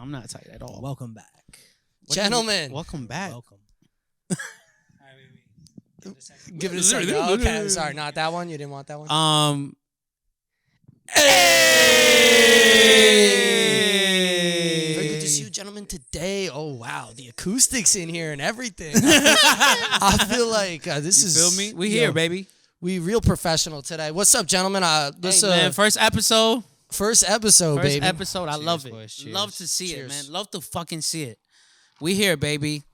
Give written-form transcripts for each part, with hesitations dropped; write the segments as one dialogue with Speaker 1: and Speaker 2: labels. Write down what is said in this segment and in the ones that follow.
Speaker 1: I'm not tight at all.
Speaker 2: Welcome back.
Speaker 3: Gentlemen.
Speaker 1: Welcome back.
Speaker 2: Welcome.
Speaker 3: Give it a second. Oh, okay, I'm sorry. Not that one? You didn't want that one?
Speaker 1: Hey!
Speaker 3: Very good to see you, gentlemen, today. Oh, wow. The acoustics in here and everything. I feel like this is...
Speaker 1: Feel me? We here, baby.
Speaker 3: We real professional today. What's up, gentlemen?
Speaker 1: Hey, man, first episode.
Speaker 3: First episode,
Speaker 1: First
Speaker 3: baby.
Speaker 1: episode. I love it.
Speaker 2: Boys, cheers.
Speaker 1: Love to see
Speaker 3: Cheers.
Speaker 1: it, man. Love to fucking see it. We here, baby.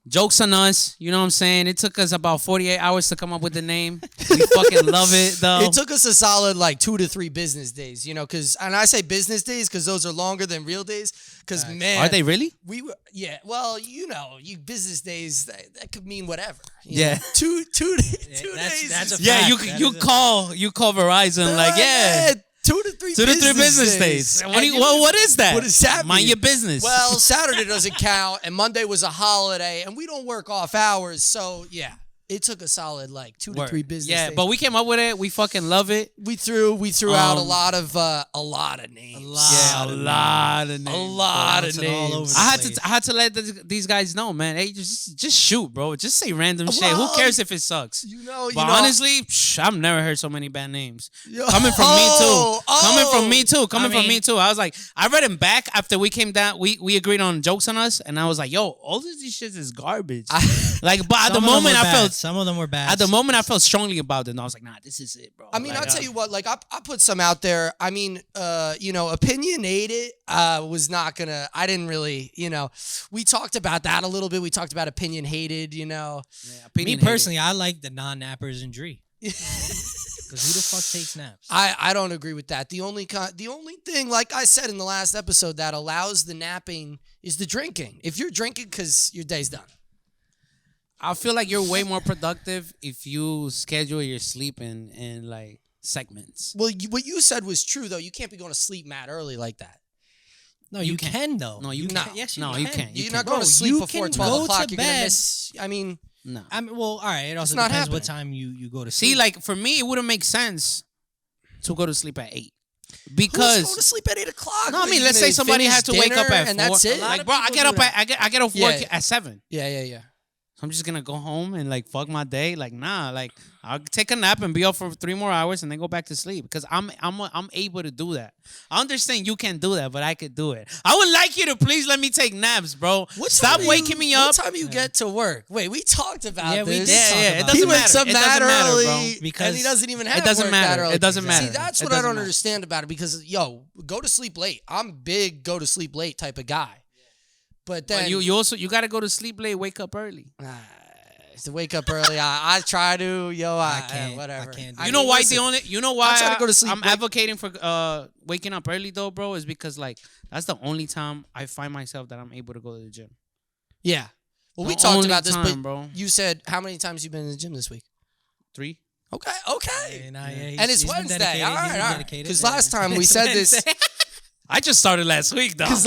Speaker 1: Jokes on us. You know what I'm saying? It took us about 48 hours to come up with the name. We fucking love it, though.
Speaker 3: It took us a solid like 2 to 3 business days, you know, and I say business days because those are longer than real days. Because man,
Speaker 1: Are they really?
Speaker 3: We were, yeah. Well, you know, you business days that could mean whatever.
Speaker 1: Yeah.
Speaker 3: Know? Two days.
Speaker 2: That's a
Speaker 1: Yeah,
Speaker 2: fact.
Speaker 1: you call Verizon like, yeah.
Speaker 3: 2 to 3
Speaker 1: 2 to 3 business days. What is that?
Speaker 3: What does that
Speaker 1: Mind
Speaker 3: mean?
Speaker 1: your business.
Speaker 3: Well, Saturday doesn't count, and Monday was a holiday, and we don't work off hours, so yeah, it took a solid like 2 to 3 business days.
Speaker 1: but we came up with it. We fucking love it.
Speaker 3: We threw out a lot of names.
Speaker 1: A lot of names.
Speaker 2: All over the
Speaker 1: I
Speaker 2: place.
Speaker 1: had to let these guys know, man. Hey, just shoot, bro. Just say random shit. Who
Speaker 3: Well,
Speaker 1: cares if it sucks?
Speaker 3: You
Speaker 1: But
Speaker 3: know,
Speaker 1: honestly, I've never heard so many bad names.
Speaker 3: Yo-
Speaker 1: Coming from me too. Coming from me too.
Speaker 2: I mean-
Speaker 1: From me too. I was like, I read him back after we came down. We agreed on jokes on us, and I was like, yo, all of these shits is garbage. But at the
Speaker 2: Some of them
Speaker 1: moment,
Speaker 2: were
Speaker 1: I
Speaker 2: bad.
Speaker 1: felt.
Speaker 2: Some of them were bad.
Speaker 1: At the moment, I felt strongly about it, and I was like, nah, this is it, bro.
Speaker 3: I mean,
Speaker 1: Like,
Speaker 3: I'll tell you what, like, I put some out there. I mean, opinionated was not gonna, I didn't really, we talked about that a little bit. We talked about opinion hated,
Speaker 1: yeah,
Speaker 2: Me
Speaker 1: opinionated.
Speaker 2: personally, I like the non-nappers and Dree. Because who the fuck takes naps?
Speaker 3: I don't agree with that. The only thing, like I said in the last episode, that allows the napping is the drinking. If you're drinking because your day's done.
Speaker 1: I feel like you're way more productive if you schedule your sleep in like segments.
Speaker 3: Well, what you said was true, though. You can't be going to sleep mad early like that.
Speaker 2: No, you can though.
Speaker 1: No, you
Speaker 3: can't.
Speaker 1: can't.
Speaker 2: Yes,
Speaker 1: No,
Speaker 2: you
Speaker 1: you
Speaker 2: can.
Speaker 1: can't.
Speaker 3: You're
Speaker 1: You
Speaker 3: not
Speaker 1: can't.
Speaker 3: going to
Speaker 2: Bro,
Speaker 3: sleep
Speaker 2: you
Speaker 3: before
Speaker 2: can
Speaker 3: 12
Speaker 2: go
Speaker 3: o'clock.
Speaker 2: to
Speaker 3: You're going to
Speaker 2: bed.
Speaker 3: miss. I mean,
Speaker 1: No.
Speaker 2: I mean, well, all right. It also
Speaker 3: not
Speaker 2: depends what
Speaker 3: happening.
Speaker 2: time you go to
Speaker 1: See,
Speaker 2: sleep.
Speaker 1: like for me, it wouldn't make sense to go to sleep at 8
Speaker 3: who's
Speaker 1: because
Speaker 3: going to sleep at 8 o'clock?
Speaker 1: no, I mean,
Speaker 3: You're
Speaker 1: let's
Speaker 3: gonna
Speaker 1: say somebody
Speaker 3: finish
Speaker 1: had to wake up
Speaker 3: dinner
Speaker 1: at 4,
Speaker 3: and that's it.
Speaker 1: Like, bro, I
Speaker 2: people
Speaker 1: get
Speaker 2: do
Speaker 1: up
Speaker 2: that.
Speaker 1: I get off work
Speaker 3: Yeah.
Speaker 1: at 7.
Speaker 3: Yeah.
Speaker 1: So I'm just gonna go home and like fuck my day. Like, nah, like I'll take a nap and be up for 3 more hours and then go back to sleep because I'm able to do that. I understand you can't do that, but I could do it. I would like you to please let me take naps, bro. Stop waking me up.
Speaker 3: What time you get to work? Wait, we talked about
Speaker 2: Yeah, we
Speaker 3: this.
Speaker 2: did talk
Speaker 1: Yeah, it
Speaker 2: about
Speaker 1: doesn't
Speaker 3: He
Speaker 1: matter.
Speaker 3: wakes up
Speaker 1: It
Speaker 3: mad
Speaker 1: doesn't matter,
Speaker 3: early
Speaker 1: bro.
Speaker 2: Because
Speaker 3: and he doesn't even have
Speaker 1: it doesn't
Speaker 3: work that
Speaker 1: matter.
Speaker 3: early.
Speaker 1: It doesn't
Speaker 3: See,
Speaker 1: matter.
Speaker 3: that's
Speaker 1: It
Speaker 3: what I
Speaker 1: doesn't
Speaker 3: don't
Speaker 1: matter.
Speaker 3: understand about it because, go to sleep late. I'm big go to sleep late type of guy. But then
Speaker 1: But you gotta go to sleep late, wake up early.
Speaker 3: to wake up early, I try to,
Speaker 2: I can't.
Speaker 3: whatever.
Speaker 2: I can't do
Speaker 1: You
Speaker 2: it.
Speaker 1: know why
Speaker 3: listen,
Speaker 1: I
Speaker 3: try to go to sleep
Speaker 1: I'm
Speaker 3: late.
Speaker 1: advocating for waking up early though, bro, is because like that's the only time I find myself that I'm able to go to the gym.
Speaker 3: Yeah. Well, we
Speaker 1: The
Speaker 3: talked
Speaker 1: only
Speaker 3: about this,
Speaker 1: time,
Speaker 3: but
Speaker 1: bro.
Speaker 3: you said how many times you've been in the gym this week?
Speaker 1: 3.
Speaker 3: Okay.
Speaker 2: And
Speaker 3: It's Wednesday. All right.
Speaker 2: Dedicated.
Speaker 3: Because last time we said this.
Speaker 1: I just started last week though.
Speaker 3: Because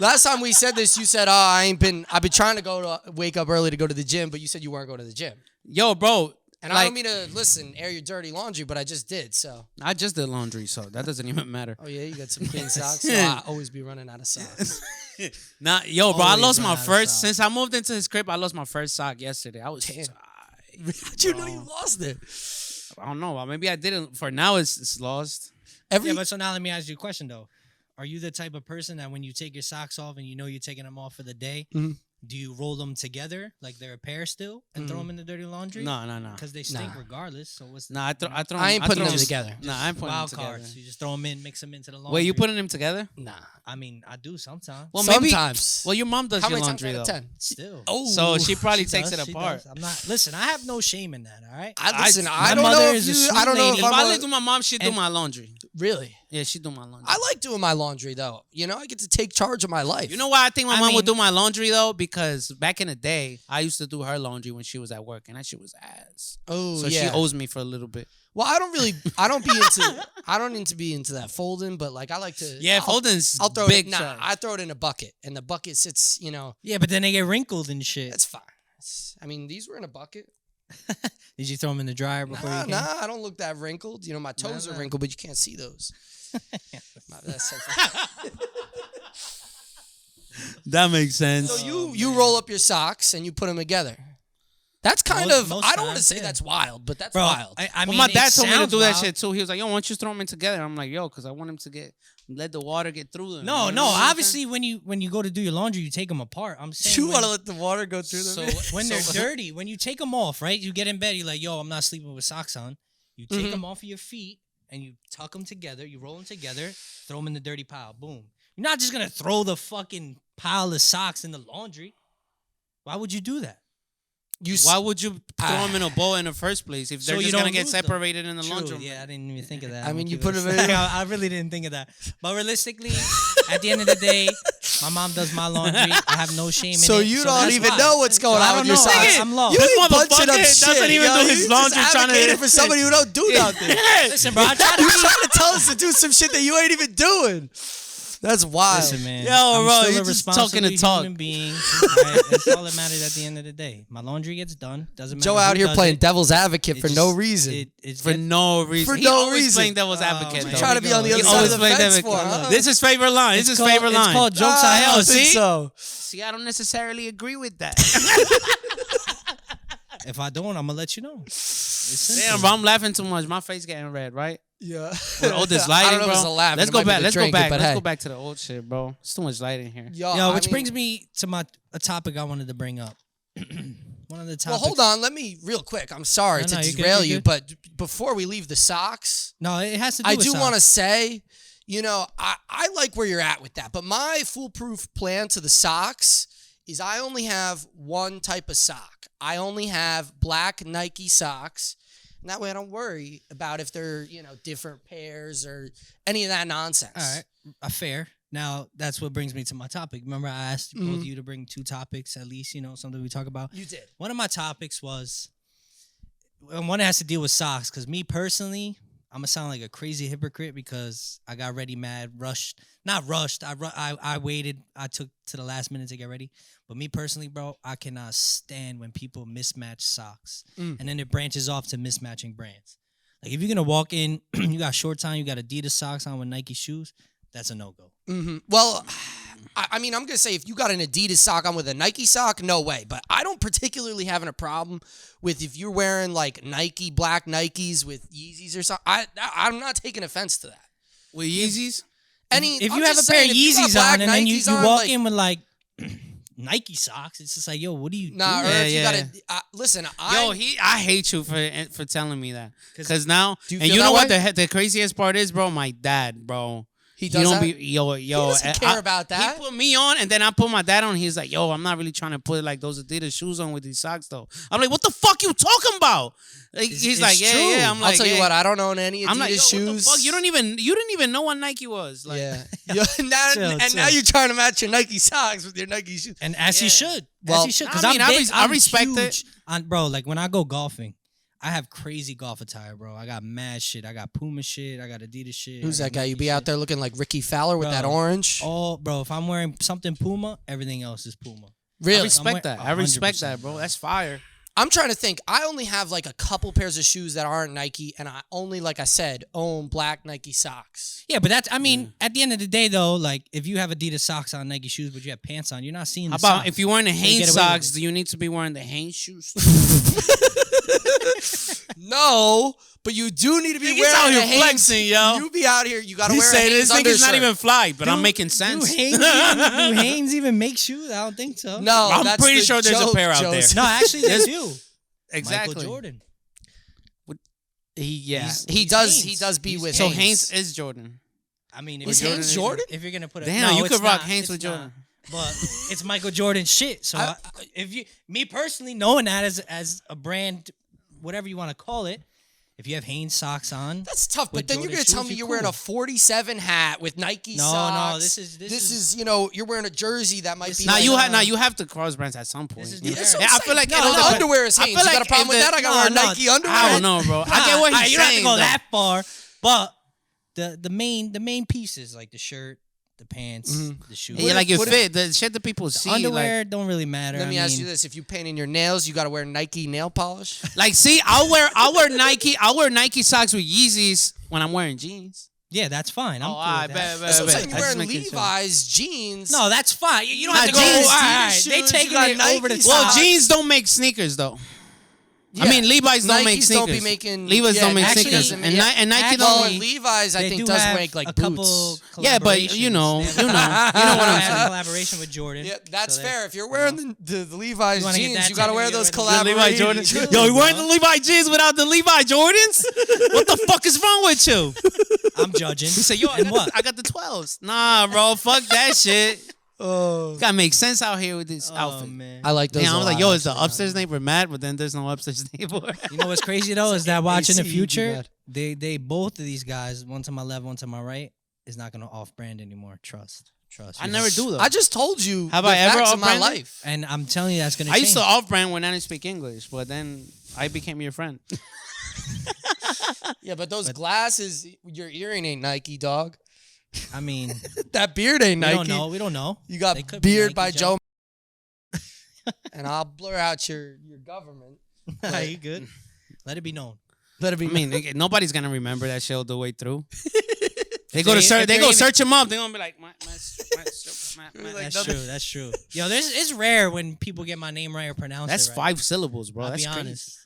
Speaker 3: last time we said this, you said, I've been trying to wake up early to go to the gym, but you said you weren't going to the gym.
Speaker 1: Yo, bro.
Speaker 3: And I don't mean to, air your dirty laundry, but I just did, so.
Speaker 1: I just did laundry, so that doesn't even matter.
Speaker 3: Oh, yeah, you got some clean socks? So I always be running out of socks.
Speaker 1: Nah, yo, bro, I
Speaker 2: Always
Speaker 1: lost
Speaker 2: run
Speaker 1: my
Speaker 2: out of
Speaker 1: first,
Speaker 2: socks.
Speaker 1: since I moved into his crib, I lost my first sock yesterday. I was
Speaker 3: Damn.
Speaker 1: tired.
Speaker 3: How'd you know you lost it?
Speaker 1: I don't know. Maybe I didn't. For now, it's lost.
Speaker 2: Yeah, but so now let me ask you a question though. Are you the type of person that when you take your socks off and you know you're taking them off for the day,
Speaker 3: Mhm.
Speaker 2: do you roll them together like they're a pair still and throw them in the dirty laundry?
Speaker 1: No.
Speaker 2: Because they stink
Speaker 3: Nah.
Speaker 2: regardless. So what's
Speaker 1: Nah, I throw.
Speaker 3: I ain't putting
Speaker 1: throw
Speaker 3: them together.
Speaker 1: Nah, I ain't putting them
Speaker 2: wild
Speaker 1: together.
Speaker 2: cards? You just throw them in, mix them into the laundry.
Speaker 1: Wait, you putting them together?
Speaker 3: Nah.
Speaker 2: I mean, I do sometimes.
Speaker 1: Well,
Speaker 3: Sometimes.
Speaker 1: Well, your mom does
Speaker 3: How
Speaker 1: your
Speaker 3: many times
Speaker 1: laundry
Speaker 3: out
Speaker 1: though.
Speaker 3: of 10?
Speaker 2: Still.
Speaker 3: Oh.
Speaker 1: So she probably
Speaker 2: She
Speaker 1: takes
Speaker 2: does,
Speaker 1: it
Speaker 2: she
Speaker 1: apart.
Speaker 2: does. I'm not. Listen, I have no shame in that. All right.
Speaker 3: I
Speaker 2: my
Speaker 3: don't
Speaker 2: mother
Speaker 3: know
Speaker 2: is a
Speaker 3: if you,
Speaker 2: sweet
Speaker 3: I don't know
Speaker 2: lady.
Speaker 3: if
Speaker 1: If I
Speaker 3: I'm
Speaker 1: lived with my mom, she'd do
Speaker 2: And-
Speaker 1: my laundry.
Speaker 3: really.
Speaker 1: Yeah, she'd do my laundry.
Speaker 3: I like doing my laundry, though. I get to take charge of my life.
Speaker 1: You know why I think my
Speaker 2: I
Speaker 1: mom would
Speaker 2: mean-
Speaker 1: do my laundry though? Because back in the day, I used to do her laundry when she was at work, and that shit was ass.
Speaker 3: Oh,
Speaker 1: So
Speaker 3: yeah.
Speaker 1: she owes me for a little bit.
Speaker 3: Well, I don't need to be into that folding, but like I like to.
Speaker 1: Yeah,
Speaker 3: I'll-
Speaker 1: folding's
Speaker 3: I'll throw
Speaker 1: big.
Speaker 3: it. Nah,
Speaker 1: trash.
Speaker 3: I throw it in a bucket, and the bucket sits.
Speaker 2: Yeah, but then they get wrinkled and shit.
Speaker 3: That's fine. These were in a bucket.
Speaker 2: Did you throw them in the dryer before you came?
Speaker 3: I don't look that wrinkled. My toes are
Speaker 2: Nah.
Speaker 3: wrinkled, but you can't see those. That's so
Speaker 1: That makes sense.
Speaker 3: So you roll up your socks and you put them together. That's kind of,
Speaker 2: most
Speaker 3: I don't want to
Speaker 2: times,
Speaker 3: say
Speaker 2: yeah.
Speaker 3: that's wild, but that's
Speaker 2: Bro,
Speaker 3: wild.
Speaker 2: I
Speaker 1: Well,
Speaker 2: mean,
Speaker 1: my
Speaker 2: it
Speaker 1: dad told me to
Speaker 2: sounds
Speaker 1: do that
Speaker 2: wild.
Speaker 1: shit too. He was like, "Yo, why don't you throw them in together?" I'm like, "Yo, because I want him to let the water get through them."
Speaker 2: No,
Speaker 1: You
Speaker 2: no.
Speaker 1: know what I'm saying?
Speaker 2: Obviously, when you go to do your laundry, you take them apart. I'm saying
Speaker 3: You
Speaker 2: when-
Speaker 3: want to let the water go through them?
Speaker 2: So when they're dirty, when you take them off, right? You get in bed, you're like, yo, I'm not sleeping with socks on. You take them off of your feet and you tuck them together. You roll them together, throw them in the dirty pile. Boom. You're not just gonna throw the fucking pile of socks in the laundry. Why would you do that?
Speaker 1: Why would you throw them in a bowl in the first place if
Speaker 2: So
Speaker 1: they're
Speaker 2: you
Speaker 1: just gonna
Speaker 2: don't
Speaker 1: get
Speaker 2: lose them.
Speaker 1: separated in the
Speaker 2: True,
Speaker 1: laundry room?
Speaker 2: yeah, I didn't even think of that.
Speaker 3: I
Speaker 2: I'm
Speaker 3: mean,
Speaker 2: gonna
Speaker 3: you
Speaker 2: keep
Speaker 3: put
Speaker 2: it
Speaker 3: them in-
Speaker 2: I really didn't think of that. But realistically, at the end of the day, my mom does my laundry. I have no shame in it.
Speaker 3: So you don't
Speaker 2: that's
Speaker 3: even
Speaker 2: why.
Speaker 3: know what's going
Speaker 2: I
Speaker 3: on with
Speaker 2: don't
Speaker 3: your
Speaker 2: know.
Speaker 3: socks.
Speaker 2: I'm lost.
Speaker 3: You
Speaker 1: This
Speaker 3: ain't bunching up
Speaker 1: motherfucker
Speaker 3: shit.
Speaker 1: doesn't even
Speaker 3: yo.
Speaker 1: do his
Speaker 3: You
Speaker 1: laundry
Speaker 3: just
Speaker 1: trying to-
Speaker 3: advocating for somebody who don't do nothing.
Speaker 2: Listen, bro, I try to
Speaker 3: You
Speaker 2: be
Speaker 3: trying to tell us to do some shit that you ain't even doing. That's wild.
Speaker 2: Listen, man.
Speaker 1: Yo,
Speaker 2: I'm
Speaker 1: bro,
Speaker 2: still
Speaker 1: you
Speaker 2: a
Speaker 1: just
Speaker 2: responsible
Speaker 1: talking to talk.
Speaker 2: human being. Right? That's all that matters at the end of the day. My laundry gets done. Doesn't matter.
Speaker 3: Joe
Speaker 2: who
Speaker 3: out here
Speaker 2: does
Speaker 3: playing
Speaker 2: it.
Speaker 3: devil's advocate
Speaker 2: It
Speaker 3: for
Speaker 2: just-
Speaker 3: no reason.
Speaker 2: It's
Speaker 1: For no reason.
Speaker 3: For
Speaker 1: He
Speaker 3: no
Speaker 1: always
Speaker 3: reason.
Speaker 1: playing devil's
Speaker 2: Oh,
Speaker 1: advocate.
Speaker 2: man.
Speaker 1: though.
Speaker 3: Trying to be on the
Speaker 2: He
Speaker 3: other
Speaker 1: He
Speaker 3: side
Speaker 1: always
Speaker 3: of the
Speaker 1: playing
Speaker 3: fence
Speaker 1: devil-
Speaker 3: for, huh?
Speaker 1: This is favorite line. This is favorite line.
Speaker 2: It's called jokes
Speaker 3: Ah,
Speaker 2: I
Speaker 3: I
Speaker 2: hell.
Speaker 3: don't think
Speaker 2: See,
Speaker 3: so.
Speaker 1: See, I don't necessarily agree with that.
Speaker 2: if I don't, I'm gonna let you know. It's simple.
Speaker 1: Damn, bro, I'm laughing too much. My face getting red, right?
Speaker 3: Yeah.
Speaker 1: With all this
Speaker 3: I
Speaker 1: lighting,
Speaker 3: don't know
Speaker 1: bro.
Speaker 3: if it's a laugh.
Speaker 1: Let's
Speaker 3: It
Speaker 1: go
Speaker 3: might be
Speaker 1: back.
Speaker 3: the
Speaker 1: Let's go
Speaker 3: drinking,
Speaker 1: back.
Speaker 3: but
Speaker 1: Let's
Speaker 3: hey.
Speaker 1: go back to the old shit, bro. It's too much light in here.
Speaker 2: Yo, which brings me to a topic I wanted to bring up. One of the topics.
Speaker 3: Well, hold on. Let me real quick. I'm sorry
Speaker 2: No,
Speaker 3: to
Speaker 2: no, you're good,
Speaker 3: derail
Speaker 2: you're
Speaker 3: you,
Speaker 2: good.
Speaker 3: but before we leave the socks,
Speaker 2: No, it has to do
Speaker 3: I
Speaker 2: with
Speaker 3: do
Speaker 2: socks.
Speaker 3: want to say, you know, I like where you're at with that. But my foolproof plan to the socks is I only have one type of sock. I only have black Nike socks. And that way I don't worry about if they're, you know, different pairs or any of that nonsense.
Speaker 2: All right, fair. Now that's what brings me to my topic. Remember, I asked both of you to bring 2 topics at least. You know, something we talk about.
Speaker 3: You did.
Speaker 2: One of my topics was, and one has to deal with socks. Because me personally, I'm gonna sound like a crazy hypocrite because I got ready mad, rushed. Not rushed. I waited. I took to the last minute to get ready. But me personally, bro, I cannot stand when people mismatch socks, and then it branches off to mismatching brands. Like if you're gonna walk in, you got shorts on, you got Adidas socks on with Nike shoes. That's a no go.
Speaker 3: Mm-hmm. Well, I mean, I'm going to say if you got an Adidas sock on with a Nike sock, no way. But I don't particularly have a problem with if you're wearing like Nike, black Nikes with Yeezys or something. I'm not taking offense to that.
Speaker 1: With Yeezys?
Speaker 2: If
Speaker 3: I'm
Speaker 2: you have a
Speaker 3: just
Speaker 2: pair
Speaker 3: saying,
Speaker 2: of
Speaker 3: if you got
Speaker 2: Yeezys
Speaker 3: black
Speaker 2: on and then you
Speaker 3: Nikes on,
Speaker 2: walk
Speaker 3: like,
Speaker 2: in with like Nike socks, it's just like, yo, what are you
Speaker 3: Nah, or
Speaker 2: doing?
Speaker 3: if you
Speaker 1: Yeah,
Speaker 3: got to listen.
Speaker 1: Yo, I hate you for telling me that. Because now,
Speaker 3: Do you
Speaker 1: and
Speaker 3: feel
Speaker 1: you
Speaker 3: that
Speaker 1: know what
Speaker 3: way?
Speaker 1: the craziest part is, bro? My dad, bro.
Speaker 3: He does
Speaker 1: don't
Speaker 3: that?
Speaker 1: be yo.
Speaker 3: He doesn't care about that.
Speaker 1: He put me on, and then I put my dad on. He's like, "Yo, I'm not really trying to put like those Adidas shoes on with these socks, though." I'm like, "What the fuck you talking about?" Like, he's
Speaker 2: it's
Speaker 1: like, "Yeah,
Speaker 2: true.
Speaker 1: yeah." I'm like,
Speaker 3: I'll tell you
Speaker 1: yeah.
Speaker 3: what. I don't own any Adidas
Speaker 1: I'm like, yo,
Speaker 3: shoes.
Speaker 1: what the fuck? You didn't even know what Nike was. Like,
Speaker 3: Yeah. now,
Speaker 2: Chill,
Speaker 3: and now
Speaker 2: chill.
Speaker 3: you're trying to match your Nike socks with your Nike shoes.
Speaker 2: And as
Speaker 1: Yeah.
Speaker 2: you should.
Speaker 3: Well,
Speaker 2: as you should. Because
Speaker 1: I mean, I
Speaker 2: I'm
Speaker 1: respect
Speaker 2: huge
Speaker 1: it.
Speaker 2: on, bro, like when I go golfing, I have crazy golf attire, bro. I got mad shit. I got Puma shit. I got Adidas shit.
Speaker 3: Who's
Speaker 2: I
Speaker 3: that
Speaker 2: got
Speaker 3: guy? You
Speaker 2: Nike
Speaker 3: be out
Speaker 2: shit.
Speaker 3: there looking like Ricky Fowler with
Speaker 2: Bro.
Speaker 3: that orange?
Speaker 2: Oh, bro, if I'm wearing something Puma, everything else is Puma.
Speaker 1: I
Speaker 3: Really?
Speaker 1: respect that. I respect
Speaker 2: 100%,
Speaker 1: that, bro. That's fire.
Speaker 3: I'm trying to think. I only have like a couple pairs of shoes that aren't Nike, and I only, like I said, own black Nike socks.
Speaker 2: Yeah, but that's, I mean, at the end of the day, though, like if you have Adidas socks on, Nike shoes, but you have pants on, you're not seeing the
Speaker 1: How about
Speaker 2: socks.
Speaker 1: if you're wearing the
Speaker 2: you
Speaker 1: Hanes
Speaker 2: get away with
Speaker 1: socks?
Speaker 2: it.
Speaker 1: Do you need to be wearing the Hanes shoes?
Speaker 3: No, but you do need to be
Speaker 1: Niggas
Speaker 3: wearing
Speaker 1: out
Speaker 3: the
Speaker 1: here
Speaker 3: Hanes.
Speaker 1: flexing, yo.
Speaker 3: You be out here. You got to
Speaker 1: He
Speaker 3: wear a
Speaker 1: said
Speaker 3: Hanes
Speaker 1: this nigga's not
Speaker 3: undershirt.
Speaker 1: even fly, but I'm
Speaker 2: Do-
Speaker 1: making sense.
Speaker 2: Do Hanes even make shoes? I don't think so.
Speaker 3: No,
Speaker 1: I'm
Speaker 3: that's
Speaker 1: pretty
Speaker 3: the
Speaker 1: sure there's a
Speaker 3: joke,
Speaker 1: pair out there.
Speaker 3: Joseph.
Speaker 2: No, actually, they
Speaker 1: There's-
Speaker 2: do.
Speaker 1: Exactly.
Speaker 2: Michael Jordan.
Speaker 1: Yeah.
Speaker 3: He does be
Speaker 2: He's
Speaker 3: with
Speaker 1: So
Speaker 3: Hanes.
Speaker 1: Hanes is Jordan.
Speaker 2: I mean,
Speaker 3: Is
Speaker 1: Jordan
Speaker 3: Hanes
Speaker 1: is-
Speaker 3: Jordan?
Speaker 2: If you're gonna put a
Speaker 1: Damn,
Speaker 2: no,
Speaker 1: you
Speaker 2: it's
Speaker 1: could rock
Speaker 2: not,
Speaker 1: Hanes
Speaker 2: it's
Speaker 1: with
Speaker 2: not.
Speaker 1: Jordan.
Speaker 2: But it's Michael Jordan shit. So if you, me personally, knowing that as a brand, whatever you want to call it, if you have Hanes socks on,
Speaker 3: That's tough, but
Speaker 2: with
Speaker 3: then you're
Speaker 2: Jordan
Speaker 3: going to tell
Speaker 2: shoes,
Speaker 3: me
Speaker 2: you're
Speaker 3: you're wearing a
Speaker 2: cool.
Speaker 3: 47 hat with Nike
Speaker 2: No,
Speaker 3: socks.
Speaker 2: no, this is
Speaker 3: you know, you're wearing a jersey that might
Speaker 2: This
Speaker 3: be
Speaker 2: is
Speaker 1: Now
Speaker 3: like,
Speaker 1: you have to cross brands at some point.
Speaker 2: This is
Speaker 1: you know?
Speaker 2: the era.
Speaker 1: Yeah, I feel like
Speaker 3: no,
Speaker 1: it all
Speaker 3: no,
Speaker 1: depends.
Speaker 3: underwear is
Speaker 1: I
Speaker 3: Hanes.
Speaker 1: feel
Speaker 3: You got a
Speaker 1: like
Speaker 3: problem
Speaker 1: if
Speaker 3: with
Speaker 1: the-
Speaker 3: that? I got to wear
Speaker 2: no,
Speaker 3: Nike underwear.
Speaker 1: I don't know, bro. I get what he's
Speaker 2: you don't have
Speaker 1: saying.
Speaker 2: to go
Speaker 1: though.
Speaker 2: that far, but the main pieces like the shirt, the pants, the shoes,
Speaker 1: Yeah, like your
Speaker 3: What if-
Speaker 1: fit, the shit that people see.
Speaker 2: underwear don't really matter.
Speaker 3: Let me
Speaker 2: I
Speaker 3: ask
Speaker 2: mean,
Speaker 3: you this: if you painting your nails, you got to wear Nike nail polish.
Speaker 1: Like, see, I'll wear Nike socks with Yeezys when I'm wearing jeans.
Speaker 2: Yeah, that's fine. I'm
Speaker 1: Oh,
Speaker 2: cool
Speaker 1: I
Speaker 2: with
Speaker 1: bet.
Speaker 2: that.
Speaker 3: That's what I'm
Speaker 1: bet.
Speaker 3: saying. You're
Speaker 1: I just
Speaker 3: wearing
Speaker 1: making sure.
Speaker 3: Levi's jeans.
Speaker 2: No, that's fine. You don't
Speaker 1: Nah,
Speaker 2: have to go.
Speaker 1: jeans,
Speaker 2: All right,
Speaker 3: Adidas
Speaker 2: they
Speaker 3: shoes,
Speaker 2: taking
Speaker 3: you got
Speaker 2: it over the
Speaker 3: Nike
Speaker 2: top.
Speaker 1: Well,
Speaker 3: socks.
Speaker 1: jeans don't make sneakers though. I mean, Levi's don't make
Speaker 3: Nikes
Speaker 1: sneakers.
Speaker 3: don't be making.
Speaker 1: Levi's don't make
Speaker 2: Nike
Speaker 1: sneakers,
Speaker 3: doesn't
Speaker 1: and,
Speaker 3: make-
Speaker 1: and Nike
Speaker 3: Well,
Speaker 1: don't.
Speaker 3: Levi's I
Speaker 2: They
Speaker 3: think
Speaker 2: do
Speaker 3: does
Speaker 2: have
Speaker 3: make like
Speaker 2: a couple.
Speaker 3: boots.
Speaker 1: Yeah, but you know,
Speaker 2: collaborations.
Speaker 1: you know what
Speaker 2: They
Speaker 1: I'm
Speaker 2: have
Speaker 1: saying.
Speaker 2: a collaboration with Jordan.
Speaker 3: Yeah, that's
Speaker 2: So
Speaker 3: fair. If you're wearing the Levi's
Speaker 2: You wanna get
Speaker 3: jeans,
Speaker 2: that
Speaker 3: you gotta wear
Speaker 2: technical,
Speaker 3: those
Speaker 2: you gotta
Speaker 1: The
Speaker 3: collaborations.
Speaker 1: Levi Jordans. Yo, you wearing the Levi jeans without the Levi Jordans? What the fuck is wrong with you?
Speaker 2: I'm judging.
Speaker 1: He said, yo,
Speaker 2: and what?
Speaker 1: I got the 12s. Nah, bro, fuck that shit.
Speaker 3: Oh,
Speaker 1: Gotta make sense out here with this
Speaker 2: Oh
Speaker 1: outfit.
Speaker 2: man.
Speaker 3: I like those.
Speaker 1: Yeah, I
Speaker 3: a
Speaker 1: was like,
Speaker 3: lot,
Speaker 1: yo, is the
Speaker 3: actually.
Speaker 1: upstairs neighbor mad? But then there's no upstairs neighbor.
Speaker 2: You know what's crazy though is that watching the
Speaker 3: AC,
Speaker 2: future,
Speaker 3: bad.
Speaker 2: they both of these guys, one to my left, one to my right, is not gonna off brand anymore. Trust.
Speaker 1: I
Speaker 2: You
Speaker 1: never
Speaker 2: have-
Speaker 1: do though.
Speaker 3: I just told you.
Speaker 1: Have
Speaker 3: the
Speaker 1: I ever
Speaker 3: facts of my
Speaker 1: off-branded?
Speaker 3: life?
Speaker 2: And I'm telling you, that's gonna.
Speaker 1: I used to
Speaker 2: change.
Speaker 1: off brand when I didn't speak English, but then I became your friend.
Speaker 3: Yeah, but those glasses, your earring ain't Nike, dog.
Speaker 2: I mean,
Speaker 3: That beard ain't
Speaker 2: we
Speaker 3: Nike.
Speaker 2: don't know. We don't know.
Speaker 3: You got
Speaker 2: They could be
Speaker 3: beard
Speaker 2: Nike,
Speaker 3: by
Speaker 2: Joe.
Speaker 3: Joe. And I'll blur out your government.
Speaker 2: you good? Let it be known.
Speaker 3: Let it be.
Speaker 1: I mean, nobody's gonna remember that shit all the way through. They go to
Speaker 2: If
Speaker 1: search. They
Speaker 2: they're
Speaker 1: go
Speaker 2: even-
Speaker 1: search him up. They're gonna be like, my
Speaker 3: Like,
Speaker 2: That's
Speaker 3: nothing-
Speaker 2: true. That's true. Yo, it's rare when people get my name right or pronounce
Speaker 1: That's
Speaker 2: it right.
Speaker 1: 5 syllables, bro.
Speaker 2: I'll
Speaker 1: That's
Speaker 2: be
Speaker 1: crazy.
Speaker 2: honest.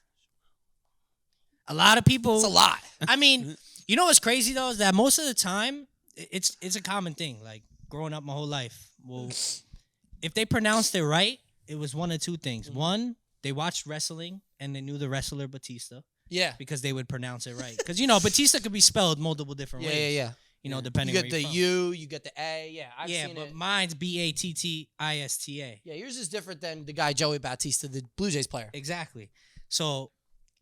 Speaker 2: A lot of people.
Speaker 3: It's a lot.
Speaker 2: I mean, you know what's crazy though is that most of the time it's a common thing. Like growing up my whole life, well, if they pronounced it right, it was one of two things. One, they watched wrestling and they knew the wrestler Batista
Speaker 3: Yeah.
Speaker 2: because they would pronounce it right. Because you know Batista could be spelled multiple different
Speaker 3: Yeah,
Speaker 2: ways.
Speaker 3: yeah, yeah.
Speaker 2: You know,
Speaker 3: You
Speaker 2: depending.
Speaker 3: get
Speaker 2: where
Speaker 3: the
Speaker 2: you're from.
Speaker 3: U, you get the A. Yeah, I've
Speaker 2: Yeah,
Speaker 3: seen
Speaker 2: but
Speaker 3: it.
Speaker 2: mine's Battista.
Speaker 3: Yeah, yours is different than the guy Joey Batista, the Blue Jays player.
Speaker 2: Exactly. So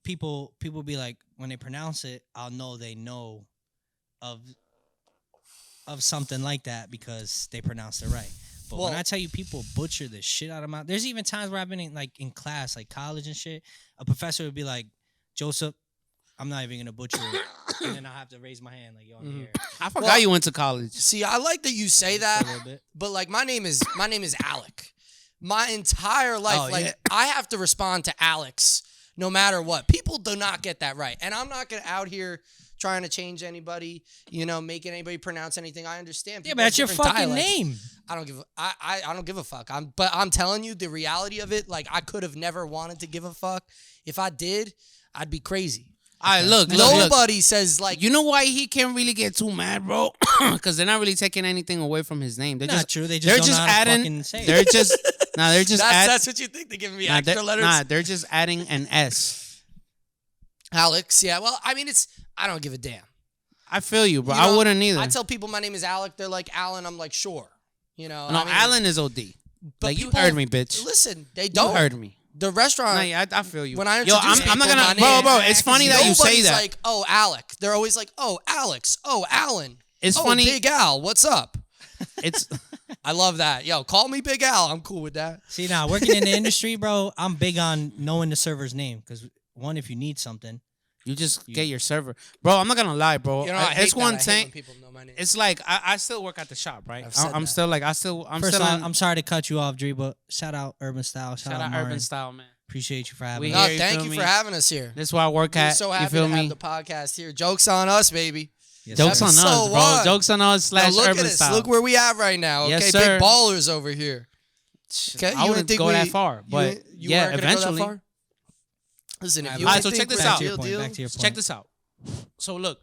Speaker 2: people be like, when they pronounce it, I'll know they know of something like that because they pronounced it right. But when
Speaker 3: Well-
Speaker 2: I tell you people butcher the shit out of my, there's even times where I've been in class, like college and shit, a professor would be like, Joseph, I'm not even gonna butcher it. And then I'll have to raise my hand like, yo, I'm
Speaker 3: Mhm.
Speaker 2: here
Speaker 1: I forgot
Speaker 3: Well-
Speaker 1: you went to college.
Speaker 3: See, I like that you say
Speaker 2: a
Speaker 3: that,
Speaker 2: little bit.
Speaker 3: but like my name is Alec. My entire life,
Speaker 2: Oh,
Speaker 3: like
Speaker 2: yeah.
Speaker 3: I have to respond to Alex no matter what. People do not get that right, and I'm not gonna out here trying to change anybody, making anybody pronounce anything. I understand.
Speaker 2: Yeah,
Speaker 3: People
Speaker 2: but
Speaker 3: have
Speaker 2: that's your
Speaker 3: different
Speaker 2: fucking
Speaker 3: dialects.
Speaker 2: name.
Speaker 3: I don't give. I don't give a fuck. But I'm telling you the reality of it. Like I could have never wanted to give a fuck. If I did, I'd be crazy.
Speaker 1: All right, look.
Speaker 3: Nobody says like
Speaker 1: You know why he can't really get too mad, bro? Because they're not really taking anything away from his name. They're
Speaker 2: Not
Speaker 1: just
Speaker 2: true. They just
Speaker 1: they're
Speaker 2: don't
Speaker 1: just
Speaker 2: know how to
Speaker 1: adding.
Speaker 2: fucking say it.
Speaker 1: They're just they're just
Speaker 3: that's what you think. They're giving me extra letters.
Speaker 1: they're just adding an S.
Speaker 3: Alex. Yeah. Well, I mean, I don't give a damn.
Speaker 1: I feel you, bro.
Speaker 3: You know,
Speaker 1: I wouldn't either.
Speaker 3: I tell people my name is Alec. They're like Alan. I'm like sure.
Speaker 1: no,
Speaker 3: I mean,
Speaker 1: Alan is OD.
Speaker 3: but
Speaker 1: Like you
Speaker 3: people-
Speaker 1: heard me, bitch.
Speaker 3: Listen, they
Speaker 1: You
Speaker 3: don't.
Speaker 1: heard me.
Speaker 3: The restaurant.
Speaker 1: Nah, yeah, I feel you.
Speaker 3: When I
Speaker 1: Yo,
Speaker 3: introduce
Speaker 1: I'm not
Speaker 3: people,
Speaker 1: gonna,
Speaker 3: my name-
Speaker 1: bro. It's funny that you say
Speaker 3: Nobody's
Speaker 1: that.
Speaker 3: like, oh, Alec. They're always like, oh, Alex. Oh, Alan.
Speaker 1: It's
Speaker 3: oh,
Speaker 1: funny.
Speaker 3: Big Al. What's up?
Speaker 1: It's
Speaker 3: I love that. Yo, call me Big Al. I'm cool with that.
Speaker 2: See, now working in the industry, bro, I'm big on knowing the server's name because one, if you need something,
Speaker 1: you just get your server, bro. I'm not gonna lie, bro.
Speaker 3: You know, I hate
Speaker 1: It's
Speaker 3: that.
Speaker 1: one
Speaker 3: I hate
Speaker 1: thing.
Speaker 3: when people know my name.
Speaker 1: It's like I still work at the shop, right?
Speaker 3: I've said
Speaker 1: I'm
Speaker 3: that.
Speaker 1: still like I'm
Speaker 2: first
Speaker 1: still.
Speaker 2: off, I'm sorry to cut you off, Dre, but shout out Urban Style.
Speaker 1: shout out
Speaker 2: Martin.
Speaker 1: Urban Style, man.
Speaker 2: Appreciate you for having
Speaker 1: We
Speaker 2: me.
Speaker 3: No,
Speaker 1: here, you
Speaker 3: thank
Speaker 1: feel
Speaker 3: you
Speaker 1: me?
Speaker 3: for having us here.
Speaker 1: This is where I work
Speaker 3: We're
Speaker 1: at.
Speaker 3: so
Speaker 1: You
Speaker 3: happy
Speaker 1: feel
Speaker 3: to have
Speaker 1: me?
Speaker 3: the podcast here. Joke's on us, baby.
Speaker 2: Yes,
Speaker 1: Jokes
Speaker 2: sir.
Speaker 1: on us,
Speaker 3: Episode
Speaker 1: bro.
Speaker 3: 1.
Speaker 1: Jokes on us
Speaker 3: Now
Speaker 1: slash
Speaker 3: look at
Speaker 1: Urban
Speaker 3: us.
Speaker 1: Style.
Speaker 3: Look where we at right now. Okay,
Speaker 1: Yes, sir.
Speaker 3: big ballers over here. Okay,
Speaker 1: I wouldn't go that far, but
Speaker 3: you
Speaker 1: yeah,
Speaker 3: weren't gonna go that
Speaker 1: eventually.
Speaker 3: far? Listen, if
Speaker 2: All
Speaker 3: you
Speaker 1: right,
Speaker 3: ain't
Speaker 1: so
Speaker 3: think
Speaker 1: check this
Speaker 3: we're
Speaker 1: out.
Speaker 3: the
Speaker 2: Back to
Speaker 3: real
Speaker 2: your point,
Speaker 3: deal-
Speaker 2: back to your point.
Speaker 1: Check this out. So look,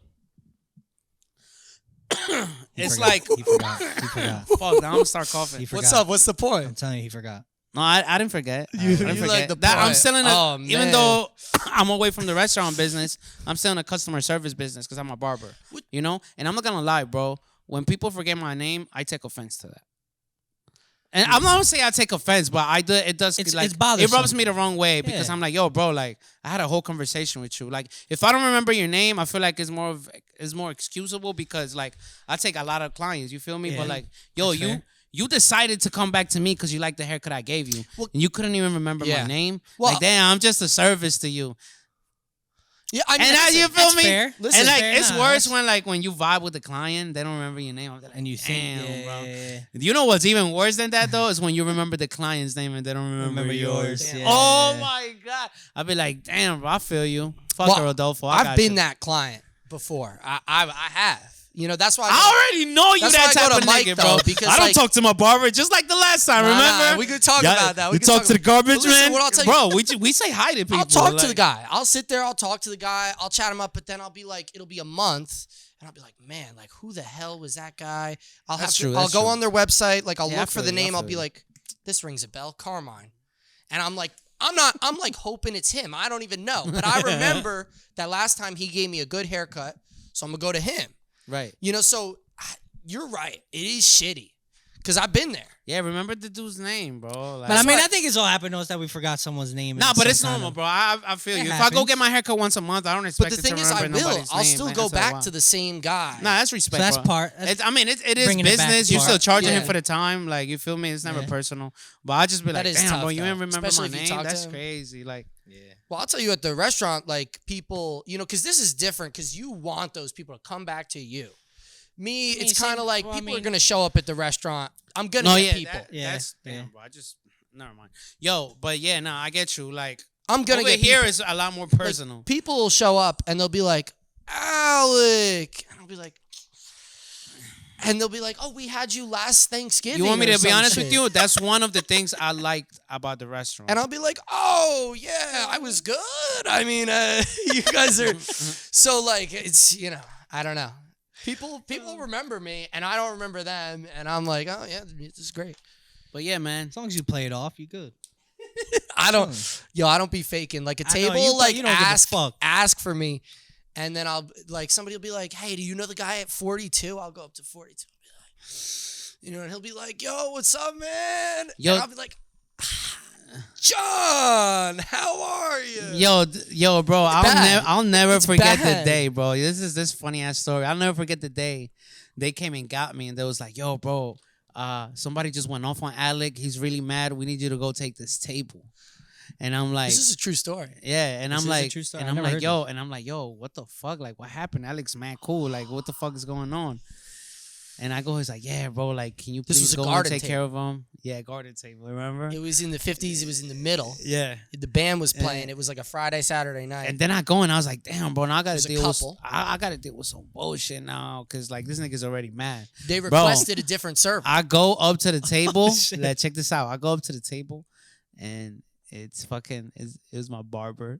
Speaker 2: He
Speaker 1: it's
Speaker 2: forgot.
Speaker 1: like
Speaker 2: he forgot. He forgot.
Speaker 1: fuck. Now I'm gonna start coughing.
Speaker 2: He forgot.
Speaker 3: What's up? What's the
Speaker 2: I'm
Speaker 3: point?
Speaker 2: telling you, he forgot.
Speaker 1: No, I didn't forget. I
Speaker 3: You
Speaker 1: didn't
Speaker 3: like
Speaker 1: forget.
Speaker 3: the
Speaker 1: That I'm
Speaker 3: point.
Speaker 1: still in a,
Speaker 3: Oh,
Speaker 1: even
Speaker 3: man.
Speaker 1: though I'm away from the restaurant business, I'm still in a customer service business because I'm a barber.
Speaker 3: What?
Speaker 1: You know, and I'm not gonna lie, bro. When people forget my name, I take offense to that. And I'm not gonna say I take offense, but I do. It does.
Speaker 2: It's
Speaker 1: like, it
Speaker 2: bothersome.
Speaker 1: rubs me the wrong way because
Speaker 2: Yeah.
Speaker 1: I'm like, yo, bro, like I had a whole conversation with you. Like, if I don't remember your name, I feel like it's more excusable because like I take a lot of clients. You feel me?
Speaker 2: Yeah.
Speaker 1: But like, yo,
Speaker 2: That's fair.
Speaker 1: you decided to come back to me because you like the haircut I gave you,
Speaker 3: Well-
Speaker 1: and you couldn't even remember
Speaker 3: Yeah.
Speaker 1: my name.
Speaker 3: Well-
Speaker 1: like, damn, I'm just a service to you.
Speaker 3: Yeah, I mean,
Speaker 1: And now
Speaker 3: listen,
Speaker 1: you feel
Speaker 2: that's
Speaker 1: me?
Speaker 2: fair.
Speaker 3: Listen,
Speaker 1: And like,
Speaker 2: fair
Speaker 1: it's
Speaker 2: enough.
Speaker 1: worse
Speaker 2: That's-
Speaker 1: when you vibe with the client, they don't remember your name. I'm like,
Speaker 2: And you think,
Speaker 1: damn, bro.
Speaker 2: yeah.
Speaker 1: You know what's even worse than that though is when you remember the client's name and they don't remember yours.
Speaker 2: Damn.
Speaker 1: Oh
Speaker 2: Yeah.
Speaker 1: my god! I'd be like, damn, bro, I feel you. Fuck
Speaker 3: Well,
Speaker 1: her, Rodolfo. I
Speaker 3: I've
Speaker 1: got
Speaker 3: been
Speaker 1: you.
Speaker 3: that client before. I have. That's why
Speaker 1: I already know you
Speaker 3: That's
Speaker 1: that
Speaker 3: why I
Speaker 1: type
Speaker 3: go
Speaker 1: of
Speaker 3: to Mike,
Speaker 1: nigga,
Speaker 3: though,
Speaker 1: bro.
Speaker 3: because,
Speaker 1: I don't
Speaker 3: like-
Speaker 1: talk to my barber just like the last time. Remember?
Speaker 3: we could talk about that.
Speaker 1: We talk to the garbage
Speaker 3: But listen,
Speaker 1: man,
Speaker 3: what I'll tell you-
Speaker 1: bro. We say hi to people.
Speaker 3: I'll talk to
Speaker 1: like-
Speaker 3: the guy. I'll sit there. I'll talk to the guy. I'll chat him up. But then I'll be like, it'll be a month, and I'll be like, man, like who the hell was that guy? I'll
Speaker 1: That's
Speaker 3: have to.
Speaker 1: true,
Speaker 3: I'll
Speaker 1: that's
Speaker 3: go
Speaker 1: true.
Speaker 3: on their website. Like I'll
Speaker 1: Yeah, I
Speaker 3: look for
Speaker 1: feel
Speaker 3: the
Speaker 1: you, I
Speaker 3: name. I'll
Speaker 1: feel
Speaker 3: be
Speaker 1: you.
Speaker 3: like, this rings a bell, Carmine. And I'm like, I'm like hoping it's him. I don't even know. But I remember that last time he gave me a good haircut, so I'm gonna go to him.
Speaker 1: Right.
Speaker 3: So you're right. It is shitty because I've been there.
Speaker 1: Yeah, remember the dude's name, bro. Like,
Speaker 2: But I mean,
Speaker 3: why-
Speaker 2: I think it's all happened to us that we forgot someone's name.
Speaker 1: nah,
Speaker 2: in
Speaker 1: but
Speaker 2: some
Speaker 1: it's
Speaker 2: kind
Speaker 1: normal,
Speaker 2: of-
Speaker 1: bro. I feel
Speaker 2: It
Speaker 1: you. If I go
Speaker 2: happens.
Speaker 1: get my haircut once a month, I don't expect
Speaker 3: But the
Speaker 1: it to
Speaker 3: thing is, I
Speaker 1: remember
Speaker 3: will.
Speaker 1: nobody's
Speaker 3: I'll
Speaker 1: name,
Speaker 3: still
Speaker 1: man,
Speaker 3: go
Speaker 1: after a
Speaker 3: back
Speaker 1: while.
Speaker 3: to the same guy.
Speaker 1: Nah, that's respect.
Speaker 2: So that's
Speaker 1: bro.
Speaker 2: part.
Speaker 1: It is
Speaker 2: bringing it back
Speaker 1: business.
Speaker 2: to
Speaker 1: You're still
Speaker 2: part.
Speaker 1: charging him
Speaker 3: Yeah.
Speaker 1: for the time. Like, you feel me? It's never
Speaker 2: Yeah.
Speaker 1: personal. But I just be
Speaker 3: That
Speaker 1: like,
Speaker 3: is
Speaker 1: damn,
Speaker 3: tough,
Speaker 1: bro, you
Speaker 3: though.
Speaker 1: didn't remember
Speaker 3: Especially
Speaker 1: my
Speaker 3: if you
Speaker 1: name?
Speaker 3: talk to
Speaker 1: That's
Speaker 3: him.
Speaker 1: crazy. Like,
Speaker 3: Well, I'll tell you at the restaurant, like people, because this is different because you want those people to come back to you. Me,
Speaker 2: mean,
Speaker 3: it's
Speaker 2: same-
Speaker 3: kind of like
Speaker 2: well, I
Speaker 3: people are
Speaker 2: mean-
Speaker 3: going to show up at the restaurant. I'm going to
Speaker 1: no,
Speaker 3: get
Speaker 1: yeah,
Speaker 3: people.
Speaker 2: Yeah,
Speaker 1: that's
Speaker 2: yeah.
Speaker 1: damn, bro. I just never mind. Yo, but yeah, no, I get you. Like,
Speaker 3: I'm going to
Speaker 1: over
Speaker 3: get
Speaker 1: here
Speaker 3: people.
Speaker 1: is a lot more
Speaker 3: Like,
Speaker 1: personal.
Speaker 3: people will show up and they'll be like, Alec. And I'll be like, and they'll be like, oh, we had you last Thanksgiving.
Speaker 1: You want me
Speaker 3: or
Speaker 1: to be
Speaker 3: some
Speaker 1: honest
Speaker 3: shit.
Speaker 1: with you? That's one of the things I liked about the restaurant.
Speaker 3: And I'll be like, oh, yeah, I was good. I mean, you guys are. So, like, it's, I don't know. People remember me, and I don't remember them. And I'm like, oh, yeah, this is great.
Speaker 1: But yeah, man.
Speaker 2: As long as you play it off, you good.
Speaker 3: I don't be faking. Like, a
Speaker 2: I know,
Speaker 3: table,
Speaker 2: you
Speaker 3: like,
Speaker 2: don't give a fuck.
Speaker 3: ask for me. And then somebody will be like, hey, do you know the guy at 42? I'll go up to 42. I'll be like, and he'll be like, yo, what's up, man?
Speaker 1: Yo-
Speaker 3: And I'll be like, John, how are you?
Speaker 1: Yo, bro,
Speaker 3: bad.
Speaker 1: I'll never
Speaker 3: It's
Speaker 1: forget
Speaker 3: bad.
Speaker 1: the day, bro. This is this funny ass story. I'll never forget the day they came and got me, and they was like, "Yo, bro, somebody just went off on Alec. He's really mad. We need you to go take this table." And I'm like,
Speaker 3: This is a true story.
Speaker 1: yeah, and
Speaker 2: This
Speaker 1: I'm
Speaker 2: is a
Speaker 1: like,
Speaker 2: true story.
Speaker 1: and
Speaker 2: I
Speaker 1: I'm
Speaker 2: never
Speaker 1: like,
Speaker 2: heard
Speaker 1: yo, and I'm like, yo, what the fuck? Like, what happened? Alec's mad cool. Like, what the fuck is going on? And I go, he's like, yeah, bro, like, can you
Speaker 3: This
Speaker 1: please
Speaker 3: was a
Speaker 1: go and
Speaker 3: garden
Speaker 1: take
Speaker 3: table.
Speaker 1: care of him? Yeah, garden table, remember?
Speaker 3: It was in the 50s. It was in the middle.
Speaker 1: Yeah.
Speaker 3: The band was playing. It was like a Friday, Saturday night.
Speaker 1: And then I go and I was like, damn, bro, now I gotta
Speaker 3: There's a
Speaker 1: deal with
Speaker 3: couple.
Speaker 1: I gotta deal with some bullshit now, cause like this nigga's already mad.
Speaker 3: They requested a different server.
Speaker 1: I go up to the table.
Speaker 2: shit.
Speaker 1: Like, check this out. I go up to the table, and it's fucking. It was my barber.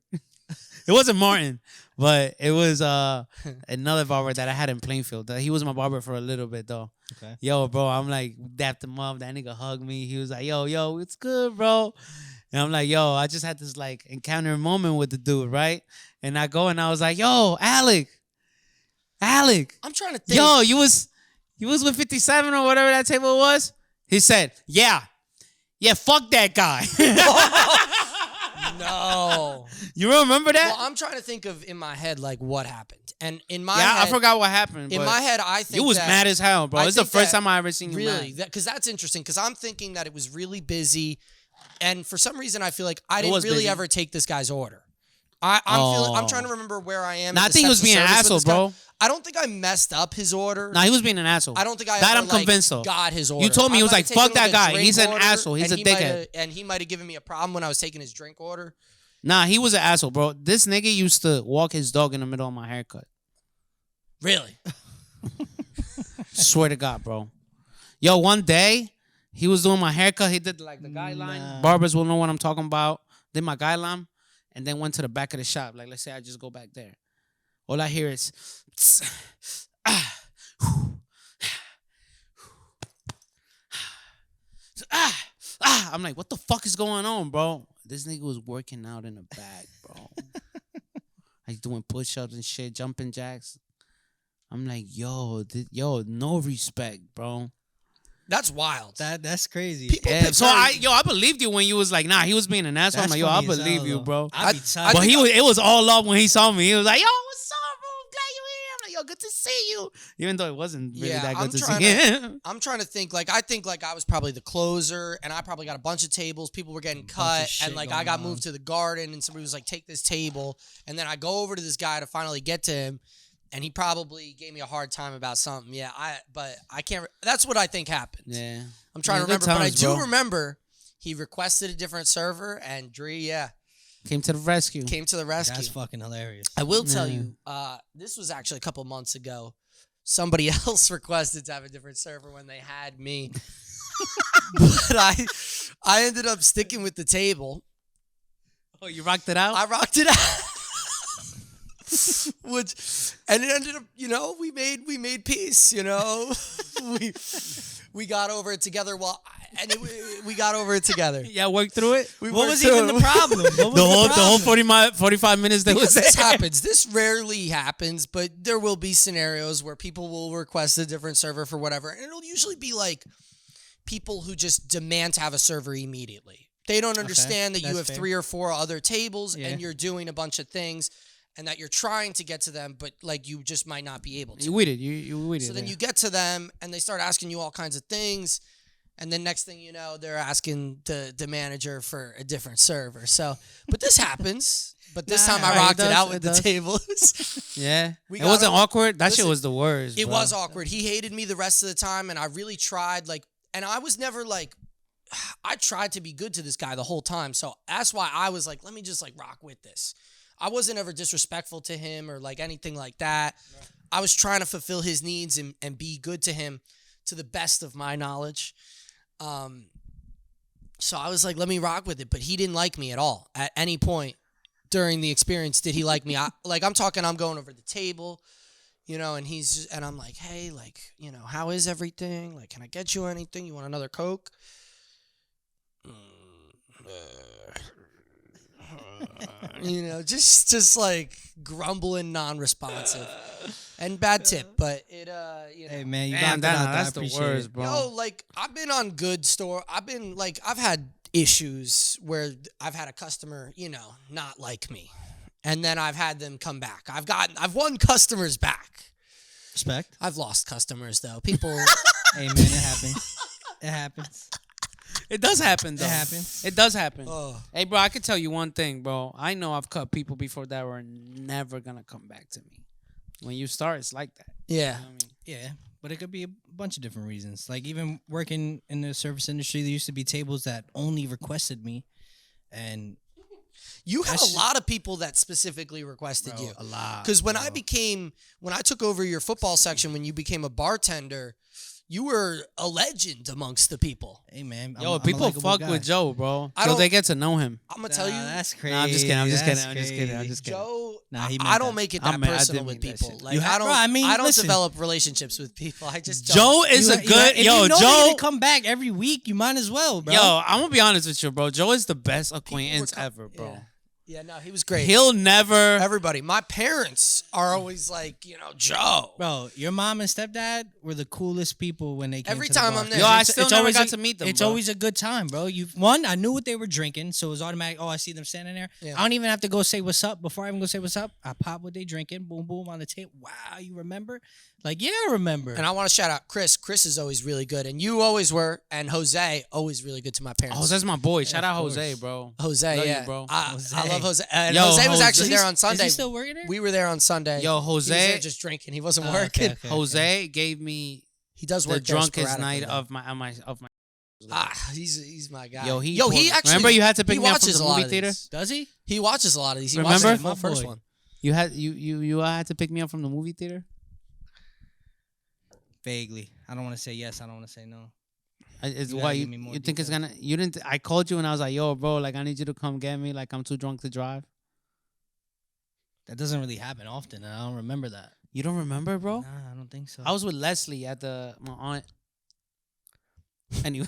Speaker 1: It wasn't Martin, but it was another barber that I had in Plainfield. He was my barber for a little bit though.
Speaker 2: Okay.
Speaker 1: Yo, bro, I'm like dapped him up. That nigga hugged me. He was like, yo, it's good, bro. And I'm like, yo, I just had this like encounter moment with the dude, right? And I go and I was like, yo, Alec,
Speaker 3: I'm trying to think.
Speaker 1: yo, you was with 57 or whatever that table was? He said, yeah, fuck that guy.
Speaker 3: No.
Speaker 1: You remember that?
Speaker 3: Well, I'm trying to think of in my head like what happened. And in my
Speaker 1: Yeah,
Speaker 3: head,
Speaker 1: I forgot what happened.
Speaker 3: In
Speaker 1: but
Speaker 3: my head, I think
Speaker 1: you was
Speaker 3: that,
Speaker 1: mad as hell, bro.
Speaker 3: I
Speaker 1: It's the
Speaker 3: think
Speaker 1: first
Speaker 3: that
Speaker 1: time I ever seen you
Speaker 3: really
Speaker 1: mad.
Speaker 3: because that's interesting because I'm thinking that it was really busy, and for some reason I feel like I
Speaker 1: It
Speaker 3: didn't
Speaker 1: was
Speaker 3: really
Speaker 1: busy.
Speaker 3: ever take this guy's order. I'm
Speaker 1: Oh.
Speaker 3: trying to remember where I am.
Speaker 1: Nah,
Speaker 3: in
Speaker 1: I
Speaker 3: the
Speaker 1: think he was
Speaker 3: steps of
Speaker 1: being an
Speaker 3: service with
Speaker 1: asshole,
Speaker 3: this guy.
Speaker 1: bro.
Speaker 3: I don't think I messed up his order.
Speaker 1: Nah, he was being an asshole.
Speaker 3: I don't think I
Speaker 1: that
Speaker 3: ever,
Speaker 1: I'm convinced
Speaker 3: like,
Speaker 1: of.
Speaker 3: got his order.
Speaker 1: You told me he
Speaker 3: I
Speaker 1: was
Speaker 3: might
Speaker 1: like,
Speaker 3: have taken
Speaker 1: fuck that
Speaker 3: him a
Speaker 1: guy.
Speaker 3: drink
Speaker 1: He's an
Speaker 3: order,
Speaker 1: asshole. He's a
Speaker 3: and he might
Speaker 1: dickhead.
Speaker 3: have- And he might have given me a problem when I was taking his drink order.
Speaker 1: Nah, he was an asshole, bro. This nigga used to walk his dog in the middle of my haircut.
Speaker 3: Really?
Speaker 1: Swear to God, bro. Yo, one day he was doing my haircut. He did like the guideline.
Speaker 2: Nah.
Speaker 1: Barbers will know what I'm talking about. Did my guideline, and then went to the back of the shop. Like, let's say I just go back there. All I hear is, I'm like, what the fuck is going on, bro? This nigga was working out in the back, bro. Like doing push-ups and shit, jumping jacks. I'm like, yo, no respect, bro.
Speaker 3: That's wild.
Speaker 2: That's crazy.
Speaker 3: People
Speaker 1: Yeah,
Speaker 3: pick
Speaker 1: so
Speaker 3: very-
Speaker 1: I believed you when you was like, nah, he was being an asshole. I'm
Speaker 2: That's
Speaker 1: like, yo, I
Speaker 2: funny as
Speaker 1: believe
Speaker 2: hell,
Speaker 1: you,
Speaker 2: though.
Speaker 1: bro.
Speaker 2: I'd be
Speaker 3: I
Speaker 2: tired.
Speaker 1: But
Speaker 3: think
Speaker 1: it was all up when he saw me. He was like, yo, what's up, bro? Glad you here. I'm like, yo, good to see you. Even though it wasn't really
Speaker 3: Yeah,
Speaker 1: that good
Speaker 3: I'm
Speaker 1: to see
Speaker 3: trying
Speaker 1: him.
Speaker 3: I'm trying to think. Like, I think like I was probably the closer, and I probably got a bunch of tables. People were getting
Speaker 2: Bunch of
Speaker 3: cut,
Speaker 2: shit
Speaker 3: and like I
Speaker 2: going
Speaker 3: got
Speaker 2: on.
Speaker 3: moved to the garden, and somebody was like, "Take this table," and then I go over to this guy to finally get to him, and he probably gave me a hard time about something. Yeah, but I can't. That's what I think happened.
Speaker 1: Yeah.
Speaker 3: I'm trying
Speaker 1: Yeah,
Speaker 3: to
Speaker 1: good
Speaker 3: remember, but I
Speaker 1: times,
Speaker 3: do
Speaker 1: bro.
Speaker 3: remember he requested a different server, and Dree,
Speaker 1: Came to the rescue.
Speaker 3: came to the rescue.
Speaker 2: That's fucking hilarious.
Speaker 3: I will tell
Speaker 1: Yeah.
Speaker 3: you, this was actually a couple months ago. somebody else requested to have a different server when they had me. But I ended up sticking with the table.
Speaker 1: Oh, you rocked it out?
Speaker 3: I rocked it out. And it ended up, we made peace, we got over it together. We got over it together.
Speaker 1: Yeah, worked through it.
Speaker 2: What was even the problem?
Speaker 1: The whole 45 minutes that was there.
Speaker 3: This happens. This rarely happens, but there will be scenarios where people will request a different server for whatever, and it'll usually be like people who just demand to have a server immediately. They don't understand that you have 3 or 4 other tables and you're doing a bunch of things, and that you're trying to get to them, but like you just might not be able to.
Speaker 1: You waited. You waited.
Speaker 3: So then you get to them, and they start asking you all kinds of things, and then next thing you know, they're asking the manager for a different server. So, but this happens. But this time I rocked it out with the tables.
Speaker 1: Yeah. It wasn't awkward. That shit
Speaker 3: listen,
Speaker 1: was the worst.
Speaker 3: It
Speaker 1: bro.
Speaker 3: was awkward. He hated me the rest of the time, and I really tried. And I was never like, I tried to be good to this guy the whole time. So that's why I was like, let me just rock with this. I wasn't ever disrespectful to him or anything like that. Right. I was trying to fulfill his needs and be good to him to the best of my knowledge. So I was like, let me rock with it. But he didn't like me at all. At any point during the experience did he like me. I'm going over the table, and and I'm like, hey, how is everything? Can I get you anything? You want another Coke? Just grumbling, non-responsive, and bad tip. But it,
Speaker 2: Hey man, you
Speaker 1: damn,
Speaker 2: rocked it out.
Speaker 1: that's the worst, bro.
Speaker 3: I've been on good store. I've had issues where I've had a customer, not like me, and then I've had them come back. I've won customers back.
Speaker 2: Respect.
Speaker 3: I've lost customers though. People.
Speaker 2: Hey man, it happens. It happens.
Speaker 1: It does happen, though.
Speaker 2: It happens.
Speaker 1: It does happen.
Speaker 3: Oh.
Speaker 1: Hey, bro, I can tell you one thing, bro. I know I've cut people before that were never going to come back to me. When you start, it's like that.
Speaker 3: Yeah.
Speaker 1: You know what I mean?
Speaker 2: Yeah, but it could be a bunch of different reasons. Like even working in the service industry, there used to be tables that only requested me, and
Speaker 3: you had a lot of people that specifically requested you.
Speaker 2: A lot.
Speaker 3: Because when I took over your football section, when you became a bartender, you were a legend amongst the people.
Speaker 2: Hey man,
Speaker 1: people fuck with Joe, bro. So they get to know him.
Speaker 3: I'm gonna tell you,
Speaker 2: that's crazy.
Speaker 1: Nah, I'm just kidding.
Speaker 3: Joe,
Speaker 2: Nah,
Speaker 3: I don't make it that personal with people. I don't
Speaker 2: listen.
Speaker 3: develop relationships with people. I just don't.
Speaker 1: Joe is a good
Speaker 2: if
Speaker 1: yo.
Speaker 2: you know
Speaker 1: Joe,
Speaker 2: they're gonna come back every week. You might as well, bro.
Speaker 1: Yo, I'm gonna be honest with you, bro. Joe is the best acquaintance ever, bro.
Speaker 3: Yeah, no, he was great.
Speaker 1: He'll never.
Speaker 3: Everybody, my parents are always like, Joe.
Speaker 2: Bro, your mom and stepdad were the coolest people when they came
Speaker 3: Every
Speaker 2: to the
Speaker 3: time
Speaker 2: bar.
Speaker 3: I'm there.
Speaker 1: Yo, I still never
Speaker 2: always
Speaker 1: got to meet them.
Speaker 2: It's
Speaker 1: bro.
Speaker 2: always a good time, bro. I knew what they were drinking, so it was automatic. Oh, I see them standing there.
Speaker 3: Yeah.
Speaker 2: I don't even have to go say what's up. Before I even go say what's up, I pop what they drinking. Boom, boom on the table. Wow, you remember? Yeah, I remember.
Speaker 3: And I want to shout out Chris. Chris is always really good, and you always were. And Jose, always really good to my parents.
Speaker 1: Jose's my boy. Shout out Jose, bro.
Speaker 3: Jose,
Speaker 1: Love
Speaker 3: yeah,
Speaker 1: you, bro.
Speaker 3: I love Jose. And
Speaker 1: Yo,
Speaker 3: Jose was
Speaker 1: Jose-
Speaker 3: actually there on Sunday.
Speaker 2: Is he still working there?
Speaker 3: We were there on Sunday.
Speaker 1: Yo,
Speaker 3: He was
Speaker 1: Jose.
Speaker 3: there just drinking. He wasn't working.
Speaker 2: okay.
Speaker 1: Jose gave me
Speaker 3: He does
Speaker 1: the
Speaker 3: work there
Speaker 1: drunkest
Speaker 3: sporadically,
Speaker 1: night
Speaker 3: though.
Speaker 1: of my.
Speaker 3: He's my guy.
Speaker 1: Yo, he
Speaker 3: actually
Speaker 1: remember you had to pick
Speaker 3: he
Speaker 1: me up from
Speaker 3: watches
Speaker 1: the
Speaker 3: a lot
Speaker 1: movie
Speaker 3: of
Speaker 1: theater.
Speaker 3: these.
Speaker 2: Does he?
Speaker 3: He watches a lot of these. He
Speaker 1: Remember?
Speaker 3: watched my first
Speaker 2: boy.
Speaker 3: one.
Speaker 1: You had to pick me up from the movie theater.
Speaker 2: Vaguely. I don't want to say yes. I don't want to say no.
Speaker 1: It's
Speaker 2: You
Speaker 1: why
Speaker 2: gotta
Speaker 1: you
Speaker 2: give me more
Speaker 1: think it's
Speaker 2: details.
Speaker 1: gonna. You didn't. I called you and I was like, "Yo, bro, I need you to come get me. I'm too drunk to drive."
Speaker 2: That doesn't really happen often, and I don't remember that.
Speaker 1: You don't remember, bro?
Speaker 2: Nah, I don't think so.
Speaker 1: I was with Leslie at my aunt. Anyway,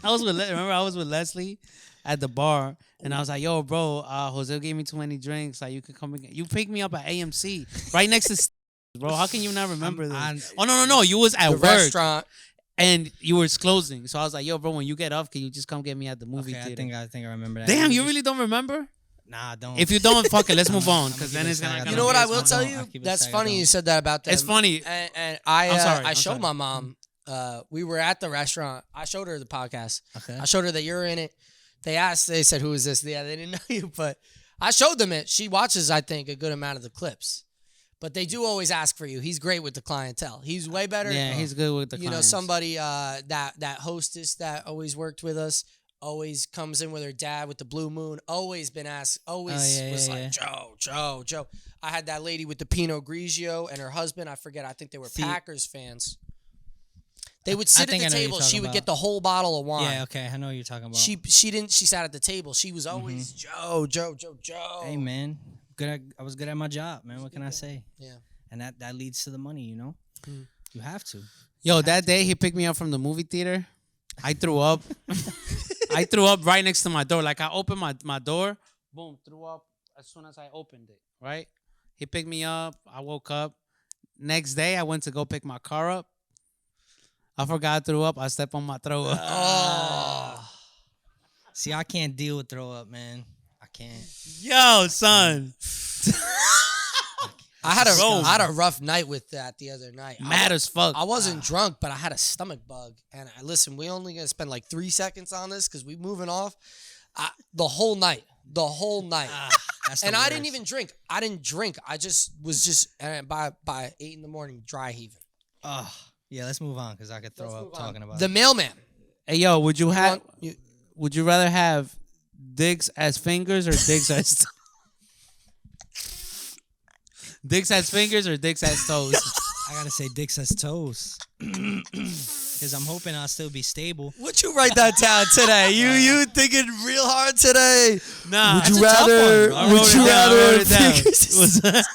Speaker 1: I was with Leslie at the bar, and I was like, "Yo, bro, Jose gave me too many drinks. You could come again. You picked me up at AMC right next to." Bro, how can you not remember this? Oh no! You was at
Speaker 3: The
Speaker 1: work
Speaker 3: restaurant.
Speaker 1: and you were closing, so I was like, "Yo, bro, when you get off, can you just come get me at the movie
Speaker 2: Okay,
Speaker 1: theater?"
Speaker 2: I think I remember that.
Speaker 1: Damn, you really don't remember?
Speaker 2: Nah, I don't.
Speaker 1: If you don't, fuck it. Let's move on,
Speaker 2: I'm
Speaker 1: because
Speaker 2: gonna
Speaker 1: then
Speaker 2: keep
Speaker 1: it's
Speaker 2: it
Speaker 1: gonna.
Speaker 2: stacked.
Speaker 3: You know what I will
Speaker 2: I'll
Speaker 3: tell
Speaker 2: keep
Speaker 3: you?
Speaker 2: it
Speaker 3: That's
Speaker 2: stacked,
Speaker 3: funny
Speaker 2: don't.
Speaker 3: you said that about them.
Speaker 1: It's funny.
Speaker 3: And
Speaker 1: I'm sorry,
Speaker 3: I
Speaker 1: I'm
Speaker 3: showed
Speaker 1: sorry.
Speaker 3: my mom. We were at the restaurant. I showed her the podcast.
Speaker 2: Okay.
Speaker 3: I showed her that you're in it. They said, "Who is this?" Yeah, they didn't know you, but I showed them it. She watches, I think, a good amount of the clips. But they do always ask for you. He's great with the clientele. He's way better.
Speaker 1: Yeah, he's good with the.
Speaker 3: You know,
Speaker 1: clients.
Speaker 3: somebody that hostess that always worked with us. always comes in with her dad with the blue moon. Always been asked. Always was like Joe. I had that lady with the Pinot Grigio and her husband. I forget. I think they were Packers fans. They would sit at
Speaker 2: think I
Speaker 3: the
Speaker 2: know what you're
Speaker 3: table. She
Speaker 2: talking
Speaker 3: would
Speaker 2: about.
Speaker 3: get the whole bottle of wine.
Speaker 2: Yeah, okay, I know what you're talking about.
Speaker 3: She didn't. She sat at the table. She was always Joe.
Speaker 2: Hey man, I was good at my job, man. What can I say?
Speaker 3: Yeah.
Speaker 2: And that leads to the money, you know. You have to.
Speaker 1: Yo, that day he picked me up from the movie theater. I threw up. I threw up right next to my door. Like I opened my door, boom, threw up as soon as I opened it. Right? He picked me up. I woke up. Next day, I went to go pick my car up. I forgot I threw up. I stepped on my throw up.
Speaker 3: Oh.
Speaker 2: See, I can't deal with throw up, man. I can't.
Speaker 1: Yo, son.
Speaker 3: I had a rough night with that the other night.
Speaker 1: Mad as fuck.
Speaker 3: I wasn't drunk, but I had a stomach bug. And listen, we only gonna spend like 3 seconds on this because we moving off. The whole night.
Speaker 2: That's
Speaker 3: And
Speaker 2: the
Speaker 3: I
Speaker 2: worst.
Speaker 3: didn't even drink. I just was by 8 in the morning dry heaving.
Speaker 2: Oh, yeah. Let's move on because I could throw up talking about
Speaker 3: The
Speaker 2: it.
Speaker 3: mailman.
Speaker 1: Hey, yo, would you
Speaker 3: You-
Speaker 1: would you rather have dicks as fingers or dicks as dicks as fingers or dicks as toes?
Speaker 2: I gotta say, dick says toes. Because I'm hoping I'll still be stable.
Speaker 3: Would you write that down today? You thinking real hard today?
Speaker 1: Nah,
Speaker 3: Would
Speaker 1: that's
Speaker 3: you
Speaker 1: a tough
Speaker 3: rather?
Speaker 1: one, bro. I
Speaker 3: Would
Speaker 1: wrote
Speaker 3: you
Speaker 1: it down, I
Speaker 3: rather?
Speaker 1: wrote it down.
Speaker 3: fingers-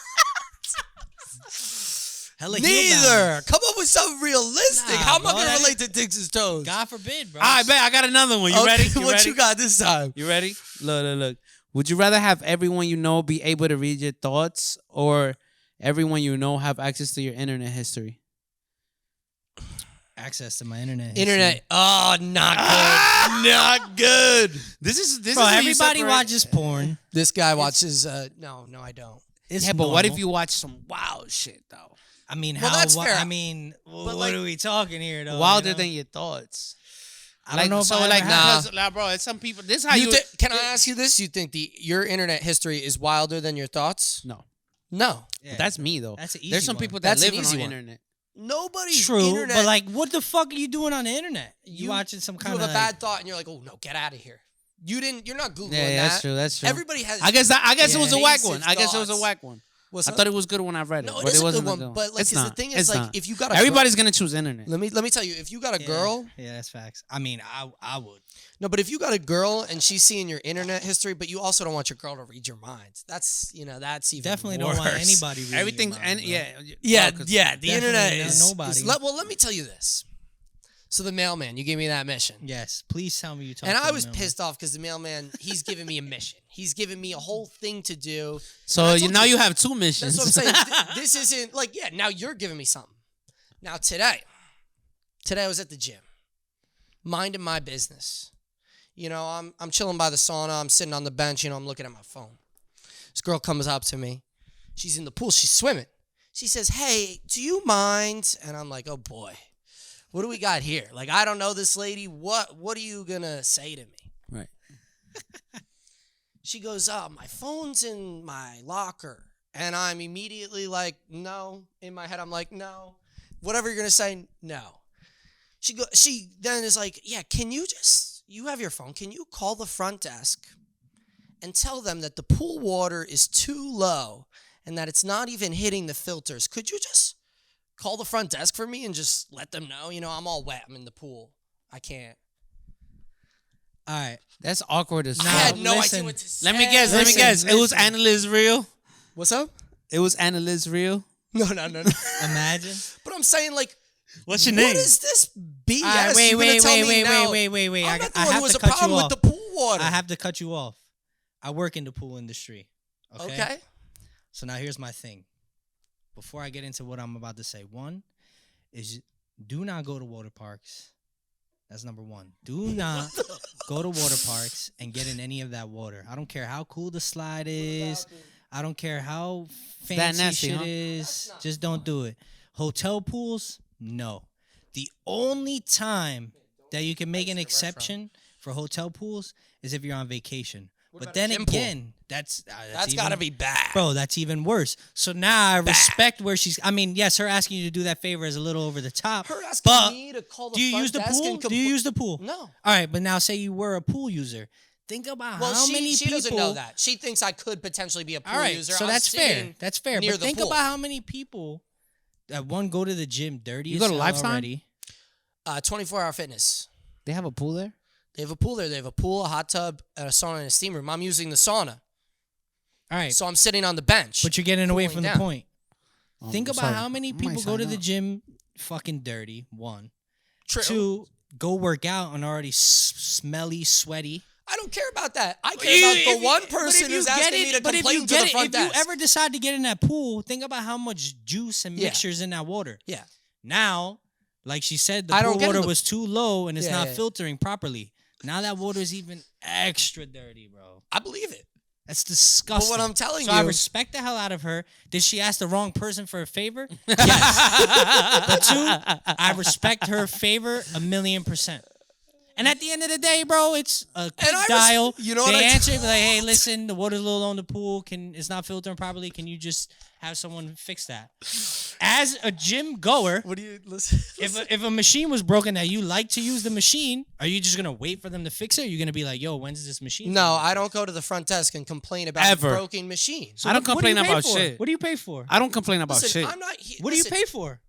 Speaker 2: Hella heel down.
Speaker 3: Neither. Come up with something realistic.
Speaker 2: Nah,
Speaker 3: How am I
Speaker 2: bro,
Speaker 3: gonna
Speaker 2: that-
Speaker 3: relate to dicks' toes?
Speaker 2: God forbid, bro.
Speaker 1: All right, bet I got another one. You
Speaker 3: Okay,
Speaker 1: ready?
Speaker 3: what
Speaker 1: ready?
Speaker 3: you got this time?
Speaker 1: You ready? Look. Would you rather have everyone you know be able to read your thoughts or everyone you know have access to your internet history?
Speaker 2: Access to my internet.
Speaker 3: Internet. Oh, not good. Not good.
Speaker 1: This is
Speaker 2: Bro,
Speaker 1: how you
Speaker 2: everybody
Speaker 1: separate-
Speaker 2: watches porn.
Speaker 3: This guy watches. No, I don't.
Speaker 2: It's
Speaker 1: Yeah, but what if
Speaker 2: normal.
Speaker 1: you watch some wild shit though?
Speaker 2: I mean,
Speaker 3: Well,
Speaker 2: how?
Speaker 3: that's fair.
Speaker 2: I mean, what
Speaker 3: like-
Speaker 2: are we talking here, though?
Speaker 1: Wilder
Speaker 2: you know?
Speaker 1: than your thoughts.
Speaker 2: I don't know if
Speaker 1: so.
Speaker 2: I
Speaker 1: Like,
Speaker 2: ever have.
Speaker 1: because, like, bro, it's some people. This is how you.
Speaker 3: Can I ask you this? You think your internet history is wilder than your thoughts?
Speaker 1: No,
Speaker 3: No.
Speaker 2: Yeah.
Speaker 1: that's me though.
Speaker 2: That's an easy
Speaker 1: There's some
Speaker 2: one.
Speaker 1: people that
Speaker 3: That's an
Speaker 1: live on
Speaker 3: easy
Speaker 1: the
Speaker 3: one.
Speaker 1: internet.
Speaker 3: Nobody's
Speaker 2: True,
Speaker 3: internet.
Speaker 2: but like, what the fuck are you doing on the internet? You watching some
Speaker 3: you
Speaker 2: kind
Speaker 3: have
Speaker 2: of
Speaker 3: a bad thought and you're like, oh no, get out of here. You're not googling
Speaker 1: Yeah,
Speaker 3: that.
Speaker 1: that's true. That's true.
Speaker 3: Everybody has.
Speaker 1: I guess it was a whack
Speaker 3: basic
Speaker 1: one. I guess it was a
Speaker 3: thoughts.
Speaker 1: whack one.
Speaker 3: What's
Speaker 1: I
Speaker 3: up?
Speaker 1: thought it was good when I read it,
Speaker 3: No, it
Speaker 1: but
Speaker 3: is
Speaker 1: it
Speaker 3: a
Speaker 1: wasn't
Speaker 3: good
Speaker 1: a
Speaker 3: one.
Speaker 1: good
Speaker 3: But like,
Speaker 1: it's
Speaker 3: the
Speaker 1: not.
Speaker 3: thing is,
Speaker 1: It's
Speaker 3: like,
Speaker 1: not.
Speaker 3: if you got a
Speaker 1: Everybody's gonna choose internet.
Speaker 3: let me tell you, if you got a girl,
Speaker 2: Yeah, that's facts. I mean, I would.
Speaker 3: no, but if you got a girl and she's seeing your internet history, but you also don't want your girl to read your mind, that's that's even
Speaker 2: Definitely
Speaker 3: worse.
Speaker 2: don't want anybody reading
Speaker 1: Everything
Speaker 2: your mind,
Speaker 1: and
Speaker 2: bro.
Speaker 1: yeah,
Speaker 3: The
Speaker 2: Definitely
Speaker 3: internet
Speaker 2: not
Speaker 3: is
Speaker 2: nobody.
Speaker 3: well, let me tell you this. So the mailman, you gave me that mission.
Speaker 2: Yes, please tell me you talk.
Speaker 3: And
Speaker 2: to
Speaker 3: I
Speaker 2: the
Speaker 3: was
Speaker 2: mailman.
Speaker 3: pissed off because the mailman, he's giving me a mission. He's giving me a whole thing to do.
Speaker 1: So
Speaker 3: And I told
Speaker 1: now you have two missions.
Speaker 3: That's what I'm saying. This isn't like, yeah, now you're giving me something. Now today I was at the gym, minding my business. You know, I'm chilling by the sauna. I'm sitting on the bench. You know, I'm looking at my phone. This girl comes up to me. She's in the pool. She's swimming. She says, "Hey, do you mind?" And I'm like, "Oh boy, what do we got here? Like, I don't know this lady. What are you gonna say to me?"
Speaker 1: Right.
Speaker 3: She goes, my phone's in my locker. And I'm immediately like, no. In my head, I'm like, no. Whatever you're going to say, no. She then is like, yeah, you have your phone. Can you call the front desk and tell them that the pool water is too low and that it's not even hitting the filters? Could you just call the front desk for me and just let them know? You know, I'm all wet. I'm in the pool. I can't.
Speaker 2: All right.
Speaker 1: That's awkward as
Speaker 3: I
Speaker 1: fuck.
Speaker 3: had no
Speaker 2: listen.
Speaker 3: idea what to say.
Speaker 1: Let me guess.
Speaker 2: Listen,
Speaker 1: It was
Speaker 2: listen.
Speaker 1: Anna Liz real.
Speaker 3: What's up?
Speaker 1: It was Anna Liz real.
Speaker 3: No.
Speaker 2: Imagine.
Speaker 3: But I'm saying, like,
Speaker 1: What's your
Speaker 3: what
Speaker 1: name?
Speaker 3: is this BS?
Speaker 2: All right,
Speaker 3: You're gonna tell me now,
Speaker 2: wait.
Speaker 3: I'm not the
Speaker 2: I
Speaker 3: one who
Speaker 2: have
Speaker 3: has
Speaker 2: to
Speaker 3: a
Speaker 2: cut you
Speaker 3: problem
Speaker 2: off.
Speaker 3: with the pool water.
Speaker 2: I have to cut you off. I work in the pool industry.
Speaker 3: Okay.
Speaker 2: So now here's my thing. Before I get into what I'm about to say, one is do not go to water parks. That's number one. Do not go to water parks and get in any of that water. I don't care how cool the slide is. I don't care how fancy
Speaker 1: nasty,
Speaker 2: shit
Speaker 1: huh?
Speaker 2: is. Just don't do it. Hotel pools, no. The only time that you can make an exception for hotel pools is if you're on vacation.
Speaker 3: What
Speaker 2: But
Speaker 3: about a
Speaker 2: then
Speaker 3: gym pool?
Speaker 2: again, that's
Speaker 3: That's got to be bad.
Speaker 2: bro. That's even worse. So now I respect where she's. I mean, yes, her asking you to do that favor is a little over the top.
Speaker 3: Her asking
Speaker 2: but
Speaker 3: me to call the
Speaker 2: do you
Speaker 3: front
Speaker 2: use the
Speaker 3: desk
Speaker 2: pool?
Speaker 3: and
Speaker 2: Do you use the pool?
Speaker 3: No.
Speaker 2: All right, but now say you were a pool user. Think about
Speaker 3: Well,
Speaker 2: how
Speaker 3: she
Speaker 2: many people.
Speaker 3: doesn't know that. She thinks I could potentially be a pool
Speaker 2: All right,
Speaker 3: user.
Speaker 2: so
Speaker 3: I'm
Speaker 2: that's fair.
Speaker 3: sitting
Speaker 2: That's fair.
Speaker 3: near
Speaker 2: But
Speaker 3: the
Speaker 2: think
Speaker 3: pool.
Speaker 2: about how many people that one go to the gym dirty.
Speaker 1: You
Speaker 2: as
Speaker 1: go to
Speaker 2: hell
Speaker 1: Lifetime?
Speaker 2: already.
Speaker 3: 24-hour fitness.
Speaker 1: They have a pool there.
Speaker 3: They have a pool there. They have a pool, a hot tub, and a sauna and a steam room. I'm using the sauna.
Speaker 2: All right,
Speaker 3: So I'm sitting on the bench.
Speaker 2: but you're getting away
Speaker 3: cooling
Speaker 2: from
Speaker 3: down.
Speaker 2: the point.
Speaker 1: Oh,
Speaker 2: Think
Speaker 1: I'm
Speaker 2: about
Speaker 1: sorry.
Speaker 2: how many
Speaker 1: I might
Speaker 2: people go to
Speaker 1: sign
Speaker 2: the
Speaker 1: up.
Speaker 2: gym fucking dirty. One.
Speaker 3: True.
Speaker 2: Two, go work out and already smelly, sweaty.
Speaker 3: I don't care about that. I care about the one person who's asking me to complain to the front desk.
Speaker 2: If you ever decide to get in that pool, think about how much juice and
Speaker 3: Yeah.
Speaker 2: mixtures in that water.
Speaker 3: Yeah.
Speaker 2: Now, like she said, the
Speaker 3: I don't
Speaker 2: pool
Speaker 3: get
Speaker 2: water
Speaker 3: the-
Speaker 2: was too low and it's
Speaker 3: Yeah,
Speaker 2: not
Speaker 3: yeah.
Speaker 2: filtering properly. Now that water is even extra dirty, bro.
Speaker 3: I believe it.
Speaker 2: That's disgusting.
Speaker 3: But what I'm telling
Speaker 2: so
Speaker 3: you,
Speaker 2: I respect the hell out of her. Did she ask the wrong person for a favor? Yes. But two, I respect her favor 1,000,000%. And at the end of the day, bro, it's a quick
Speaker 3: I
Speaker 2: dial.
Speaker 3: you know what
Speaker 2: They
Speaker 3: I
Speaker 2: answer, be like, "Hey, listen, the water's a little low in the pool. It's not filtering properly. Can you just have someone fix that?" As a gym goer,
Speaker 3: what do you listen?
Speaker 2: if a machine was broken that you like to use the machine, are you just gonna wait for them to fix it? Or are you gonna be like, "Yo, when's this machine?"
Speaker 3: No, I don't go to the front desk and complain about
Speaker 1: Ever.
Speaker 3: broken machines.
Speaker 1: I don't
Speaker 2: What do you
Speaker 1: complain
Speaker 2: pay
Speaker 1: about
Speaker 2: for?
Speaker 1: shit.
Speaker 2: What do you pay for?
Speaker 1: I don't complain about
Speaker 3: Listen,
Speaker 1: shit.
Speaker 3: I'm not.
Speaker 2: What do you pay for?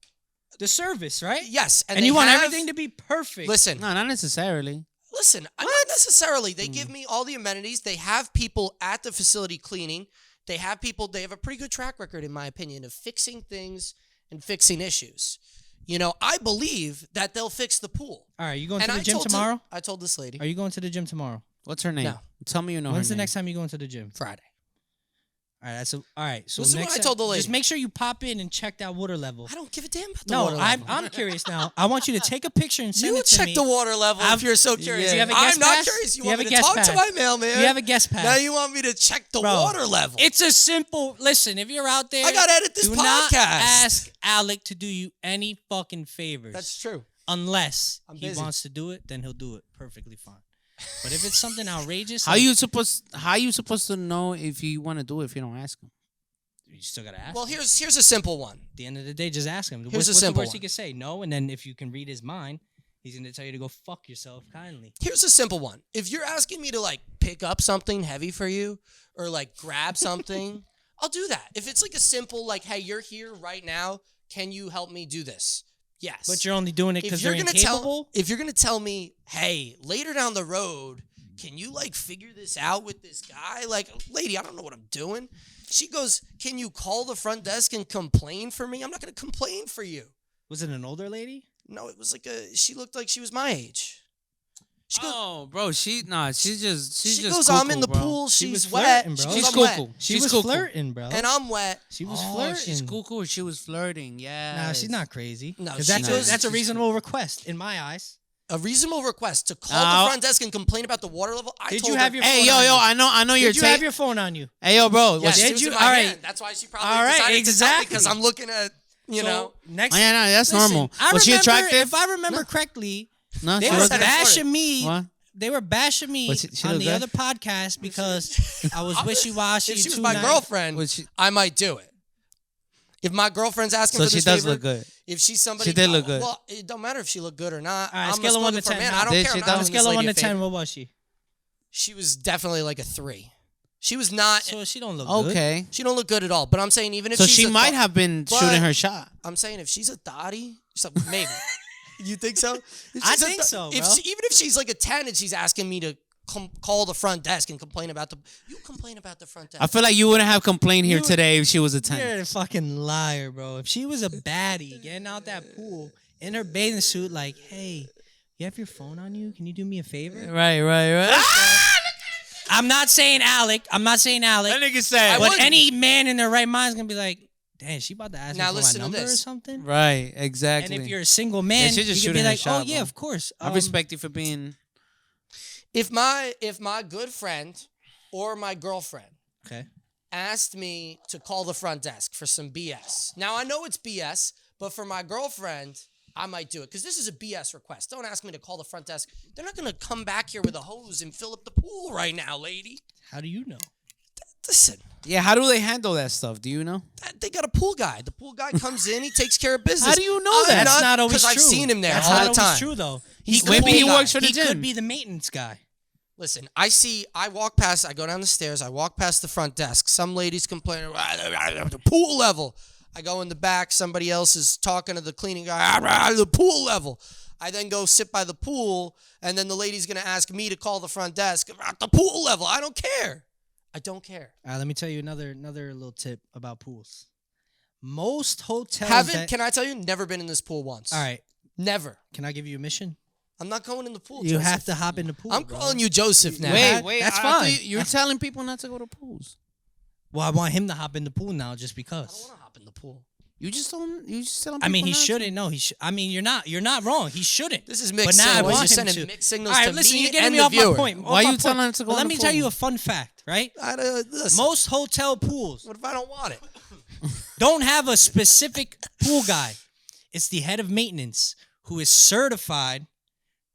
Speaker 2: The service, right?
Speaker 3: Yes,
Speaker 2: And
Speaker 3: they
Speaker 2: you want
Speaker 3: have-
Speaker 2: everything to be perfect.
Speaker 3: Listen,
Speaker 1: No, not necessarily.
Speaker 3: listen. Not necessarily. They give me all the amenities. They have people at the facility cleaning. They have people. They have a pretty good track record, in my opinion, of fixing things and fixing issues. You know, I believe that they'll fix the pool.
Speaker 2: All right, you going
Speaker 3: And
Speaker 2: to the
Speaker 3: I
Speaker 2: gym
Speaker 3: told
Speaker 2: tomorrow?
Speaker 3: I told this lady
Speaker 2: Are you going to the gym tomorrow?
Speaker 1: What's her name?
Speaker 3: No.
Speaker 1: Tell me you know
Speaker 2: When's
Speaker 1: her
Speaker 2: the
Speaker 1: name.
Speaker 2: next time you going to the gym?
Speaker 3: Friday.
Speaker 2: All right, all right. So
Speaker 3: Listen to
Speaker 2: next
Speaker 3: what I
Speaker 2: time-
Speaker 3: told the lady.
Speaker 2: Just make sure you pop in and check that water level.
Speaker 3: I don't give a damn about the
Speaker 2: No,
Speaker 3: water level.
Speaker 2: I'm curious now. I want you to take a picture and send
Speaker 3: You
Speaker 2: it to
Speaker 3: check
Speaker 2: me.
Speaker 3: the water level if you're so curious.
Speaker 2: Do you have a guest
Speaker 3: I'm not
Speaker 2: pass?
Speaker 3: curious.
Speaker 2: Do
Speaker 3: You
Speaker 2: you
Speaker 3: want
Speaker 2: have
Speaker 3: me
Speaker 2: a
Speaker 3: to
Speaker 2: guest
Speaker 3: talk to
Speaker 2: pass?
Speaker 3: my mailman?
Speaker 2: You have a guest pass.
Speaker 3: Now you want me to check the
Speaker 2: Bro,
Speaker 3: water level.
Speaker 2: It's a simple. Listen, if you're out there,
Speaker 3: I gotta edit this
Speaker 2: do
Speaker 3: podcast.
Speaker 2: not ask Alec to do you any fucking favors.
Speaker 3: That's true.
Speaker 2: Unless
Speaker 3: I'm
Speaker 2: he
Speaker 3: busy.
Speaker 2: wants to do it, then he'll do it perfectly fine. But if it's something outrageous,
Speaker 1: How
Speaker 2: like,
Speaker 1: you supposed to know if you want to do it if you don't ask him?
Speaker 2: you still gotta ask.
Speaker 3: Well,
Speaker 2: him.
Speaker 3: here's a simple one.
Speaker 2: At the end of the day, just ask him.
Speaker 3: Here's
Speaker 2: what's
Speaker 3: a
Speaker 2: what's the
Speaker 3: simple
Speaker 2: worst he
Speaker 3: one.
Speaker 2: could say? No, and then if you can read his mind, he's gonna tell you to go fuck yourself kindly.
Speaker 3: Here's a simple one. If you're asking me to like pick up something heavy for you or like grab something, I'll do that. If it's like a simple like, hey, you're here right now, can you help me do this? Yes.
Speaker 2: But you're only doing it because they're incapable.
Speaker 3: if you're gonna tell me, hey, later down the road, can you like figure this out with this guy? Like, lady, I don't know what I'm doing. She goes, can you call the front desk and complain for me? I'm not gonna complain for you.
Speaker 2: Was it an older lady?
Speaker 3: No, it was like she looked like she was my age. She goes,
Speaker 1: Oh, bro, she's just
Speaker 3: she
Speaker 1: just
Speaker 3: goes, I'm in the
Speaker 1: cuckoo, bro.
Speaker 3: pool,
Speaker 2: She
Speaker 3: she's
Speaker 2: was
Speaker 3: wet.
Speaker 2: flirting, bro.
Speaker 3: She goes,
Speaker 1: She's
Speaker 3: I'm wet.
Speaker 1: cuckoo.
Speaker 2: She
Speaker 1: She's
Speaker 2: was
Speaker 1: cuckoo.
Speaker 2: flirting, bro.
Speaker 3: And I'm wet.
Speaker 2: She was
Speaker 1: Oh,
Speaker 2: flirting.
Speaker 1: she's cuckoo. She was flirting. Yeah.
Speaker 2: Nah, she's not crazy.
Speaker 3: No,
Speaker 2: 'Cause
Speaker 3: she
Speaker 2: that's
Speaker 3: goes-
Speaker 2: that's a
Speaker 1: she's-
Speaker 2: reasonable request in my eyes.
Speaker 3: A reasonable request to call
Speaker 1: Now-
Speaker 3: the front desk and complain about the water level. I
Speaker 2: Did
Speaker 3: told
Speaker 2: you
Speaker 3: her,
Speaker 2: have your
Speaker 1: Hey,
Speaker 2: phone
Speaker 1: yo,
Speaker 2: on
Speaker 1: yo,
Speaker 2: you?
Speaker 1: I know you're
Speaker 2: Did you have your phone on you?
Speaker 1: Hey, yo, bro.
Speaker 3: Yes,
Speaker 1: what's-
Speaker 3: it
Speaker 2: Did
Speaker 3: was
Speaker 2: you?
Speaker 3: in my
Speaker 2: All right.
Speaker 3: hand. That's why she probably
Speaker 2: All right,
Speaker 3: decided to tell me
Speaker 2: exactly.
Speaker 3: because I'm looking at, you know.
Speaker 2: Next.
Speaker 1: Oh, yeah, no, that's
Speaker 2: Listen,
Speaker 1: normal.
Speaker 2: I
Speaker 1: Was she
Speaker 2: remember-
Speaker 1: attractive?
Speaker 2: If I remember correctly,
Speaker 1: No,
Speaker 2: they
Speaker 1: she
Speaker 2: were
Speaker 1: was-
Speaker 3: said it
Speaker 2: bashing me.
Speaker 1: What?
Speaker 2: They were bashing me
Speaker 1: Was she
Speaker 2: on
Speaker 1: look
Speaker 2: the
Speaker 1: good?
Speaker 2: other podcast because I was wishy-washy.
Speaker 3: If she was
Speaker 2: too
Speaker 3: my
Speaker 2: nice.
Speaker 3: girlfriend,
Speaker 1: Was she-
Speaker 3: I might do it. If my girlfriend's asking
Speaker 1: So
Speaker 3: for
Speaker 1: she
Speaker 3: this
Speaker 1: does
Speaker 3: favor,
Speaker 1: look good.
Speaker 3: if she's somebody,
Speaker 1: She did look good.
Speaker 3: Well, it don't matter if she looked good or not.
Speaker 2: All right,
Speaker 3: I'm
Speaker 2: scale of
Speaker 3: a
Speaker 2: 1 to
Speaker 3: spoken for
Speaker 2: 10.
Speaker 3: man. I don't
Speaker 1: Did
Speaker 3: care.
Speaker 1: she
Speaker 3: I'm
Speaker 1: though?
Speaker 3: not
Speaker 2: On a
Speaker 3: doing this
Speaker 2: scale of 1
Speaker 3: lady
Speaker 2: to
Speaker 3: a favor.
Speaker 2: 10, what was she?
Speaker 3: She was definitely like a 3. She was not.
Speaker 2: So she don't look good.
Speaker 1: Okay.
Speaker 3: She don't look good at all. But I'm saying even if
Speaker 1: So
Speaker 3: she's
Speaker 1: she
Speaker 3: a
Speaker 1: might
Speaker 3: th-
Speaker 1: have been
Speaker 3: but-
Speaker 1: shooting her shot.
Speaker 3: I'm saying if she's a thotty, maybe. You think so? If
Speaker 2: I
Speaker 3: she's a
Speaker 2: think so,
Speaker 3: If
Speaker 2: bro.
Speaker 3: even if she's like a 10 and she's asking me to call the front desk and complain about you complain about the front desk.
Speaker 1: I feel like you wouldn't have complained here
Speaker 2: You-
Speaker 1: today if she was a 10.
Speaker 2: You're a fucking liar, bro. If she was a baddie getting out that pool in her bathing suit, like, hey, you have your phone on you? Can you do me a favor?
Speaker 1: Right.
Speaker 2: I'm not saying Alec.
Speaker 1: That nigga said.
Speaker 3: I
Speaker 2: But
Speaker 3: would-
Speaker 2: any man in their right mind is gonna be like, damn, she about to ask
Speaker 3: Now
Speaker 2: me for
Speaker 3: listen
Speaker 2: my
Speaker 3: to
Speaker 2: number or
Speaker 3: this.
Speaker 2: something.
Speaker 1: Right, exactly.
Speaker 2: And if you're a single man,
Speaker 1: she's just
Speaker 2: you can be
Speaker 1: shooting her
Speaker 2: like,
Speaker 1: shot,
Speaker 2: oh yeah,
Speaker 1: bro.
Speaker 2: of course.
Speaker 1: I respect you for being.
Speaker 3: if my good friend or my girlfriend
Speaker 2: Okay.
Speaker 3: asked me to call the front desk for some BS. Now I know it's BS, but for my girlfriend, I might do it because this is a BS request. Don't ask me to call the front desk. They're not going to come back here with a hose and fill up the pool right now, lady.
Speaker 2: How do you know?
Speaker 3: Listen,
Speaker 1: Yeah, how do they handle that stuff? Do you know?
Speaker 3: they got a pool guy. The pool guy comes in, he takes care of business.
Speaker 1: How do you know that?
Speaker 2: That's not always true.
Speaker 3: Because I've seen him there
Speaker 2: That's
Speaker 3: all
Speaker 2: not
Speaker 3: the
Speaker 2: always
Speaker 3: time.
Speaker 2: true, though.
Speaker 1: Maybe he works for the
Speaker 2: He
Speaker 1: gym.
Speaker 2: could be the maintenance guy.
Speaker 3: Listen, I walk past, I go down the stairs, I walk past the front desk. Some lady's complaining, the pool level. I go in the back, somebody else is talking to the cleaning guy, the pool level. I then go sit by the pool, and then the lady's going to ask me to call the front desk about the pool level. I don't care. I don't care.
Speaker 2: Let me tell you another little tip about pools. Most hotels
Speaker 3: Can I tell you, never been in this pool once.
Speaker 2: All right.
Speaker 3: Never.
Speaker 2: Can I give you a mission?
Speaker 3: I'm not going in the pool,
Speaker 2: You
Speaker 3: Joseph.
Speaker 2: have to hop in the pool.
Speaker 3: I'm
Speaker 2: bro.
Speaker 3: calling you Joseph now.
Speaker 1: Wait,
Speaker 2: that's
Speaker 1: I thought
Speaker 2: fine.
Speaker 1: You're telling people not to go to pools.
Speaker 2: Well, I want him to hop in the pool now just
Speaker 3: I don't
Speaker 2: because.
Speaker 3: want to hop in the pool.
Speaker 1: You just tell them.
Speaker 2: I mean, he
Speaker 1: not to.
Speaker 2: shouldn't. No, I mean, you're not wrong. He shouldn't.
Speaker 3: This is mixed
Speaker 2: But now I
Speaker 3: signals.
Speaker 2: want
Speaker 3: You're
Speaker 2: him
Speaker 3: sending
Speaker 2: to.
Speaker 3: mixed signals
Speaker 2: All right,
Speaker 3: to
Speaker 2: listen,
Speaker 3: me
Speaker 2: you're getting
Speaker 3: and
Speaker 2: me
Speaker 3: the
Speaker 2: off
Speaker 3: viewer.
Speaker 2: my point.
Speaker 1: Why you telling him to go
Speaker 2: Well,
Speaker 1: in
Speaker 2: let
Speaker 1: the
Speaker 2: me tell
Speaker 1: pool?
Speaker 2: you a fun fact, right?
Speaker 3: Listen,
Speaker 2: Most hotel pools
Speaker 3: what if I don't want it?
Speaker 2: don't have a specific pool guy. It's the head of maintenance who is certified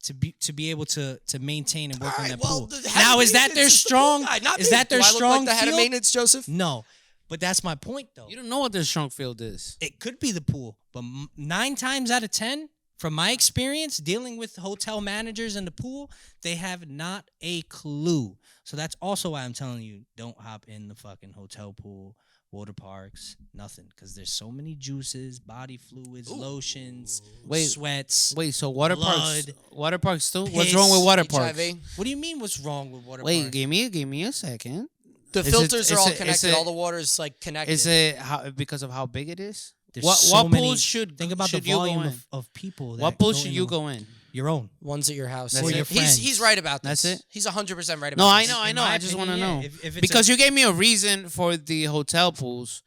Speaker 2: to be able to maintain and work on
Speaker 3: All right,
Speaker 2: that
Speaker 3: well,
Speaker 2: pool.
Speaker 3: the head
Speaker 2: Now,
Speaker 3: of
Speaker 2: is that
Speaker 3: maintenance
Speaker 2: their
Speaker 3: is the pool
Speaker 2: strong?
Speaker 3: guy, not
Speaker 2: Is
Speaker 3: me.
Speaker 2: that their
Speaker 3: Do I look
Speaker 2: strong
Speaker 3: like the head of
Speaker 2: field?
Speaker 3: maintenance, Joseph?
Speaker 2: No, but that's my point, though.
Speaker 1: You don't know what the strong field is.
Speaker 2: It could be the pool, but 9 times out of 10, from my experience dealing with hotel managers in the pool, they have not a clue. So that's also why I'm telling you, don't hop in the fucking hotel pool, water parks, nothing, because there's so many juices, body fluids, lotions, sweats.
Speaker 1: Wait, so water parks?
Speaker 2: blood,
Speaker 1: Water parks too? What's
Speaker 2: piss,
Speaker 1: wrong with water parks?
Speaker 3: HIV.
Speaker 2: What do you mean? What's wrong with water
Speaker 1: Wait,
Speaker 2: parks?
Speaker 1: give me a second.
Speaker 3: The
Speaker 1: Is it-
Speaker 3: filters are
Speaker 1: is
Speaker 3: all
Speaker 1: it- is
Speaker 3: connected.
Speaker 1: it-
Speaker 3: All the water is like connected.
Speaker 1: Is it because of how big it is?
Speaker 2: There's
Speaker 1: What
Speaker 2: so many-
Speaker 1: pools should
Speaker 2: think about
Speaker 1: should
Speaker 2: the
Speaker 1: you go
Speaker 2: volume
Speaker 1: in?
Speaker 2: of people. That
Speaker 1: What pool
Speaker 2: go
Speaker 1: should
Speaker 2: in
Speaker 1: you
Speaker 2: the-
Speaker 1: go in?
Speaker 2: Your own.
Speaker 3: ones at your house?
Speaker 1: That's
Speaker 2: Or
Speaker 1: it.
Speaker 2: your friends.
Speaker 3: He's right about this.
Speaker 1: That's it?
Speaker 3: He's 100% right about
Speaker 1: No, I
Speaker 3: this.
Speaker 1: know, I
Speaker 2: In
Speaker 1: know.
Speaker 2: my
Speaker 1: I just want to
Speaker 2: opinion,
Speaker 1: know
Speaker 2: yeah. If it's
Speaker 1: because you gave me a reason for the hotel pools.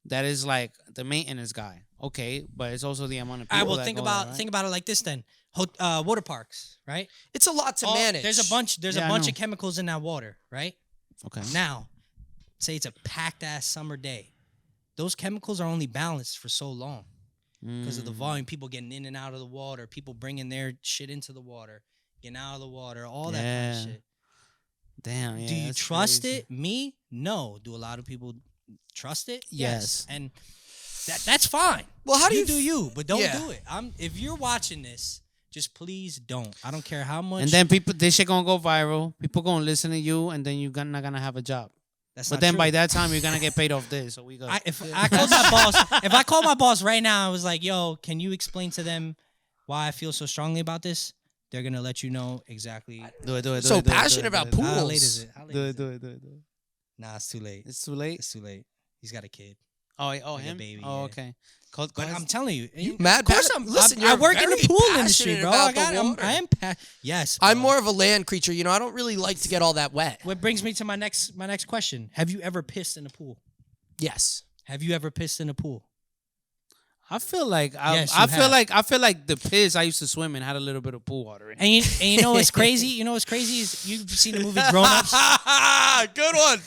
Speaker 1: That is like the maintenance guy. Okay, but it's also the amount of people.
Speaker 2: I will
Speaker 1: that
Speaker 2: think
Speaker 1: go
Speaker 2: about
Speaker 1: there, right?
Speaker 2: think about it like this then. Water parks, right?
Speaker 3: It's a lot to
Speaker 2: All-
Speaker 3: manage.
Speaker 2: There's a bunch
Speaker 1: Yeah, I
Speaker 2: of
Speaker 1: know.
Speaker 2: chemicals in that water, right?
Speaker 1: Okay.
Speaker 2: Now, say it's a packed ass summer day. Those chemicals are only balanced for so long because of the volume. People getting in and out of the water, people bringing their shit into the water, getting out of the water, all that kind of
Speaker 1: Yeah.
Speaker 2: shit.
Speaker 1: Damn. Yeah,
Speaker 2: Do you
Speaker 1: that's
Speaker 2: trust
Speaker 1: crazy.
Speaker 2: it? Me? No. Do a lot of people trust it?
Speaker 1: Yes.
Speaker 2: And that's fine.
Speaker 3: Well, how do
Speaker 2: you
Speaker 3: you
Speaker 2: do you, but don't
Speaker 3: Yeah.
Speaker 2: do it. If you're watching this, just please don't. I don't care how much.
Speaker 1: And then this shit gonna go viral. People gonna listen to you, and then you're not gonna have a job.
Speaker 2: that's
Speaker 1: But
Speaker 2: not
Speaker 1: then
Speaker 2: true.
Speaker 1: by that time, you're gonna get paid off this. So we go.
Speaker 2: If I called my boss, if I called my boss right now, I was like, "Yo, can you explain to them why I feel so strongly about this?" They're gonna let you know exactly.
Speaker 1: do it.
Speaker 3: so passionate about
Speaker 1: do it.
Speaker 2: How late
Speaker 3: pools.
Speaker 2: is it? How late
Speaker 1: Do
Speaker 2: is
Speaker 1: it. Do it. Do it. Do it.
Speaker 2: Nah, it's too late.
Speaker 1: It's too late.
Speaker 2: It's too late. He's got a kid.
Speaker 1: Oh,
Speaker 2: like a
Speaker 1: him.
Speaker 2: baby,
Speaker 1: Oh,
Speaker 2: yeah.
Speaker 1: okay. Call
Speaker 2: But
Speaker 1: his-
Speaker 2: I'm telling you,
Speaker 3: mad
Speaker 2: Of course,
Speaker 3: passionate? Listen,
Speaker 2: I
Speaker 3: you're
Speaker 2: work in the
Speaker 3: very
Speaker 2: pool industry,
Speaker 3: passionate
Speaker 2: bro.
Speaker 3: about the water.
Speaker 2: I am. Yes.
Speaker 3: I'm
Speaker 2: bro.
Speaker 3: more of a land creature. You know, I don't really like to get all that wet.
Speaker 2: What brings me to my next question? Have you ever pissed in a pool?
Speaker 3: Yes.
Speaker 2: Have you ever pissed in a pool?
Speaker 1: I feel like
Speaker 2: Yes, you
Speaker 1: I feel
Speaker 2: have.
Speaker 1: like the piss I used to swim in had a little bit of pool water in it.
Speaker 2: And you know what's crazy? You know what's crazy is you've seen the movie Grown Ups.
Speaker 3: Good one.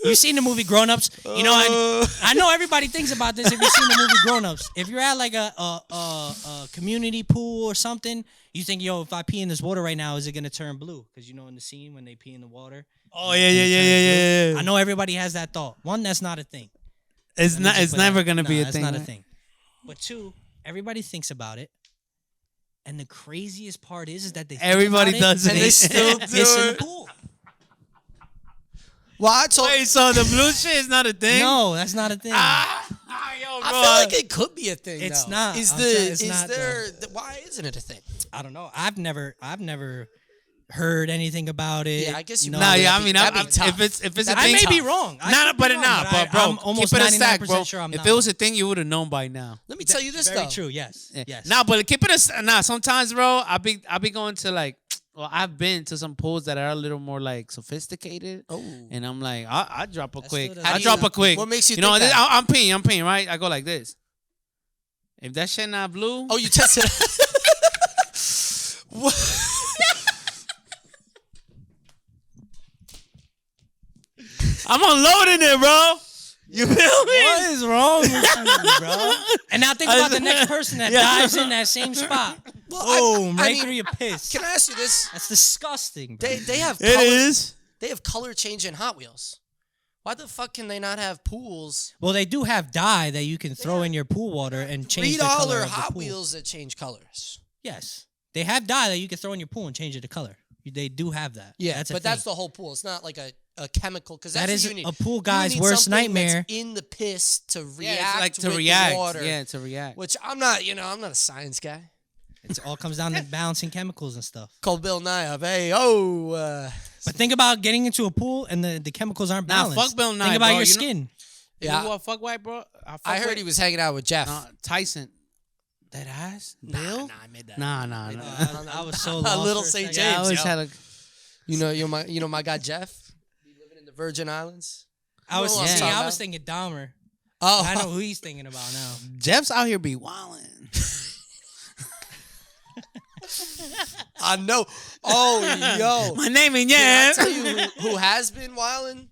Speaker 2: You've seen the movie Grown Ups. You know, I know everybody thinks about this if you've seen the movie Grown Ups. If you're at like a community pool or something, you think, yo, if I pee in this water right now, is it gonna turn blue? Because you know in the scene when they pee in the water.
Speaker 1: Oh
Speaker 2: and it turns blue. I know everybody has that thought. One, that's not a thing.
Speaker 1: It's
Speaker 2: Let me
Speaker 1: not.
Speaker 2: just
Speaker 1: It's
Speaker 2: put
Speaker 1: never
Speaker 2: that-
Speaker 1: gonna be a
Speaker 2: that's
Speaker 1: thing.
Speaker 2: not a
Speaker 1: right?
Speaker 2: thing. But two, everybody thinks about it. And the craziest part is that they think
Speaker 1: Everybody
Speaker 2: about
Speaker 1: does
Speaker 2: it,
Speaker 1: it.
Speaker 3: And they still
Speaker 2: piss
Speaker 3: do
Speaker 2: in the
Speaker 3: it.
Speaker 2: pool.
Speaker 3: Well, I told
Speaker 1: Wait, so the blue shit is not a thing?
Speaker 2: No, that's not a thing.
Speaker 1: Yo,
Speaker 3: I
Speaker 1: bro.
Speaker 3: feel like it could be a thing.
Speaker 2: It's
Speaker 3: though.
Speaker 2: not.
Speaker 3: Is
Speaker 2: I'm
Speaker 3: the
Speaker 2: saying it's
Speaker 3: is
Speaker 2: not,
Speaker 3: there? Why isn't it a thing?
Speaker 2: I don't know. I've never heard anything about it.
Speaker 3: Yeah, I guess you
Speaker 2: No,
Speaker 1: Nah,
Speaker 3: probably-
Speaker 1: yeah, I
Speaker 3: that'd
Speaker 1: mean,
Speaker 3: be- that'd be tough.
Speaker 1: if it's a
Speaker 3: That'd
Speaker 1: thing,
Speaker 3: be
Speaker 2: I may
Speaker 3: tough.
Speaker 2: be wrong. I
Speaker 1: Nah,
Speaker 2: could
Speaker 1: but
Speaker 2: be wrong,
Speaker 1: nah, but bro,
Speaker 2: I'm almost
Speaker 1: keep it a stack,
Speaker 2: 99%
Speaker 1: bro.
Speaker 2: sure I'm
Speaker 1: If
Speaker 2: not.
Speaker 1: it was a thing, you would have known by now.
Speaker 3: Let me tell you this
Speaker 2: Very
Speaker 3: though.
Speaker 2: true. Yes. Yes.
Speaker 1: Nah, but keep it a nah. Sometimes, bro, I be going to like. Well, I've been to some pools that are a little more like sophisticated,
Speaker 3: Oh.
Speaker 1: and I'm like, I drop a
Speaker 2: That
Speaker 1: quick.
Speaker 2: still
Speaker 1: I
Speaker 2: doesn't-
Speaker 1: drop a quick.
Speaker 3: What makes you
Speaker 1: know?
Speaker 3: think that?
Speaker 1: I'm peeing, right? I go like this. If that shit not blue,
Speaker 3: Oh, you tested.
Speaker 1: I'm unloading it, bro. You feel me?
Speaker 2: What is wrong with you, bro? And now think about the next person that dives in that same spot. Boom, right through your piss.
Speaker 3: Can I ask you this?
Speaker 2: That's disgusting, bro.
Speaker 3: They have
Speaker 1: It
Speaker 3: color,
Speaker 1: is.
Speaker 3: They have color change in Hot Wheels. Why the fuck can they not have pools?
Speaker 2: Well, they do have dye that you can throw in your pool water and change the color of the
Speaker 3: Hot
Speaker 2: pool.
Speaker 3: Wheels that change colors.
Speaker 2: Yes. They have dye that you can throw in your pool and change it to color. They do have that.
Speaker 3: Yeah,
Speaker 2: that's a
Speaker 3: but
Speaker 2: thing.
Speaker 3: that's the whole pool. It's not like a chemical, because that's
Speaker 2: That
Speaker 3: what
Speaker 2: is
Speaker 3: you need.
Speaker 2: a pool
Speaker 3: You
Speaker 2: guy's
Speaker 3: need
Speaker 2: worst
Speaker 3: something that's
Speaker 2: nightmare.
Speaker 3: in the piss to
Speaker 1: Yeah,
Speaker 3: react
Speaker 1: it's like to
Speaker 3: with
Speaker 1: react.
Speaker 3: the water.
Speaker 1: Yeah, to react.
Speaker 3: Which I'm not, I'm not a science guy.
Speaker 2: It all comes down to balancing chemicals and stuff.
Speaker 3: Call Bill Nye up. Hey,
Speaker 2: But think about getting into a pool and the chemicals aren't
Speaker 1: Nah,
Speaker 2: balanced.
Speaker 1: fuck Bill Nye,
Speaker 2: Think about
Speaker 1: bro.
Speaker 2: your
Speaker 1: You know-
Speaker 2: skin.
Speaker 3: Yeah.
Speaker 1: You know what fuck white, bro?
Speaker 3: I heard he was hanging out with Jeff.
Speaker 1: Tyson. That ass? Bill?
Speaker 3: Nah, I made that.
Speaker 1: Nah.
Speaker 2: I was so
Speaker 3: A
Speaker 2: lost.
Speaker 3: little
Speaker 2: for
Speaker 3: St.
Speaker 2: second.
Speaker 1: Yeah, I
Speaker 3: James,
Speaker 1: always
Speaker 3: yo.
Speaker 1: had a.
Speaker 3: You know my guy Jeff? He living in the Virgin Islands.
Speaker 2: I was,
Speaker 3: You know what I'm
Speaker 2: see,
Speaker 3: talking
Speaker 2: I
Speaker 3: about?
Speaker 2: was thinking Dahmer.
Speaker 3: Oh,
Speaker 2: I know who he's thinking about now.
Speaker 1: Jeff's out here be wildin'.
Speaker 3: I know. Oh, yo.
Speaker 1: My name ain't
Speaker 3: Can I
Speaker 1: Jeff.
Speaker 3: tell you who has been wilding?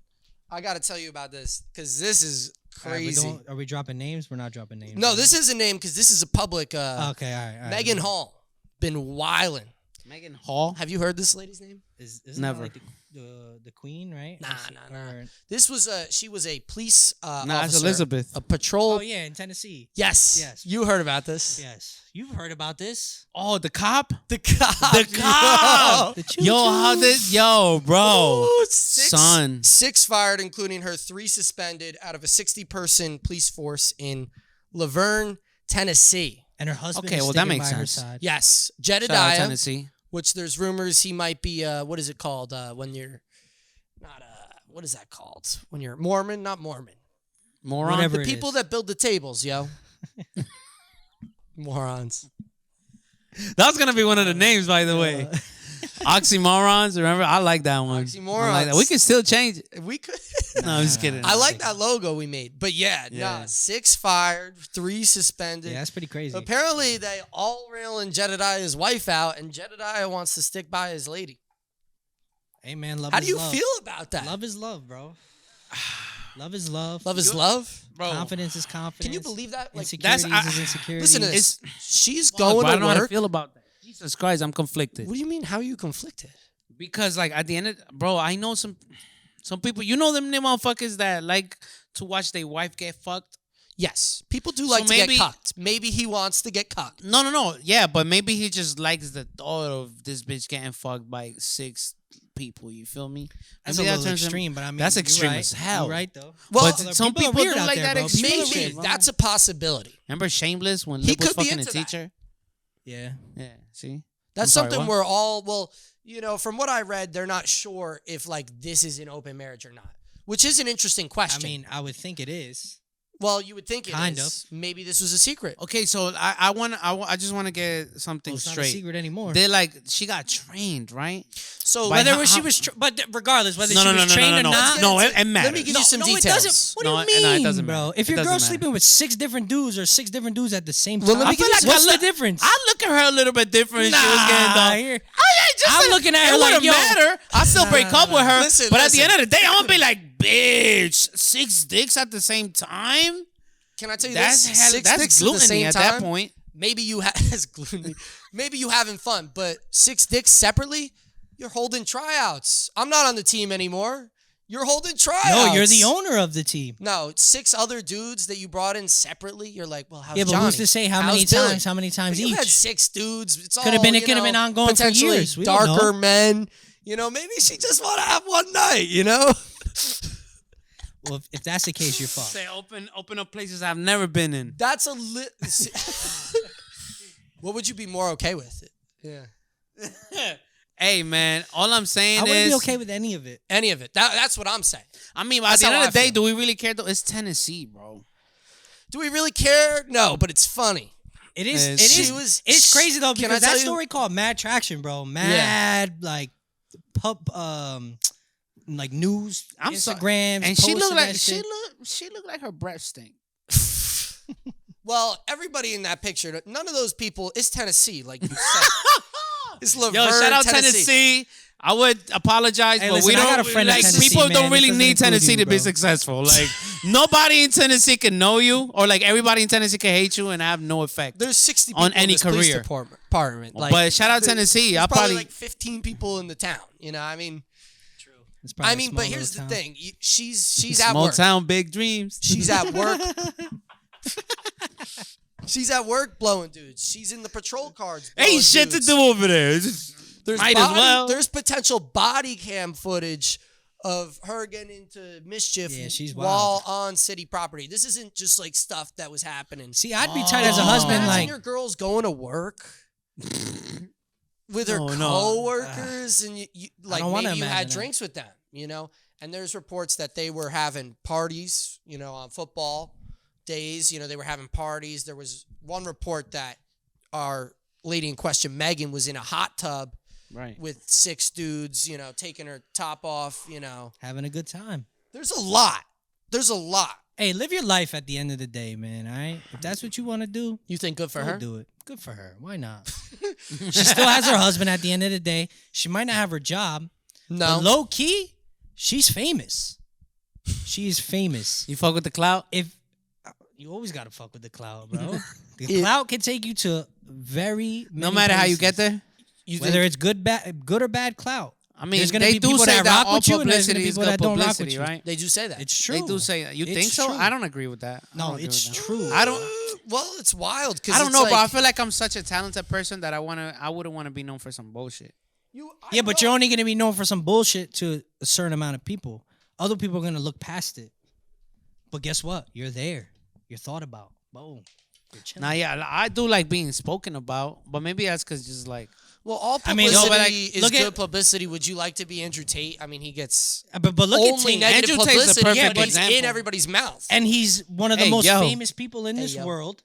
Speaker 3: I got to tell you about this because this is crazy.
Speaker 2: Are we dropping names? We're not dropping names.
Speaker 3: No,
Speaker 2: right?
Speaker 3: this is a name because this is a public.
Speaker 2: Okay, all right.
Speaker 3: Megan Hall been wilding.
Speaker 1: Megan Hall.
Speaker 3: Have you heard this lady's name?
Speaker 2: Isn't
Speaker 1: Never.
Speaker 2: that like the queen, right?
Speaker 3: Nah.
Speaker 2: Or-
Speaker 3: This was she was a police
Speaker 1: Nah, it's
Speaker 3: officer,
Speaker 1: Elizabeth.
Speaker 3: a patrol.
Speaker 2: Oh yeah, in Tennessee.
Speaker 3: Yes.
Speaker 2: Yes.
Speaker 3: You heard about this?
Speaker 2: Yes, you've heard about this.
Speaker 1: Oh, the cop.
Speaker 3: The cop.
Speaker 1: The cop.
Speaker 2: The choo-choo.
Speaker 1: Yo, how this? Yo, bro.
Speaker 3: Ooh, six,
Speaker 1: Son.
Speaker 3: 6 fired, including her 3 suspended out of a 60-person police force in Laverne, Tennessee.
Speaker 2: And her husband.
Speaker 1: Okay,
Speaker 2: is
Speaker 1: well, that
Speaker 2: sticking
Speaker 1: makes
Speaker 2: by her
Speaker 1: sense.
Speaker 2: side.
Speaker 3: Yes,
Speaker 1: Shout out
Speaker 3: Jedediah,
Speaker 1: Tennessee.
Speaker 3: which there's rumors he might be. What is it called when you're not? What is that called when you're Mormon? Not Mormon.
Speaker 1: Moron.
Speaker 2: Whatever.
Speaker 3: The
Speaker 2: it
Speaker 3: people
Speaker 2: is.
Speaker 3: that build the tables, yo. Morons.
Speaker 1: That was gonna be one of the names, by the way. Oxymorons. Remember, I like that one. I like that.
Speaker 3: Oxymorons.
Speaker 1: We can still change it.
Speaker 3: If we could.
Speaker 1: No, I'm just kidding.
Speaker 3: I like that logo we made, but yeah,
Speaker 1: Yeah.
Speaker 3: nah. 6 fired, 3 suspended.
Speaker 2: Yeah, that's pretty crazy.
Speaker 3: Apparently, they all railing Jedediah's wife out, and Jedediah wants to stick by his lady.
Speaker 2: Hey man, love
Speaker 3: How
Speaker 2: is
Speaker 3: do you
Speaker 2: love.
Speaker 3: feel about that?
Speaker 2: Love is love, bro. Love is love.
Speaker 3: Love is love?
Speaker 1: bro.
Speaker 2: Confidence is confidence.
Speaker 3: Can you believe that? Like,
Speaker 2: Insecurities
Speaker 1: That's-
Speaker 2: is insecurity.
Speaker 3: listen to this. She's
Speaker 1: Fuck,
Speaker 3: going
Speaker 1: bro, I
Speaker 3: to
Speaker 1: don't know how to
Speaker 3: work.
Speaker 1: feel about that. Jesus Christ, I'm conflicted.
Speaker 3: What do you mean? How are you conflicted?
Speaker 1: Because like at the end of bro, I know some people, you know them motherfuckers that like to watch their wife get fucked.
Speaker 3: Yes, people do
Speaker 1: So
Speaker 3: like to get
Speaker 1: maybe-
Speaker 3: cucked. Maybe he wants to get cucked.
Speaker 1: No. Yeah, but maybe he just likes the thought of this bitch getting fucked by 6 people. You feel me?
Speaker 2: That's
Speaker 1: Maybe
Speaker 2: a
Speaker 1: that
Speaker 2: little
Speaker 1: turns him-
Speaker 2: extreme, but I mean
Speaker 1: that's
Speaker 2: you're
Speaker 1: extreme
Speaker 2: right.
Speaker 1: as hell.
Speaker 2: You're right though.
Speaker 3: Well,
Speaker 1: But some people
Speaker 2: are weird
Speaker 1: don't
Speaker 2: out
Speaker 1: like
Speaker 2: there,
Speaker 1: that
Speaker 2: bro.
Speaker 1: extreme
Speaker 2: People are
Speaker 1: shit.
Speaker 2: weird, bro.
Speaker 3: That's a possibility.
Speaker 1: Remember Shameless when
Speaker 3: He
Speaker 1: Lip was
Speaker 3: could be
Speaker 1: fucking a
Speaker 3: into that.
Speaker 1: teacher?
Speaker 2: Yeah.
Speaker 1: Yeah, see?
Speaker 3: That's
Speaker 1: I'm sorry,
Speaker 3: something
Speaker 1: what?
Speaker 3: we're all, well, from what I read, they're not sure if like this is an open marriage or not, which is an interesting
Speaker 2: I
Speaker 3: question.
Speaker 2: mean, I would think it is.
Speaker 3: well, you would think it
Speaker 2: Kind
Speaker 3: is. Maybe this was a secret.
Speaker 1: Okay, so I just want to get something
Speaker 2: Well, it's not a
Speaker 1: straight.
Speaker 2: secret anymore.
Speaker 1: They're like, she got trained, right?
Speaker 3: So
Speaker 1: By
Speaker 2: Whether
Speaker 1: how-
Speaker 2: she was, but regardless, whether
Speaker 1: No,
Speaker 2: she
Speaker 1: no,
Speaker 2: was
Speaker 1: no, no,
Speaker 2: trained
Speaker 1: no,
Speaker 2: or
Speaker 1: no.
Speaker 2: not.
Speaker 1: No, it matters.
Speaker 3: Let me give you some
Speaker 2: no,
Speaker 3: details.
Speaker 2: it doesn't. What do
Speaker 1: No,
Speaker 2: you mean,
Speaker 1: no, it doesn't
Speaker 2: bro?
Speaker 1: matter.
Speaker 2: If
Speaker 1: It
Speaker 2: your
Speaker 1: doesn't
Speaker 2: girl's
Speaker 1: matter.
Speaker 2: sleeping with 6 different dudes or 6 different dudes at the same time,
Speaker 3: Well, let me
Speaker 1: I feel
Speaker 3: give you
Speaker 1: like
Speaker 3: some-
Speaker 2: what's
Speaker 1: I
Speaker 2: the
Speaker 1: look,
Speaker 2: difference?
Speaker 1: I look at her a little bit different. She was getting
Speaker 2: Nah,
Speaker 1: the.
Speaker 2: here-
Speaker 1: Just
Speaker 2: I'm looking at her
Speaker 1: it
Speaker 2: like,
Speaker 1: wouldn't
Speaker 2: yo.
Speaker 1: matter. I still break up with her.
Speaker 3: Listen,
Speaker 1: but at the
Speaker 3: listen.
Speaker 1: end of the day, I'm gonna be like, bitch, 6 dicks at the same time.
Speaker 3: Can I tell you
Speaker 1: That's
Speaker 3: this?
Speaker 1: hell,
Speaker 3: 6
Speaker 1: that's
Speaker 3: dicks at the
Speaker 1: gluttony
Speaker 3: same
Speaker 1: at
Speaker 3: time.
Speaker 1: that point.
Speaker 3: Maybe you that's gluttony. Maybe you having fun, but 6 dicks separately, you're holding tryouts. I'm not on the team anymore. You're holding tryouts.
Speaker 2: No, you're the owner of the team.
Speaker 3: No, 6 other dudes that you brought in separately. You're like, well, how's
Speaker 2: Yeah, but
Speaker 3: Johnny?
Speaker 2: who's to say how
Speaker 3: How's
Speaker 2: many
Speaker 3: Billy?
Speaker 2: times? How many times
Speaker 3: But you had
Speaker 2: each?
Speaker 3: 6 dudes. It's all
Speaker 2: Could have been- it
Speaker 3: you
Speaker 2: could have
Speaker 3: know,
Speaker 2: been ongoing for
Speaker 3: potentially
Speaker 2: years. We don't
Speaker 3: darker
Speaker 2: know.
Speaker 3: men. Maybe she just want to have one night.
Speaker 2: Well, if that's the case, you're fucked.
Speaker 1: Say open up places I've never been in.
Speaker 3: That's a lit. What would you be more okay with? Yeah.
Speaker 1: Hey man, all I'm saying
Speaker 2: I wouldn't
Speaker 1: is
Speaker 2: be okay with any of it.
Speaker 3: Any of it. That's what I'm saying.
Speaker 1: I mean, at
Speaker 3: That's
Speaker 1: the end
Speaker 3: how
Speaker 1: of the
Speaker 3: I
Speaker 1: day,
Speaker 3: feel.
Speaker 1: do we really care though? It's Tennessee, bro.
Speaker 3: Do we really care? No, but it's funny.
Speaker 2: It is.
Speaker 1: It
Speaker 2: It is.
Speaker 3: She was-
Speaker 2: It's crazy though
Speaker 3: Can I
Speaker 2: because
Speaker 3: tell
Speaker 2: that
Speaker 3: you-
Speaker 2: story called Mad Traction, bro. Mad like like news,
Speaker 1: I'm so-
Speaker 2: Instagrams,
Speaker 1: And she
Speaker 2: posting
Speaker 1: looked like
Speaker 2: that shit.
Speaker 1: she looked like her breath stink.
Speaker 3: Well, everybody in that picture, none of those people is Tennessee, like you said. It's Laverne,
Speaker 1: Yo, shout out Tennessee. I would apologize,
Speaker 2: Hey,
Speaker 1: but
Speaker 2: listen,
Speaker 1: we
Speaker 2: I
Speaker 1: don't
Speaker 2: got a friend in
Speaker 1: like
Speaker 2: Tennessee,
Speaker 1: people
Speaker 2: man.
Speaker 1: don't
Speaker 2: It
Speaker 1: really
Speaker 2: doesn't
Speaker 1: need
Speaker 2: include
Speaker 1: Tennessee
Speaker 2: you,
Speaker 1: to be
Speaker 2: bro.
Speaker 1: successful. Like nobody in Tennessee can know you, or like everybody in Tennessee can hate you and have no effect.
Speaker 3: There's 60 people
Speaker 1: on any
Speaker 3: in this police
Speaker 1: career.
Speaker 3: department. Like,
Speaker 1: But shout out Tennessee.
Speaker 3: There's
Speaker 1: I'll
Speaker 3: probably
Speaker 1: probably
Speaker 3: like 15 people in the town. You know, I mean,
Speaker 2: It's probably
Speaker 3: I
Speaker 2: a
Speaker 3: mean,
Speaker 2: small
Speaker 3: but
Speaker 2: little
Speaker 3: here's the
Speaker 2: town.
Speaker 3: thing. She's at
Speaker 1: small
Speaker 3: work.
Speaker 1: town, big dreams.
Speaker 3: She's at work. She's at work blowing dudes. She's in the patrol cars. blowing
Speaker 1: Ain't shit to
Speaker 3: dudes.
Speaker 1: do over there.
Speaker 3: There's
Speaker 1: Might as well.
Speaker 3: There's potential body cam footage of her getting into mischief
Speaker 2: Yeah, she's
Speaker 3: while
Speaker 2: wild.
Speaker 3: on city property. This isn't just like stuff that was happening.
Speaker 2: See, I'd be tight as a
Speaker 1: Oh.
Speaker 2: husband.
Speaker 3: Imagine
Speaker 2: Like,
Speaker 3: your girl's going to work with her
Speaker 1: No, no.
Speaker 3: coworkers, and you like
Speaker 2: don't wanna
Speaker 3: maybe you had
Speaker 2: imagine that.
Speaker 3: drinks with them, you know. And there's reports that they were having parties, you know, on football days. You know, they were having parties. There was one report that our lady in question, Megan, was in a hot tub
Speaker 1: Right.
Speaker 3: with 6 dudes, you know, taking her top off, you know.
Speaker 2: having a good time.
Speaker 3: There's a lot. There's a lot.
Speaker 2: Hey, live your life at the end of the day, man. All right. If that's what you want to do,
Speaker 3: You think good for
Speaker 2: go
Speaker 3: her?
Speaker 2: do it. Good for her. Why not? She still has her husband at the end of the day. She might not have her job.
Speaker 3: No.
Speaker 2: But low key, she's famous. She is famous.
Speaker 1: You fuck with the clout?
Speaker 2: If you always gotta fuck with the cloud, bro. The
Speaker 3: Yeah.
Speaker 2: cloud can take you to very
Speaker 1: No
Speaker 2: many
Speaker 1: matter how you
Speaker 2: places.
Speaker 1: get there?
Speaker 3: You
Speaker 2: Whether it's good or bad clout.
Speaker 1: I mean,
Speaker 2: There's gonna
Speaker 1: they
Speaker 2: be
Speaker 1: do
Speaker 2: people
Speaker 1: say
Speaker 2: that
Speaker 1: that
Speaker 2: rock
Speaker 1: all
Speaker 2: with you, and there's gonna
Speaker 1: publicity
Speaker 2: be
Speaker 1: is
Speaker 2: people
Speaker 1: good
Speaker 2: that don't rock with
Speaker 1: publicity,
Speaker 2: you.
Speaker 1: right?
Speaker 3: they do say that.
Speaker 2: It's true.
Speaker 1: They do say that. You
Speaker 2: It's
Speaker 1: think so?
Speaker 2: true.
Speaker 1: I don't agree with that. I
Speaker 2: No,
Speaker 1: don't agree
Speaker 2: it's
Speaker 1: with that.
Speaker 2: true.
Speaker 1: I don't.
Speaker 3: Well, it's wild because
Speaker 1: I don't know, but I feel like I'm such a talented person that I wouldn't want to be known for some bullshit.
Speaker 2: Yeah, but you're only gonna be known for some bullshit to a certain amount of people. Other people are gonna look past it. But guess what? You're there. You're thought about. Boom. You're chilling.
Speaker 1: Now, yeah, I do like being spoken about, but maybe that's because just like
Speaker 3: Well, all
Speaker 2: I mean,
Speaker 3: publicity
Speaker 2: no, but, like,
Speaker 3: is
Speaker 2: look
Speaker 3: good
Speaker 2: at-
Speaker 3: publicity. Would you like to be Andrew Tate? I mean, he gets
Speaker 2: But look at
Speaker 3: only
Speaker 2: Tate.
Speaker 3: negative
Speaker 1: Andrew Tate's the
Speaker 3: publicity,
Speaker 1: perfect
Speaker 3: but he's in
Speaker 1: example.
Speaker 3: everybody's mouth.
Speaker 2: And he's one of the
Speaker 1: Hey,
Speaker 2: most
Speaker 1: yo.
Speaker 2: famous people in this
Speaker 3: yo.
Speaker 2: world.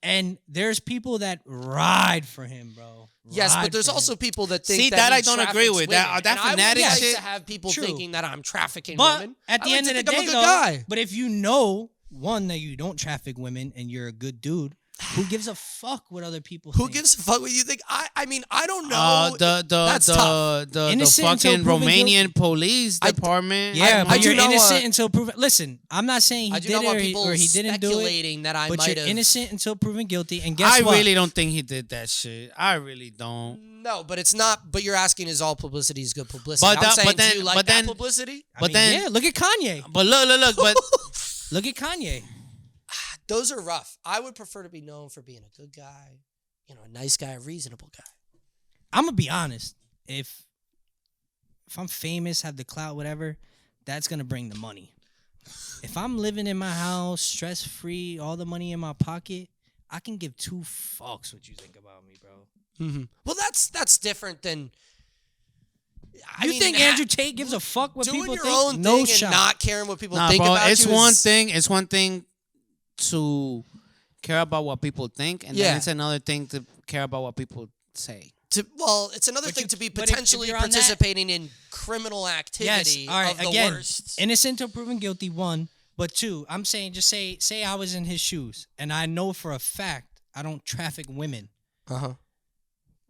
Speaker 2: And there's people that ride for him, bro.
Speaker 3: Yes,
Speaker 2: Ride
Speaker 3: but there's
Speaker 2: for him.
Speaker 3: also people that think
Speaker 1: See,
Speaker 3: that
Speaker 1: that
Speaker 3: he
Speaker 1: I don't agree
Speaker 3: traffics
Speaker 1: with. That-
Speaker 3: women.
Speaker 1: that
Speaker 3: And I would
Speaker 1: fanatic
Speaker 3: like
Speaker 1: shit-
Speaker 3: to have people
Speaker 2: True.
Speaker 3: thinking that I'm trafficking
Speaker 2: But
Speaker 3: women.
Speaker 2: at the
Speaker 3: I
Speaker 2: end of
Speaker 3: like
Speaker 2: the
Speaker 3: to
Speaker 2: day,
Speaker 3: think I'm a good
Speaker 2: though,
Speaker 3: guy.
Speaker 2: but if you know, one, that you don't traffic women and you're a good dude, who gives a fuck what other people
Speaker 3: Who
Speaker 2: think?
Speaker 3: gives a fuck what you think? I mean, I don't know. That's tough.
Speaker 1: the
Speaker 2: Innocent until
Speaker 1: fucking
Speaker 2: proven
Speaker 1: Romanian police department.
Speaker 2: Yeah,
Speaker 3: I
Speaker 2: but
Speaker 3: do
Speaker 2: you're
Speaker 3: not
Speaker 2: innocent
Speaker 3: want-
Speaker 2: until proven. Listen, I'm not saying
Speaker 3: I
Speaker 2: he
Speaker 3: do
Speaker 2: did
Speaker 3: not
Speaker 2: it
Speaker 3: want
Speaker 2: or
Speaker 3: people
Speaker 2: he didn't do it.
Speaker 3: speculating that I
Speaker 2: But
Speaker 3: might
Speaker 2: you're
Speaker 3: have.
Speaker 2: innocent until proven guilty. And guess
Speaker 1: I
Speaker 2: what?
Speaker 1: really don't think he did that shit. I really don't.
Speaker 3: No, but it's not. But you're asking, is all publicity is good publicity?
Speaker 1: But
Speaker 3: I'm
Speaker 1: that-
Speaker 3: saying,
Speaker 1: but then-
Speaker 3: do you like
Speaker 1: but
Speaker 3: that
Speaker 1: then-
Speaker 3: publicity?
Speaker 2: I
Speaker 1: But
Speaker 2: mean,
Speaker 1: then-
Speaker 2: yeah, look at Kanye.
Speaker 1: But look, but
Speaker 2: Look at Kanye.
Speaker 3: Those are rough. I would prefer to be known for being a good guy, you know, a nice guy, a reasonable guy.
Speaker 2: I'm gonna be honest. If I'm famous, have the clout, whatever, that's gonna bring the money. If I'm living in my house, stress free, all the money in my pocket, I can give 2 fucks what you think about me, bro.
Speaker 3: Mm-hmm. Well, that's different than. I
Speaker 2: You
Speaker 3: mean,
Speaker 2: think Andrew Tate gives a fuck what
Speaker 3: doing
Speaker 2: people
Speaker 3: your
Speaker 2: think?
Speaker 3: own
Speaker 2: No
Speaker 3: thing
Speaker 2: shot.
Speaker 3: and not caring what people
Speaker 1: nah,
Speaker 3: think
Speaker 1: bro,
Speaker 3: about
Speaker 1: it's
Speaker 3: you?
Speaker 1: one
Speaker 3: is-
Speaker 1: thing. It's one thing to care about what people think, and
Speaker 3: Yeah.
Speaker 1: then it's another thing to care about what people say.
Speaker 3: It's another
Speaker 2: But
Speaker 3: thing
Speaker 2: you-
Speaker 3: to be
Speaker 2: but if
Speaker 3: potentially
Speaker 2: you're on that-
Speaker 3: participating in criminal
Speaker 2: Yes.
Speaker 3: activity
Speaker 2: All right.
Speaker 3: of the
Speaker 2: Again,
Speaker 3: worst.
Speaker 2: innocent till proven guilty. 1, but 2. I'm saying, just say I was in his shoes, and I know for a fact I don't traffic women.
Speaker 3: Uh-huh.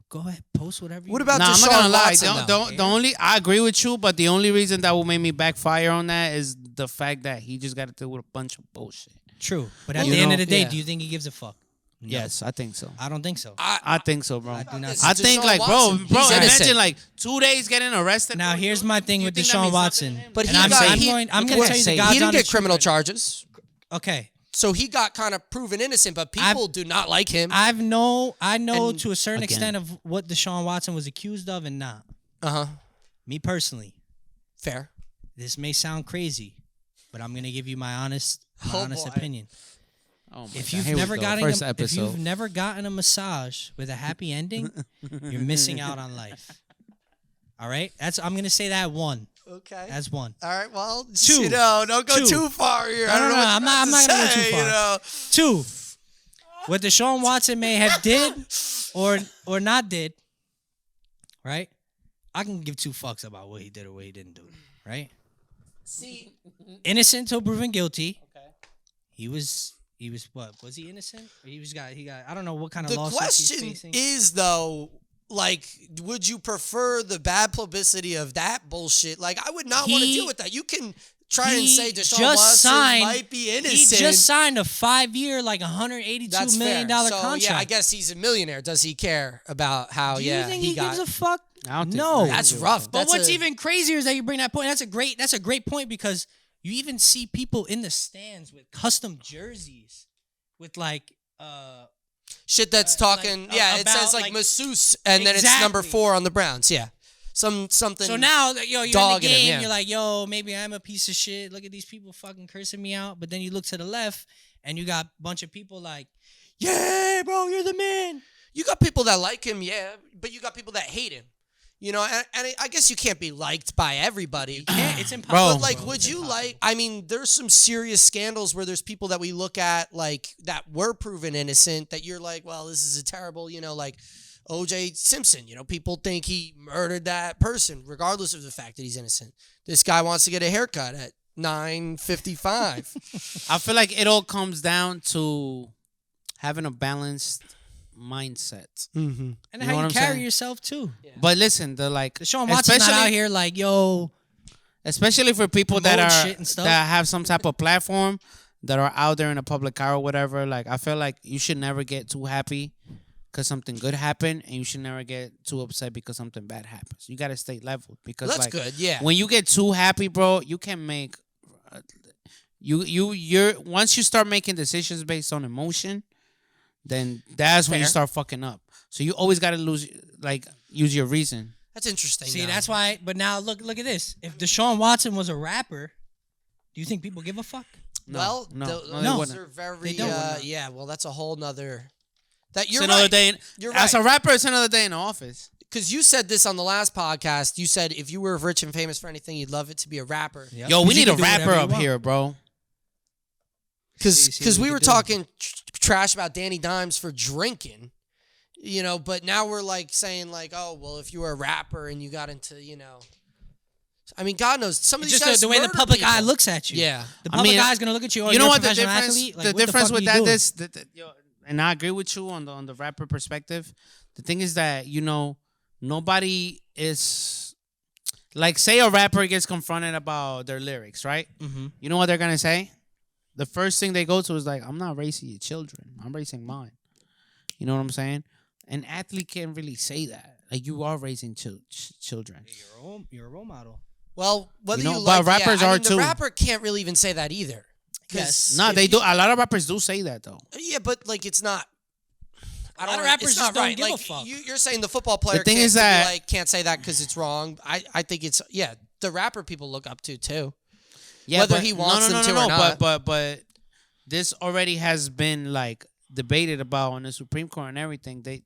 Speaker 2: Go ahead, post whatever.
Speaker 3: What
Speaker 2: you
Speaker 3: about
Speaker 1: Nah, I'm not
Speaker 3: Deshaun
Speaker 1: gonna lie.
Speaker 3: Watson, though?
Speaker 1: The only I agree with you, but the only reason that will make me backfire on that is the fact that he just got to deal with a bunch of bullshit.
Speaker 2: True, but at
Speaker 1: You
Speaker 2: the end
Speaker 1: know,
Speaker 2: of the day,
Speaker 3: yeah.
Speaker 2: do you think he gives a fuck? No.
Speaker 1: Yes, I think so.
Speaker 2: I don't think so.
Speaker 1: I think so, bro.
Speaker 2: I do not.
Speaker 1: I
Speaker 3: Deshaun
Speaker 1: think like,
Speaker 3: Watson,
Speaker 1: bro,
Speaker 3: he's innocent.
Speaker 1: imagine like 2 days getting arrested.
Speaker 2: Now
Speaker 1: bro.
Speaker 2: here's my thing
Speaker 1: You
Speaker 2: with
Speaker 1: think that
Speaker 2: Deshaun
Speaker 1: means
Speaker 2: Watson.
Speaker 1: something to him?
Speaker 3: But
Speaker 2: And
Speaker 3: he
Speaker 2: I'm
Speaker 3: got-
Speaker 2: going.
Speaker 3: he-
Speaker 2: I'm going to
Speaker 1: what
Speaker 2: tell you
Speaker 1: say?
Speaker 2: the
Speaker 1: He
Speaker 2: God's
Speaker 3: He didn't
Speaker 2: honest
Speaker 3: get criminal
Speaker 2: truth right
Speaker 3: charges,
Speaker 2: now. Okay,
Speaker 3: so he got kind of proven innocent, but people do not like him.
Speaker 2: I know
Speaker 3: And
Speaker 2: to a certain
Speaker 1: again.
Speaker 2: extent of what Deshaun Watson was accused of and not.
Speaker 3: Uh-huh.
Speaker 2: Me personally,
Speaker 3: Fair.
Speaker 2: this may sound crazy, but I'm going to give you my honest
Speaker 3: Oh, boy.
Speaker 2: opinion.
Speaker 1: Oh my
Speaker 2: If
Speaker 1: God,
Speaker 2: you've
Speaker 1: here we
Speaker 2: never
Speaker 1: go.
Speaker 2: gotten
Speaker 1: First
Speaker 2: if
Speaker 1: episode.
Speaker 2: you've never gotten a massage with a happy ending, you're missing out on life. All right? I'm going to say that 1.
Speaker 3: Okay.
Speaker 2: That's 1.
Speaker 3: All right. Well,
Speaker 2: 2.
Speaker 3: you know, don't go
Speaker 2: 2.
Speaker 3: too far here.
Speaker 2: No,
Speaker 3: I don't
Speaker 2: no,
Speaker 3: know
Speaker 2: no,
Speaker 3: what
Speaker 2: I'm
Speaker 3: you're
Speaker 2: not
Speaker 3: about
Speaker 2: gonna go
Speaker 3: say,
Speaker 2: too far.
Speaker 3: You know?
Speaker 2: 2, what Deshaun Watson may have did or not did, right? I can give 2 fucks about what he did or what he didn't do, right?
Speaker 3: See,
Speaker 2: Innocent till proven guilty. Okay. He was what? Was he innocent? Or he got I don't know what kind of
Speaker 3: the
Speaker 2: lawsuits he's
Speaker 3: question
Speaker 2: facing.
Speaker 3: is though, like, would you prefer the bad publicity of that bullshit? Like, I would not want to
Speaker 2: He-
Speaker 3: deal with that. You can try and
Speaker 2: He
Speaker 3: say Deshaun
Speaker 2: just
Speaker 3: Watson
Speaker 2: signed-
Speaker 3: might be
Speaker 2: He
Speaker 3: innocent.
Speaker 2: just signed a 5-year, like $182
Speaker 3: That's
Speaker 2: million
Speaker 3: fair. So,
Speaker 2: contract.
Speaker 3: yeah, I guess he's a millionaire. Does he care about how?
Speaker 2: Do you think he
Speaker 3: got?
Speaker 2: gives a fuck?
Speaker 1: I don't think
Speaker 2: No,
Speaker 3: That's rough.
Speaker 2: But
Speaker 3: That's
Speaker 2: what's
Speaker 3: a-
Speaker 2: even crazier is that you bring that point. That's a great point because you even see people in the stands with custom jerseys, with like
Speaker 3: shit that's talking.
Speaker 2: like,
Speaker 3: yeah, it
Speaker 2: about,
Speaker 3: says like
Speaker 2: like-
Speaker 3: masseuse, and then it's number
Speaker 2: Exactly.
Speaker 3: 4 on the Browns. Yeah, something.
Speaker 2: So now, you're in the
Speaker 3: dogging him,
Speaker 2: game.
Speaker 3: yeah.
Speaker 2: You're like, yo, maybe I'm a piece of shit. Look at these people fucking cursing me out. But then you look to the left, and you got a bunch of people like, yeah, bro, you're the man.
Speaker 3: you got people that like him, yeah, but you got people that hate him. You know, and I guess you can't be liked by everybody.
Speaker 2: It's impossible.
Speaker 3: But like,
Speaker 2: bro.
Speaker 3: would
Speaker 2: It's
Speaker 3: you
Speaker 2: impossible.
Speaker 3: like? I mean, there's some serious scandals where there's people that we look at like that were proven innocent. That you're like, well, this is a terrible. You know, like O.J. Simpson. You know, people think he murdered that person, regardless of the fact that he's innocent. This guy wants to get a haircut at 9:55.
Speaker 1: I feel like it all comes down to having a balanced mindset.
Speaker 3: Mm-hmm.
Speaker 2: And
Speaker 1: You know
Speaker 2: how
Speaker 1: what
Speaker 2: you
Speaker 1: I'm
Speaker 2: carry
Speaker 1: saying?
Speaker 2: yourself too.
Speaker 1: But listen,
Speaker 2: Deshaun Watson's not out here like, yo,
Speaker 1: especially for people that
Speaker 2: promoting
Speaker 1: are
Speaker 2: shit and stuff.
Speaker 1: that have some type of platform that are out there in the public eye or whatever. Like, I feel like you should never get too happy because something good happened, and you should never get too upset because something bad happens. You gotta stay level because
Speaker 3: That's
Speaker 1: like,
Speaker 3: good. Yeah.
Speaker 1: when you get too happy, bro, you can make you're once you start making decisions based on emotion, then that's when you
Speaker 3: Fair.
Speaker 1: start fucking up. So you always gotta use your reason.
Speaker 3: That's interesting.
Speaker 2: see,
Speaker 3: though.
Speaker 2: that's why. But now look at this. If Deshaun Watson was a rapper, do you think people give a fuck?
Speaker 1: No,
Speaker 3: well,
Speaker 1: no,
Speaker 3: those
Speaker 1: they wouldn't.
Speaker 3: are very.
Speaker 2: They don't.
Speaker 3: Yeah. Well, that's a whole nother. That
Speaker 1: It's
Speaker 3: you're
Speaker 1: another
Speaker 3: right.
Speaker 1: day.
Speaker 3: You're
Speaker 1: As
Speaker 3: right.
Speaker 1: a rapper, it's another day in the office.
Speaker 3: Because you said this on the last podcast. You said if you were rich and famous for anything, you'd love it to be a rapper.
Speaker 2: Yep.
Speaker 1: Yo, we
Speaker 2: 'Cause you
Speaker 1: need a
Speaker 2: can do whatever
Speaker 1: rapper
Speaker 2: you
Speaker 1: up
Speaker 2: want.
Speaker 1: here, bro.
Speaker 2: See
Speaker 3: Because
Speaker 2: what
Speaker 3: we
Speaker 2: you
Speaker 3: were
Speaker 2: can do.
Speaker 3: talking trash about Danny Dimes for drinking, you know, but now we're like saying like, oh, well, if you were a rapper and you got into, you know, I mean, God knows some of
Speaker 2: It's
Speaker 3: these
Speaker 2: just
Speaker 3: guys
Speaker 2: the way the
Speaker 3: murder
Speaker 2: public
Speaker 3: people.
Speaker 2: eye looks at you.
Speaker 3: Yeah.
Speaker 2: The
Speaker 1: I
Speaker 2: public
Speaker 1: mean,
Speaker 2: eye is gonna look at you. Oh,
Speaker 1: You
Speaker 2: you're
Speaker 1: know
Speaker 2: a
Speaker 1: what the
Speaker 2: professional
Speaker 1: difference?
Speaker 2: athlete? Like,
Speaker 1: The
Speaker 2: what
Speaker 1: difference
Speaker 2: fuck
Speaker 1: with
Speaker 2: are
Speaker 1: that
Speaker 2: you doing?
Speaker 1: is, and I agree with you on the rapper perspective. The thing is that nobody is like, say a rapper gets confronted about their lyrics, right?
Speaker 2: Mm-hmm.
Speaker 1: You know what they're gonna say? The first thing they go to is like, I'm not raising your children. I'm raising mine. You know what I'm saying? An athlete can't really say that. Like, you are raising children.
Speaker 2: You're a role model.
Speaker 3: Well, whether
Speaker 1: You
Speaker 3: you,
Speaker 1: know,
Speaker 3: like,
Speaker 1: but rappers
Speaker 3: I
Speaker 1: are
Speaker 3: mean, the
Speaker 1: too.
Speaker 3: rapper can't really even say that either. 'Cause
Speaker 2: Yes.
Speaker 1: No,
Speaker 3: if
Speaker 1: they
Speaker 3: you-
Speaker 1: do. A lot of rappers do say that though.
Speaker 3: Yeah, but like it's not. I
Speaker 2: A lot of
Speaker 3: don't.
Speaker 2: rappers
Speaker 3: it's
Speaker 2: just
Speaker 3: not
Speaker 2: don't
Speaker 3: right.
Speaker 2: give a
Speaker 3: Like
Speaker 2: fuck.
Speaker 3: you're saying, the football player.
Speaker 1: thing
Speaker 3: can't
Speaker 1: is
Speaker 3: be
Speaker 1: that-
Speaker 3: like can't say that because it's wrong. I think it's the rapper people look up to too.
Speaker 1: Yeah,
Speaker 3: Whether
Speaker 1: but,
Speaker 3: he wants them to or
Speaker 1: no,
Speaker 3: not.
Speaker 1: But this already has been like debated about on the Supreme Court and everything.
Speaker 2: But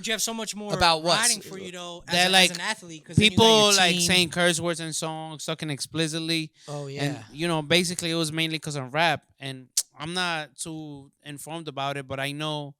Speaker 2: you have so much more
Speaker 3: About what?
Speaker 2: riding for you though
Speaker 1: That,
Speaker 2: as
Speaker 1: like,
Speaker 2: an athlete. 'Cause
Speaker 1: people
Speaker 2: then you got your
Speaker 1: like
Speaker 2: team.
Speaker 1: saying curse words in songs, talking explicitly.
Speaker 3: Oh
Speaker 1: And basically it was mainly because of rap. And I'm not too informed about it, but I know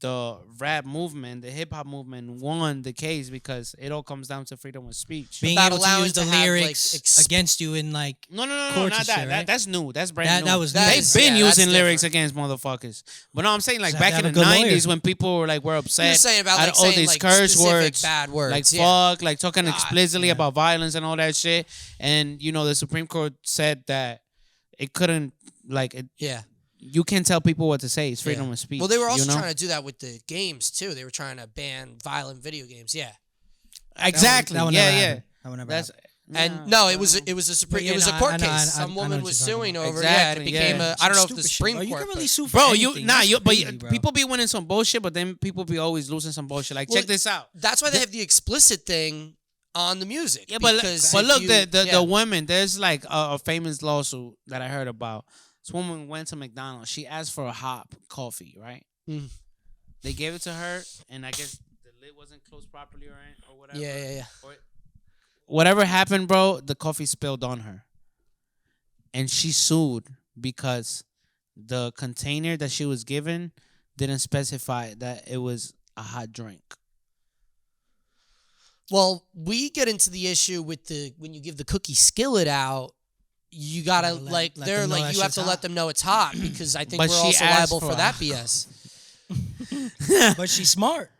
Speaker 1: the rap movement, the hip hop movement won the case because it all comes down to freedom of speech.
Speaker 2: being
Speaker 3: About
Speaker 2: able to
Speaker 3: allowing
Speaker 2: use the
Speaker 3: to have, like,
Speaker 2: lyrics against you in like
Speaker 1: No,
Speaker 2: courts
Speaker 1: not
Speaker 2: and
Speaker 1: that.
Speaker 2: shit, right?
Speaker 1: That's new. That's brand new.
Speaker 2: that was
Speaker 3: That
Speaker 2: new.
Speaker 1: They've
Speaker 3: is-
Speaker 1: been
Speaker 3: yeah, that's
Speaker 1: using lyrics
Speaker 3: different.
Speaker 1: against motherfuckers. But no, I'm saying like
Speaker 2: Just
Speaker 1: back
Speaker 2: have
Speaker 1: in
Speaker 2: to
Speaker 1: the
Speaker 2: have a good
Speaker 1: 90s
Speaker 2: lawyer.
Speaker 1: when people were like, we're upset
Speaker 3: You're saying about
Speaker 1: at
Speaker 3: like
Speaker 1: all
Speaker 3: saying
Speaker 1: these
Speaker 3: like
Speaker 1: curse
Speaker 3: specific
Speaker 1: words,
Speaker 3: bad words,
Speaker 1: like
Speaker 3: yeah.
Speaker 1: fuck, like talking explicitly about violence and all that shit. And the Supreme Court said that it couldn't
Speaker 3: Yeah.
Speaker 1: you can't tell people what to say. It's freedom
Speaker 3: Yeah.
Speaker 1: of speech.
Speaker 3: Well, they were also
Speaker 1: you know?
Speaker 3: trying to do that with the games too. They were trying to ban violent video games. Yeah.
Speaker 1: exactly.
Speaker 2: That one
Speaker 1: yeah,
Speaker 2: never
Speaker 1: yeah.
Speaker 2: happened. That one never
Speaker 1: That's
Speaker 2: happened.
Speaker 3: And no, it was a Supreme.
Speaker 2: Yeah,
Speaker 3: it was
Speaker 2: no,
Speaker 3: a court
Speaker 2: I know,
Speaker 3: case.
Speaker 2: I
Speaker 3: Some
Speaker 2: know
Speaker 3: woman
Speaker 2: what
Speaker 3: was
Speaker 2: you're talking
Speaker 3: suing
Speaker 2: about.
Speaker 3: over.
Speaker 1: Exactly,
Speaker 3: Yeah, it became
Speaker 1: yeah.
Speaker 3: I don't know if
Speaker 2: Stupid
Speaker 3: the
Speaker 2: shit,
Speaker 3: Supreme
Speaker 2: bro. You
Speaker 3: Court.
Speaker 2: can really sue for
Speaker 1: Bro,
Speaker 2: anything. That's crazy, bro.
Speaker 1: people be winning some bullshit, but then people be always losing some bullshit. Like,
Speaker 3: Well,
Speaker 1: check this out.
Speaker 3: That's why they have the explicit thing on the music.
Speaker 1: Yeah, but
Speaker 3: because
Speaker 1: look,
Speaker 3: if you-
Speaker 1: the women. There's like a famous lawsuit that I heard about. This woman went to McDonald's. She asked for a hot coffee, right?
Speaker 3: Mm.
Speaker 1: They gave it to her, and I guess the lid wasn't closed properly or whatever.
Speaker 3: Yeah.
Speaker 1: Or whatever happened, bro. The coffee spilled on her, and she sued because the container that she was given didn't specify that it was a hot drink.
Speaker 3: Well, we get into the issue with when you give the cookie skillet out, you gotta
Speaker 2: Let
Speaker 3: they're
Speaker 2: them know
Speaker 3: like
Speaker 2: that
Speaker 3: you have
Speaker 2: shit's
Speaker 3: to
Speaker 2: hot.
Speaker 3: let them know it's hot because I think
Speaker 1: But
Speaker 3: we're
Speaker 1: she
Speaker 3: also
Speaker 1: asked
Speaker 3: liable
Speaker 1: for
Speaker 3: for
Speaker 1: a
Speaker 3: that
Speaker 1: hot
Speaker 3: BS.
Speaker 2: But she's smart.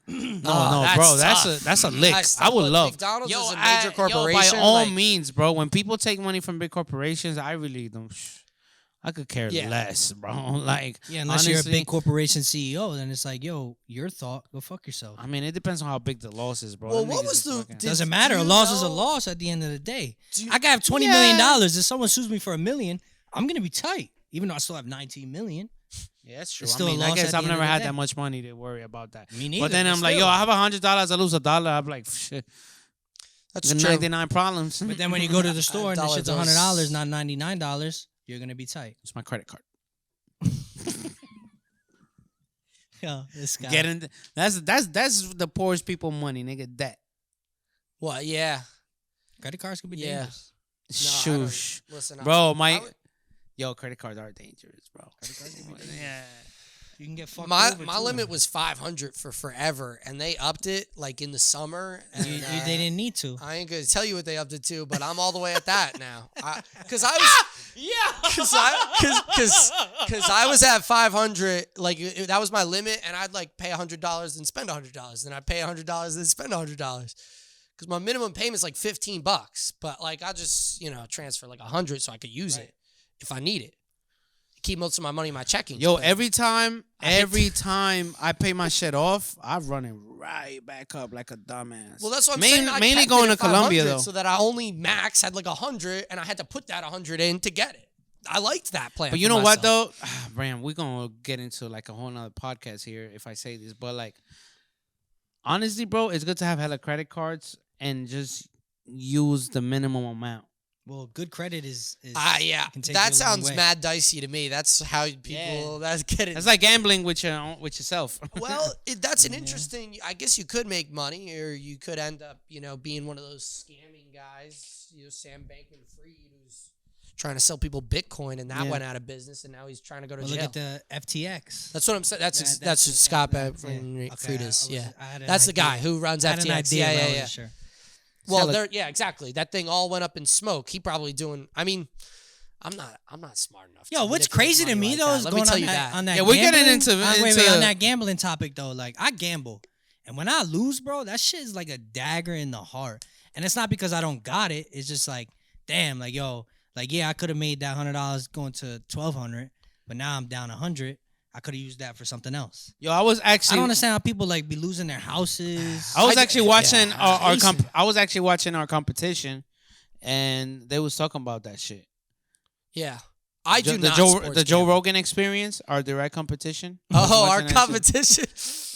Speaker 1: No, bro, that's a lick. I would love.
Speaker 3: McDonald's is a
Speaker 1: by
Speaker 3: major corporation.
Speaker 1: all
Speaker 3: like,
Speaker 1: means, bro. When people take money from big corporations, I really don't. I could care
Speaker 3: Yeah.
Speaker 1: less, bro. Like,
Speaker 2: Yeah, unless
Speaker 1: honestly,
Speaker 2: you're a big corporation CEO, then it's like, yo, your thought, go fuck yourself.
Speaker 1: I mean, it depends on how big the loss is, bro.
Speaker 3: Well,
Speaker 1: Them
Speaker 3: what
Speaker 1: niggas
Speaker 3: was
Speaker 1: is
Speaker 3: the-
Speaker 1: fucking-
Speaker 3: did-
Speaker 2: Doesn't matter.
Speaker 3: do
Speaker 2: A
Speaker 3: you
Speaker 2: loss is a
Speaker 3: know-
Speaker 2: loss at the end of the day.
Speaker 3: Do you-
Speaker 2: I got $20
Speaker 1: Yeah.
Speaker 2: million. If someone sues me for $1 million, I'm gonna be tight, even though I still have 19 million.
Speaker 1: Yeah, that's true.
Speaker 2: It's
Speaker 1: I
Speaker 2: still a
Speaker 1: mean, I
Speaker 2: loss
Speaker 1: guess
Speaker 2: at the
Speaker 1: I've
Speaker 2: end
Speaker 1: never
Speaker 2: of the
Speaker 1: had
Speaker 2: day.
Speaker 1: that much money to worry about that.
Speaker 2: Me neither.
Speaker 1: But then I'm like,
Speaker 2: still.
Speaker 1: yo, I have $100, I lose $1. I'm like, shit.
Speaker 3: That's
Speaker 1: Got
Speaker 3: true.
Speaker 1: 99 problems.
Speaker 2: But then when you go to the store and the
Speaker 3: Dollar
Speaker 2: shit's
Speaker 3: bills.
Speaker 2: $100, not $99, you're gonna be tight.
Speaker 1: It's my credit card.
Speaker 2: Yo, this guy.
Speaker 1: Getting that's the poorest people money, nigga. Debt.
Speaker 3: What? Yeah.
Speaker 2: Credit cards could be
Speaker 3: Yeah.
Speaker 2: dangerous.
Speaker 3: No, I don't-
Speaker 1: Shoosh.
Speaker 3: Listen,
Speaker 1: Bro,
Speaker 3: I would-
Speaker 1: yo, credit cards are dangerous, bro.
Speaker 2: Credit cards could be dangerous.
Speaker 1: Yeah.
Speaker 2: You can get fucked
Speaker 3: my
Speaker 2: over,
Speaker 3: my
Speaker 2: too.
Speaker 3: limit was 500 for forever, and they upped it like in the summer. And,
Speaker 2: They didn't need to.
Speaker 3: I ain't gonna tell you what they upped it to, but I'm all the way at that now. Because I was, because I was at 500. Like that was my limit, and I'd like pay $100 and spend $100, then I'd pay $100 and spend $100. Because my minimum payment is like $15, but like I just transfer like 100 so I could use it if I need it. Keep most of my money in my checking.
Speaker 1: Yo,
Speaker 3: but-
Speaker 1: every time I pay my shit off, I run it right back up like a dumbass.
Speaker 3: Well, that's what I'm saying. I
Speaker 1: Mainly
Speaker 3: kept
Speaker 1: going
Speaker 3: it
Speaker 1: to
Speaker 3: at
Speaker 1: Colombia
Speaker 3: 500
Speaker 1: though.
Speaker 3: so that I only max had like 100, and I had to put that 100 in to get it. I liked that plan.
Speaker 1: But you
Speaker 3: for
Speaker 1: know what
Speaker 3: myself.
Speaker 1: though, Bram, we're gonna get into like a whole nother podcast here if I say this, but like honestly, bro, it's good to have hella credit cards and just use the minimum amount.
Speaker 2: Well, good credit is
Speaker 3: Yeah,
Speaker 2: can take you a
Speaker 3: that
Speaker 2: long
Speaker 3: sounds
Speaker 2: way.
Speaker 3: mad dicey to me. That's how people.
Speaker 1: Yeah.
Speaker 3: That's getting.
Speaker 1: That's like gambling with yourself.
Speaker 3: Well, that's an interesting. I guess you could make money, or you could end up, being one of those scamming guys. Sam Bankman-Fried, who's trying to sell people Bitcoin, and that
Speaker 1: Yeah.
Speaker 3: went out of business, and now he's trying to go to
Speaker 2: Well,
Speaker 3: jail.
Speaker 2: look at the FTX.
Speaker 3: That's what I'm saying. That's
Speaker 2: That-
Speaker 3: that's
Speaker 2: that-
Speaker 3: Scott
Speaker 2: that-
Speaker 3: Bankman-Fried
Speaker 2: Okay,
Speaker 3: is. Yeah,
Speaker 2: I had an
Speaker 3: that's the
Speaker 2: idea.
Speaker 3: guy who runs
Speaker 2: I had an
Speaker 3: FTX.
Speaker 2: idea, but I
Speaker 3: Yeah.
Speaker 2: wasn't sure.
Speaker 3: Well,
Speaker 1: Hella-
Speaker 3: there, yeah, exactly. That thing all went up in smoke. He probably doing. I mean, I'm not smart enough.
Speaker 2: Yo,
Speaker 3: to
Speaker 2: what's
Speaker 3: manipulate
Speaker 2: crazy to
Speaker 3: money
Speaker 2: me
Speaker 3: like
Speaker 2: though
Speaker 3: that.
Speaker 2: is
Speaker 3: Let
Speaker 2: going
Speaker 3: me tell
Speaker 2: on
Speaker 3: you
Speaker 2: that,
Speaker 3: that.
Speaker 2: on that.
Speaker 1: Yeah, we're getting
Speaker 2: gambling-
Speaker 1: into-
Speaker 2: wait, on
Speaker 1: into-
Speaker 2: that gambling topic though. Like I gamble, and when I lose, bro, that shit is like a dagger in the heart. And it's not because I don't got it. It's just like, damn, like yo, like yeah, I could have made that $100 going to 1,200, but now I'm down 100. I could have used that for something else.
Speaker 1: Yo, I was
Speaker 2: I
Speaker 1: actually
Speaker 2: don't understand how people like be losing their houses.
Speaker 1: I was
Speaker 3: I-
Speaker 1: actually watching
Speaker 2: yeah,
Speaker 1: our
Speaker 2: decent.
Speaker 1: I was actually watching our competition, and they was talking about that shit.
Speaker 3: Yeah, I do
Speaker 1: the
Speaker 3: not.
Speaker 1: Joe
Speaker 3: sports
Speaker 1: the Joe
Speaker 3: gamble.
Speaker 1: Rogan Experience, our direct competition. I was
Speaker 3: Oh, our
Speaker 1: watching that shit.
Speaker 3: competition.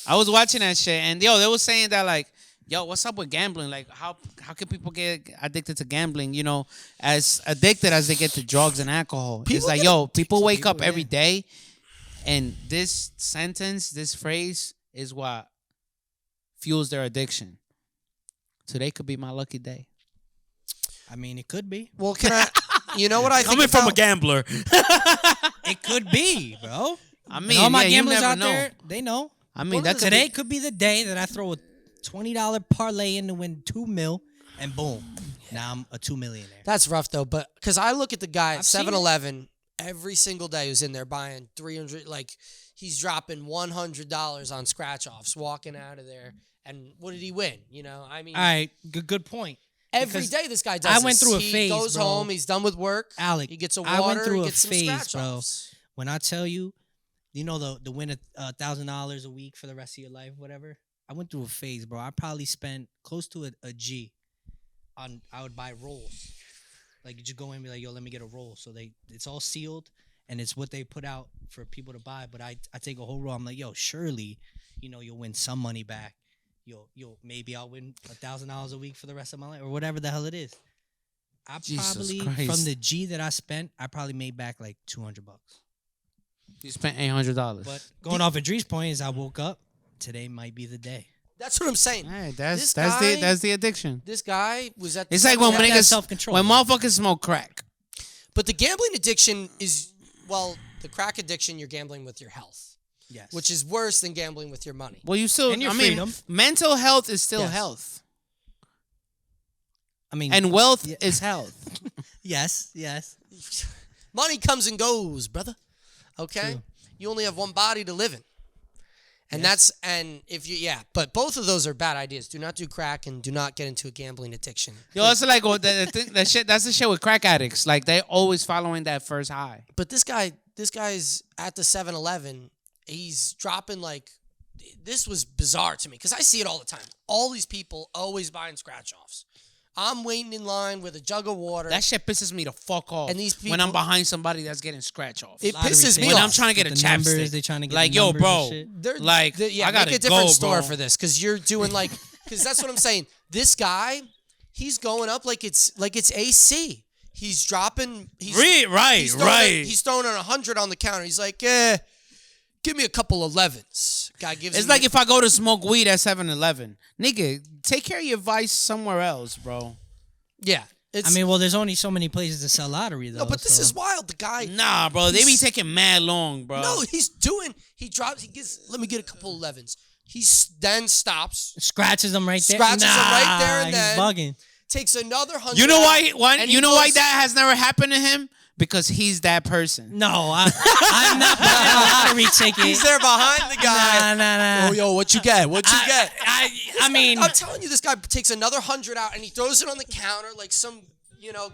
Speaker 1: I was watching that shit, and yo, they was saying that like, yo, what's up with gambling? Like, how can people get addicted to gambling? As addicted as they get to drugs and alcohol.
Speaker 3: People
Speaker 1: It's like,
Speaker 3: get
Speaker 1: yo,
Speaker 3: addicted
Speaker 1: people
Speaker 3: to
Speaker 1: wake
Speaker 3: people,
Speaker 1: up every
Speaker 3: yeah.
Speaker 1: day, and this sentence, this phrase, is what fuels their addiction. Today could be my lucky day.
Speaker 2: I mean, it could be.
Speaker 3: Well, can I? You know what I think
Speaker 1: Coming from a
Speaker 3: about-
Speaker 1: gambler.
Speaker 2: It could be, bro.
Speaker 1: I
Speaker 2: And
Speaker 1: mean,
Speaker 2: all my
Speaker 1: yeah, you
Speaker 2: gamblers
Speaker 1: never
Speaker 2: out
Speaker 1: know.
Speaker 2: there, they know.
Speaker 1: I mean,
Speaker 3: Well,
Speaker 1: that
Speaker 2: Today could be the day that I throw a $20 parlay in to win $2 million, and boom, now I'm a $2 millionaire.
Speaker 3: That's rough though, but because I look at the guy at
Speaker 2: I've seen it.
Speaker 3: 7-Eleven every single day who's in there buying 300, like he's dropping $100 on scratch offs, walking out of there, and what did he win? I mean,
Speaker 2: All right, good point.
Speaker 3: every
Speaker 2: because
Speaker 3: day this guy does.
Speaker 2: I went
Speaker 3: this.
Speaker 2: through a
Speaker 3: he
Speaker 2: phase,
Speaker 3: goes
Speaker 2: bro.
Speaker 3: home, he's done with work.
Speaker 2: Alec,
Speaker 3: He gets a
Speaker 2: I
Speaker 3: water.
Speaker 2: went through
Speaker 3: he
Speaker 2: a
Speaker 3: gets some
Speaker 2: phase,
Speaker 3: scratch
Speaker 2: bro.
Speaker 3: offs.
Speaker 2: When I tell you, the win $1,000 a week for the rest of your life, whatever. I went through a phase, bro. I probably spent close to a G on. I would buy rolls. Like you just go in and be like, yo, let me get a roll. So it's all sealed and it's what they put out for people to buy. But I take a whole roll. I'm like, yo, surely, you'll win some money back. Maybe I'll win $1,000 a week for the rest of my life or whatever the hell it is. I
Speaker 1: Jesus
Speaker 2: probably
Speaker 1: Christ.
Speaker 2: from the G that I spent, I probably made back like $200.
Speaker 1: You spent $800.
Speaker 2: But going off Idris' point is I woke up. Today might be the day.
Speaker 3: That's what I'm saying.
Speaker 1: Hey,
Speaker 3: This
Speaker 1: that's
Speaker 3: guy-
Speaker 1: the addiction.
Speaker 3: This guy was at.
Speaker 1: It's like when
Speaker 2: Have that
Speaker 1: niggas
Speaker 2: self-control.
Speaker 1: when motherfuckers smoke crack.
Speaker 3: But the gambling addiction is, the crack addiction. You're gambling with your health,
Speaker 2: Yes.
Speaker 3: which is worse than gambling with your money.
Speaker 1: Well, you still.
Speaker 2: And your
Speaker 1: I mean,
Speaker 2: freedom.
Speaker 1: mental health is still
Speaker 3: Yes.
Speaker 1: health,
Speaker 2: I mean,
Speaker 1: and wealth
Speaker 2: Yeah.
Speaker 1: is health.
Speaker 2: yes.
Speaker 3: Money comes and goes, brother. Okay?
Speaker 2: True.
Speaker 3: You only have one body to live in. And if you, but both of those are bad ideas. Do not do crack and do not get into a gambling addiction.
Speaker 1: Yo, it's like that shit. That's the shit with crack addicts. Like they always following that first high.
Speaker 3: But this guy's at the 7-Eleven. He's dropping like, this was bizarre to me because I see it all the time. All these people always buying scratch offs. I'm waiting in line with a jug of water.
Speaker 1: That shit pisses me the fuck off.
Speaker 3: And these people,
Speaker 1: when I'm behind somebody that's getting scratch off.
Speaker 3: It pisses me
Speaker 1: when
Speaker 3: off.
Speaker 1: I'm trying to get a chapstick.
Speaker 2: They trying to get
Speaker 1: like,
Speaker 2: the
Speaker 1: yo,
Speaker 2: numbers
Speaker 1: bro.
Speaker 2: and shit.
Speaker 1: I got
Speaker 3: make a different store for this because you're doing like, because that's what I'm saying. This guy, he's going up like it's AC. He's dropping. He's throwing on 100 on the counter. He's like, give me a couple 11s. Guy gives.
Speaker 1: It's like if I go to smoke weed at 7-Eleven. Nigga, take care of your vice somewhere else, bro.
Speaker 3: Yeah.
Speaker 2: There's only so many places to sell lottery, though.
Speaker 3: No, but this is wild. The guy.
Speaker 1: Nah, bro. They be taking mad long, bro.
Speaker 3: No, let me get a couple 11s. He then stops.
Speaker 2: Scratches them right there.
Speaker 3: Scratches them right there and then.
Speaker 2: He's bugging.
Speaker 3: Takes another 100.
Speaker 1: You know why? You know why that has never happened to him? Because he's that person.
Speaker 2: No, I'm not buying a lottery ticket.
Speaker 3: He's there behind the guy.
Speaker 2: Nah.
Speaker 3: Oh, yo, what you get?
Speaker 2: I'm
Speaker 3: telling you, this guy takes another 100 out and he throws it on the counter like some,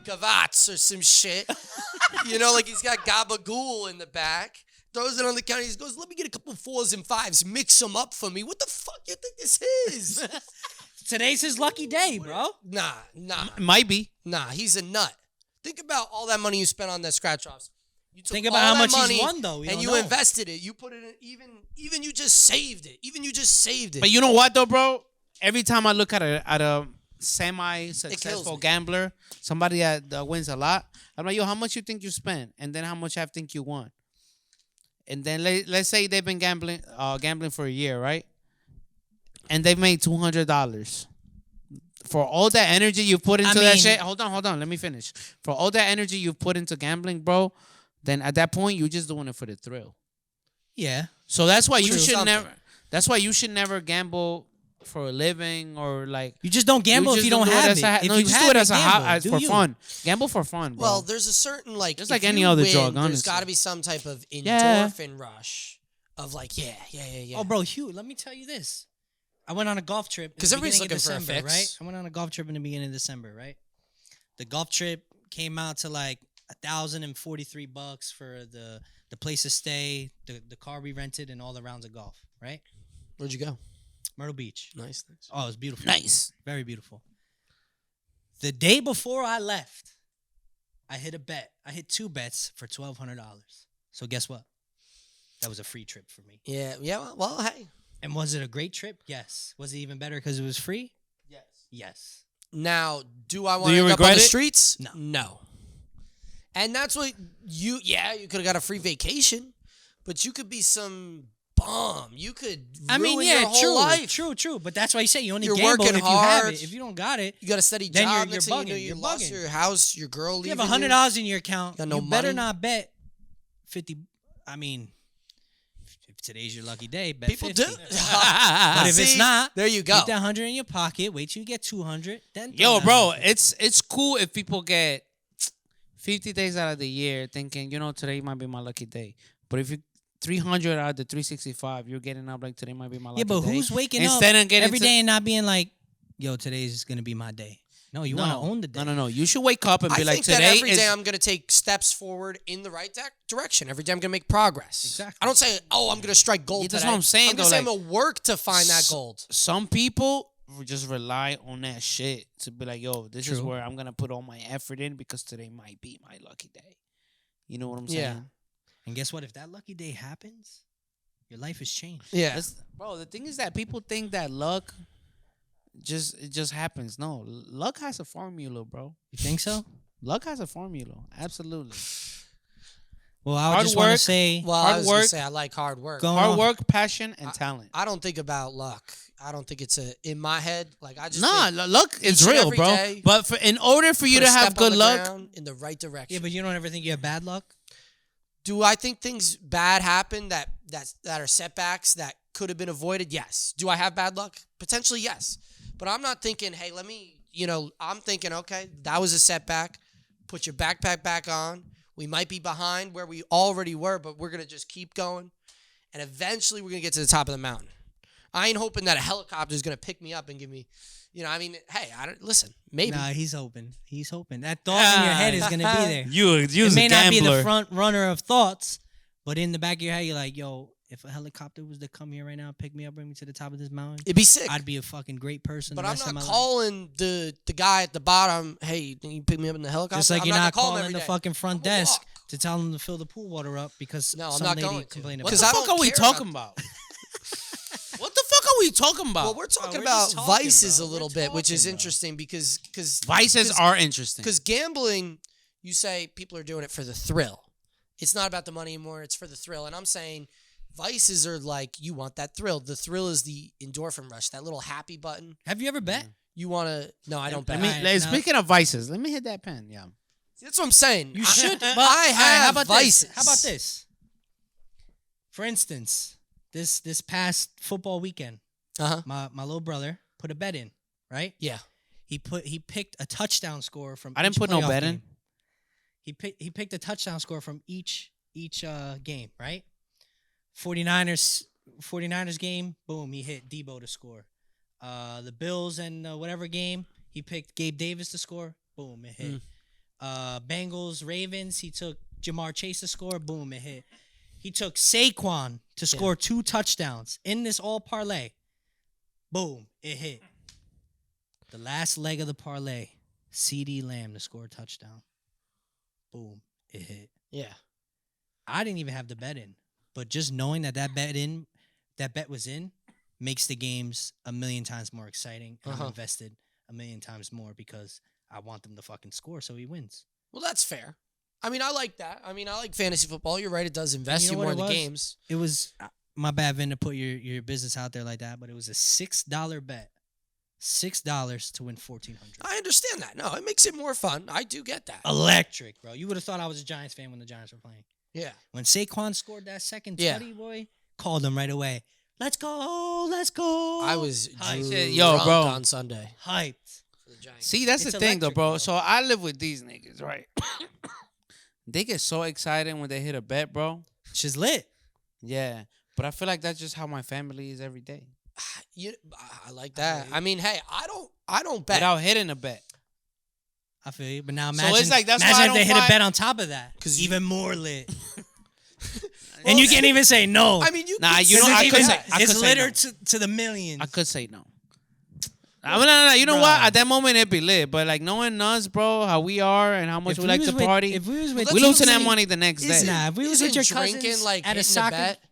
Speaker 3: gavats or some shit. Like he's got gabagool in the back. Throws it on the counter. He goes, let me get a couple 4s and 5s. Mix them up for me. What the fuck you think this is?
Speaker 2: Today's his lucky day, bro.
Speaker 3: Nah.
Speaker 1: Might be.
Speaker 3: Nah, he's a nut. Think about all that money you spent on that scratch offs. You took
Speaker 2: Think about how much he's won, though.
Speaker 3: And you invested it. You put it in, even you just saved it.
Speaker 1: But you know what, though, bro? Every time I look at a semi-successful gambler, somebody that wins a lot, I'm like, yo, how much you think you spent? And then how much I think you won? And then let's say they've been gambling for a year, right? And they've made $200. For all that energy you put into that shit, hold on, let me finish. For all that energy you've put into gambling, bro, then at that point you're just doing it for the thrill.
Speaker 2: Yeah.
Speaker 1: So that's why you should never. That's why you should never gamble for a living or like.
Speaker 2: You just don't gamble if you don't have it.
Speaker 1: You just do it as for fun. Gamble for fun, bro.
Speaker 3: Well, there's a certain
Speaker 1: just like any other drug. Honestly,
Speaker 3: there's got to be some type of endorphin rush of like, yeah.
Speaker 2: Oh, bro, Hugh, let me tell you this. I went on a golf trip
Speaker 3: because everybody's looking for a fix,
Speaker 2: right? I went on a golf trip in the beginning of December, right? The golf trip came out to like $1,043 for the place to stay, the car we rented, and all the rounds of golf, right?
Speaker 3: Where'd you go?
Speaker 2: Myrtle Beach.
Speaker 3: Nice.
Speaker 2: Oh, it was beautiful.
Speaker 1: Nice.
Speaker 2: Very beautiful. The day before I left, I hit a bet. I hit 2 bets for $1,200. So guess what? That was a free trip for me.
Speaker 3: Yeah. Well, hey.
Speaker 2: And was it a great trip? Yes. Was it even better because it was free? Yes.
Speaker 3: Now, do I want to end up on the streets? No. And that's what you could have got a free vacation, but you could be some bum. You could ruin your whole life.
Speaker 2: True. But that's why you say you only
Speaker 3: You're
Speaker 2: gamble
Speaker 3: working
Speaker 2: if you
Speaker 3: hard.
Speaker 2: have it. If you don't got it,
Speaker 3: you got a steady
Speaker 2: then
Speaker 3: job.
Speaker 2: you're bugging.
Speaker 3: You lost your house, your girl leaving
Speaker 2: you have $100 in your account.
Speaker 3: Got no
Speaker 2: you better
Speaker 3: money.
Speaker 2: not bet 50. I mean, if today's your lucky day, bet
Speaker 3: People
Speaker 2: 50.
Speaker 3: do.
Speaker 2: But if it's not,
Speaker 3: there you go.
Speaker 2: Keep that 100 in your pocket. Wait till you get 200. Then
Speaker 1: yo, bro, it's cool if people get 50 days out of the year thinking, today might be my lucky day. But if you 300 out of the 365, you're getting up like today might be my lucky day.
Speaker 2: Yeah, but who's waking up every day and not being like, yo, today's gonna be my day? No, you want to own the day.
Speaker 1: No. You should wake up and be like,
Speaker 3: today.
Speaker 1: today
Speaker 3: Every day I'm gonna take steps forward in the right direction. Every day I'm gonna make progress.
Speaker 2: Exactly.
Speaker 3: I don't say, oh, I'm gonna strike gold today.
Speaker 1: That's what I'm saying.
Speaker 3: I'm gonna say I'm gonna work to find that gold.
Speaker 1: Some people just rely on that shit to be like, yo, this is where I'm gonna put all my effort in because today might be my lucky day. You know what I'm saying?
Speaker 3: Yeah.
Speaker 2: And guess what? If that lucky day happens, your life has changed.
Speaker 3: Yeah.
Speaker 1: Bro, the thing is that people think that luck it just happens. No, luck has a formula, bro.
Speaker 2: You think so?
Speaker 1: Luck has a formula. Absolutely.
Speaker 2: Well, I just want to say,
Speaker 3: I like hard work.
Speaker 1: Hard work, passion, and talent.
Speaker 3: I don't think about luck. I don't think it's in my head. Like I just
Speaker 1: luck is real, bro. But in order for you to have good luck,
Speaker 3: in the right direction.
Speaker 2: Yeah, but you don't ever think you have bad luck.
Speaker 3: Do I think things bad happen that are setbacks that could have been avoided? Yes. Do I have bad luck? Potentially, yes. But I'm not thinking, hey, I'm thinking, okay, that was a setback. Put your backpack back on. We might be behind where we already were, but we're going to just keep going. and eventually we're gonna get to the top of the mountain. I ain't hoping that a helicopter is gonna pick me up and give me, I mean, hey, I don't listen. Maybe.
Speaker 2: Nah, he's hoping. He's hoping. That thought in your head is gonna be there.
Speaker 1: You
Speaker 2: It may not be the front runner of thoughts, but in the back of your head, you're like, yo, if a helicopter was to come here right now, pick me up, bring me to the top of this mountain,
Speaker 3: It'd be sick.
Speaker 2: I'd be a fucking great person.
Speaker 3: But
Speaker 2: the
Speaker 3: I'm
Speaker 2: rest of
Speaker 3: not
Speaker 2: my
Speaker 3: calling the guy at the bottom, hey, can you pick me up in the helicopter?
Speaker 2: Just like
Speaker 3: I'm
Speaker 2: you're not
Speaker 3: gonna call him
Speaker 2: calling
Speaker 3: every
Speaker 2: the
Speaker 3: day.
Speaker 2: fucking front
Speaker 3: I'm gonna
Speaker 2: desk
Speaker 3: walk.
Speaker 2: to tell them to fill the pool water up because
Speaker 3: No, I'm
Speaker 2: some
Speaker 3: not
Speaker 2: lady
Speaker 3: going to.
Speaker 2: complained
Speaker 1: What
Speaker 2: about
Speaker 1: the
Speaker 3: I
Speaker 2: it.
Speaker 1: fuck
Speaker 3: don't
Speaker 1: are we
Speaker 3: care
Speaker 1: talking
Speaker 3: about-
Speaker 1: about? What the fuck are we talking about?
Speaker 3: Well, we're talking
Speaker 2: we're
Speaker 3: about
Speaker 2: just talking,
Speaker 3: vices
Speaker 2: bro.
Speaker 3: a little
Speaker 2: We're
Speaker 3: bit, which is
Speaker 2: talking, bro.
Speaker 3: interesting because
Speaker 1: Vices are interesting.
Speaker 3: Because gambling, you say people are doing it for the thrill. It's not about the money anymore. It's for the thrill. And I'm saying vices are like you want that thrill. The thrill is the endorphin rush, that little happy button.
Speaker 2: Have you ever bet?
Speaker 3: You want to? No, I don't bet.
Speaker 2: Alright, now-
Speaker 1: Speaking of vices, let me hit that pen. Yeah.
Speaker 3: That's what I'm saying.
Speaker 2: You should. But
Speaker 3: I
Speaker 2: alright,
Speaker 3: have
Speaker 2: how about
Speaker 3: vices.
Speaker 2: This? How about this? For instance, this past football weekend,
Speaker 3: Uh-huh.
Speaker 2: my little brother put a bet in. Right?
Speaker 3: Yeah.
Speaker 2: He picked a touchdown score from.
Speaker 1: I didn't
Speaker 2: each
Speaker 1: put no
Speaker 2: playoff
Speaker 1: bet in.
Speaker 2: game. He picked a touchdown score from each game. Right? 49ers game, boom, he hit Debo to score. The Bills and whatever game, he picked Gabe Davis to score, boom, it hit. Bengals, Ravens, he took Jamar Chase to score, boom, it hit. He took Saquon to score 2 touchdowns in this all parlay, boom, it hit. The last leg of the parlay, CD Lamb to score a touchdown, boom, it hit.
Speaker 3: Yeah.
Speaker 2: I didn't even have the bet in, but just knowing that bet was in, makes the games a million times more exciting. And I'm invested a million times more because I want them to fucking score so he wins.
Speaker 3: Well, that's fair. I mean, I like that. I mean, I like fantasy football. You're right. It does invest
Speaker 2: You
Speaker 3: you
Speaker 2: know
Speaker 3: more
Speaker 2: what
Speaker 3: in the
Speaker 2: it was?
Speaker 3: games.
Speaker 2: It was my bad, Vin, to put your business out there like that, but it was a $6 bet, $6 to win $1,400.
Speaker 3: I understand that. No, it makes it more fun. I do get that.
Speaker 2: Electric, bro. You would have thought I was a Giants fan when the Giants were playing.
Speaker 3: Yeah.
Speaker 2: When Saquon scored that second
Speaker 3: Yeah.
Speaker 2: tutty, boy, called him right away. Let's go, let's go.
Speaker 3: I was
Speaker 2: hyped.
Speaker 1: Yo, bro.
Speaker 3: on Sunday
Speaker 2: Hyped.
Speaker 3: for the Giants.
Speaker 1: See, that's
Speaker 2: It's
Speaker 1: the thing, though,
Speaker 2: electric,
Speaker 1: bro.
Speaker 2: bro.
Speaker 1: So I live with these niggas, right? They get so excited when they hit a bet, bro.
Speaker 2: She's lit.
Speaker 1: Yeah, but I feel like that's just how my family is every day.
Speaker 3: I like that. I mean, hey, I don't bet.
Speaker 1: Without hitting a bet.
Speaker 2: I feel you. But now
Speaker 1: So
Speaker 2: imagine,
Speaker 1: it's like, that's why
Speaker 2: imagine
Speaker 1: I
Speaker 2: if they
Speaker 1: don't
Speaker 2: hit a
Speaker 1: find-
Speaker 2: bet on top of that.
Speaker 3: 'Cause
Speaker 2: Even more lit. And you can't even say no.
Speaker 3: I mean, you.
Speaker 1: Nah,
Speaker 3: could
Speaker 1: you know,
Speaker 3: say
Speaker 1: I
Speaker 3: that.
Speaker 1: could say- I
Speaker 2: it's
Speaker 1: could say
Speaker 2: litter
Speaker 1: no.
Speaker 2: to the millions.
Speaker 1: I could say no. I mean, no. You know
Speaker 2: Bruh.
Speaker 1: what? At that moment, it'd be lit. But like knowing us, bro, how we are and how much
Speaker 2: If
Speaker 1: we
Speaker 2: we
Speaker 1: like
Speaker 2: was
Speaker 1: to
Speaker 2: with-
Speaker 1: party,
Speaker 2: if we was with
Speaker 1: we
Speaker 3: Well,
Speaker 1: losing that
Speaker 3: isn't-
Speaker 1: money the next day.
Speaker 2: Nah, if we was
Speaker 3: Isn't
Speaker 2: with your
Speaker 3: drinking
Speaker 2: cousins
Speaker 3: like
Speaker 2: at a
Speaker 3: hitting
Speaker 2: soccer,
Speaker 3: the bet?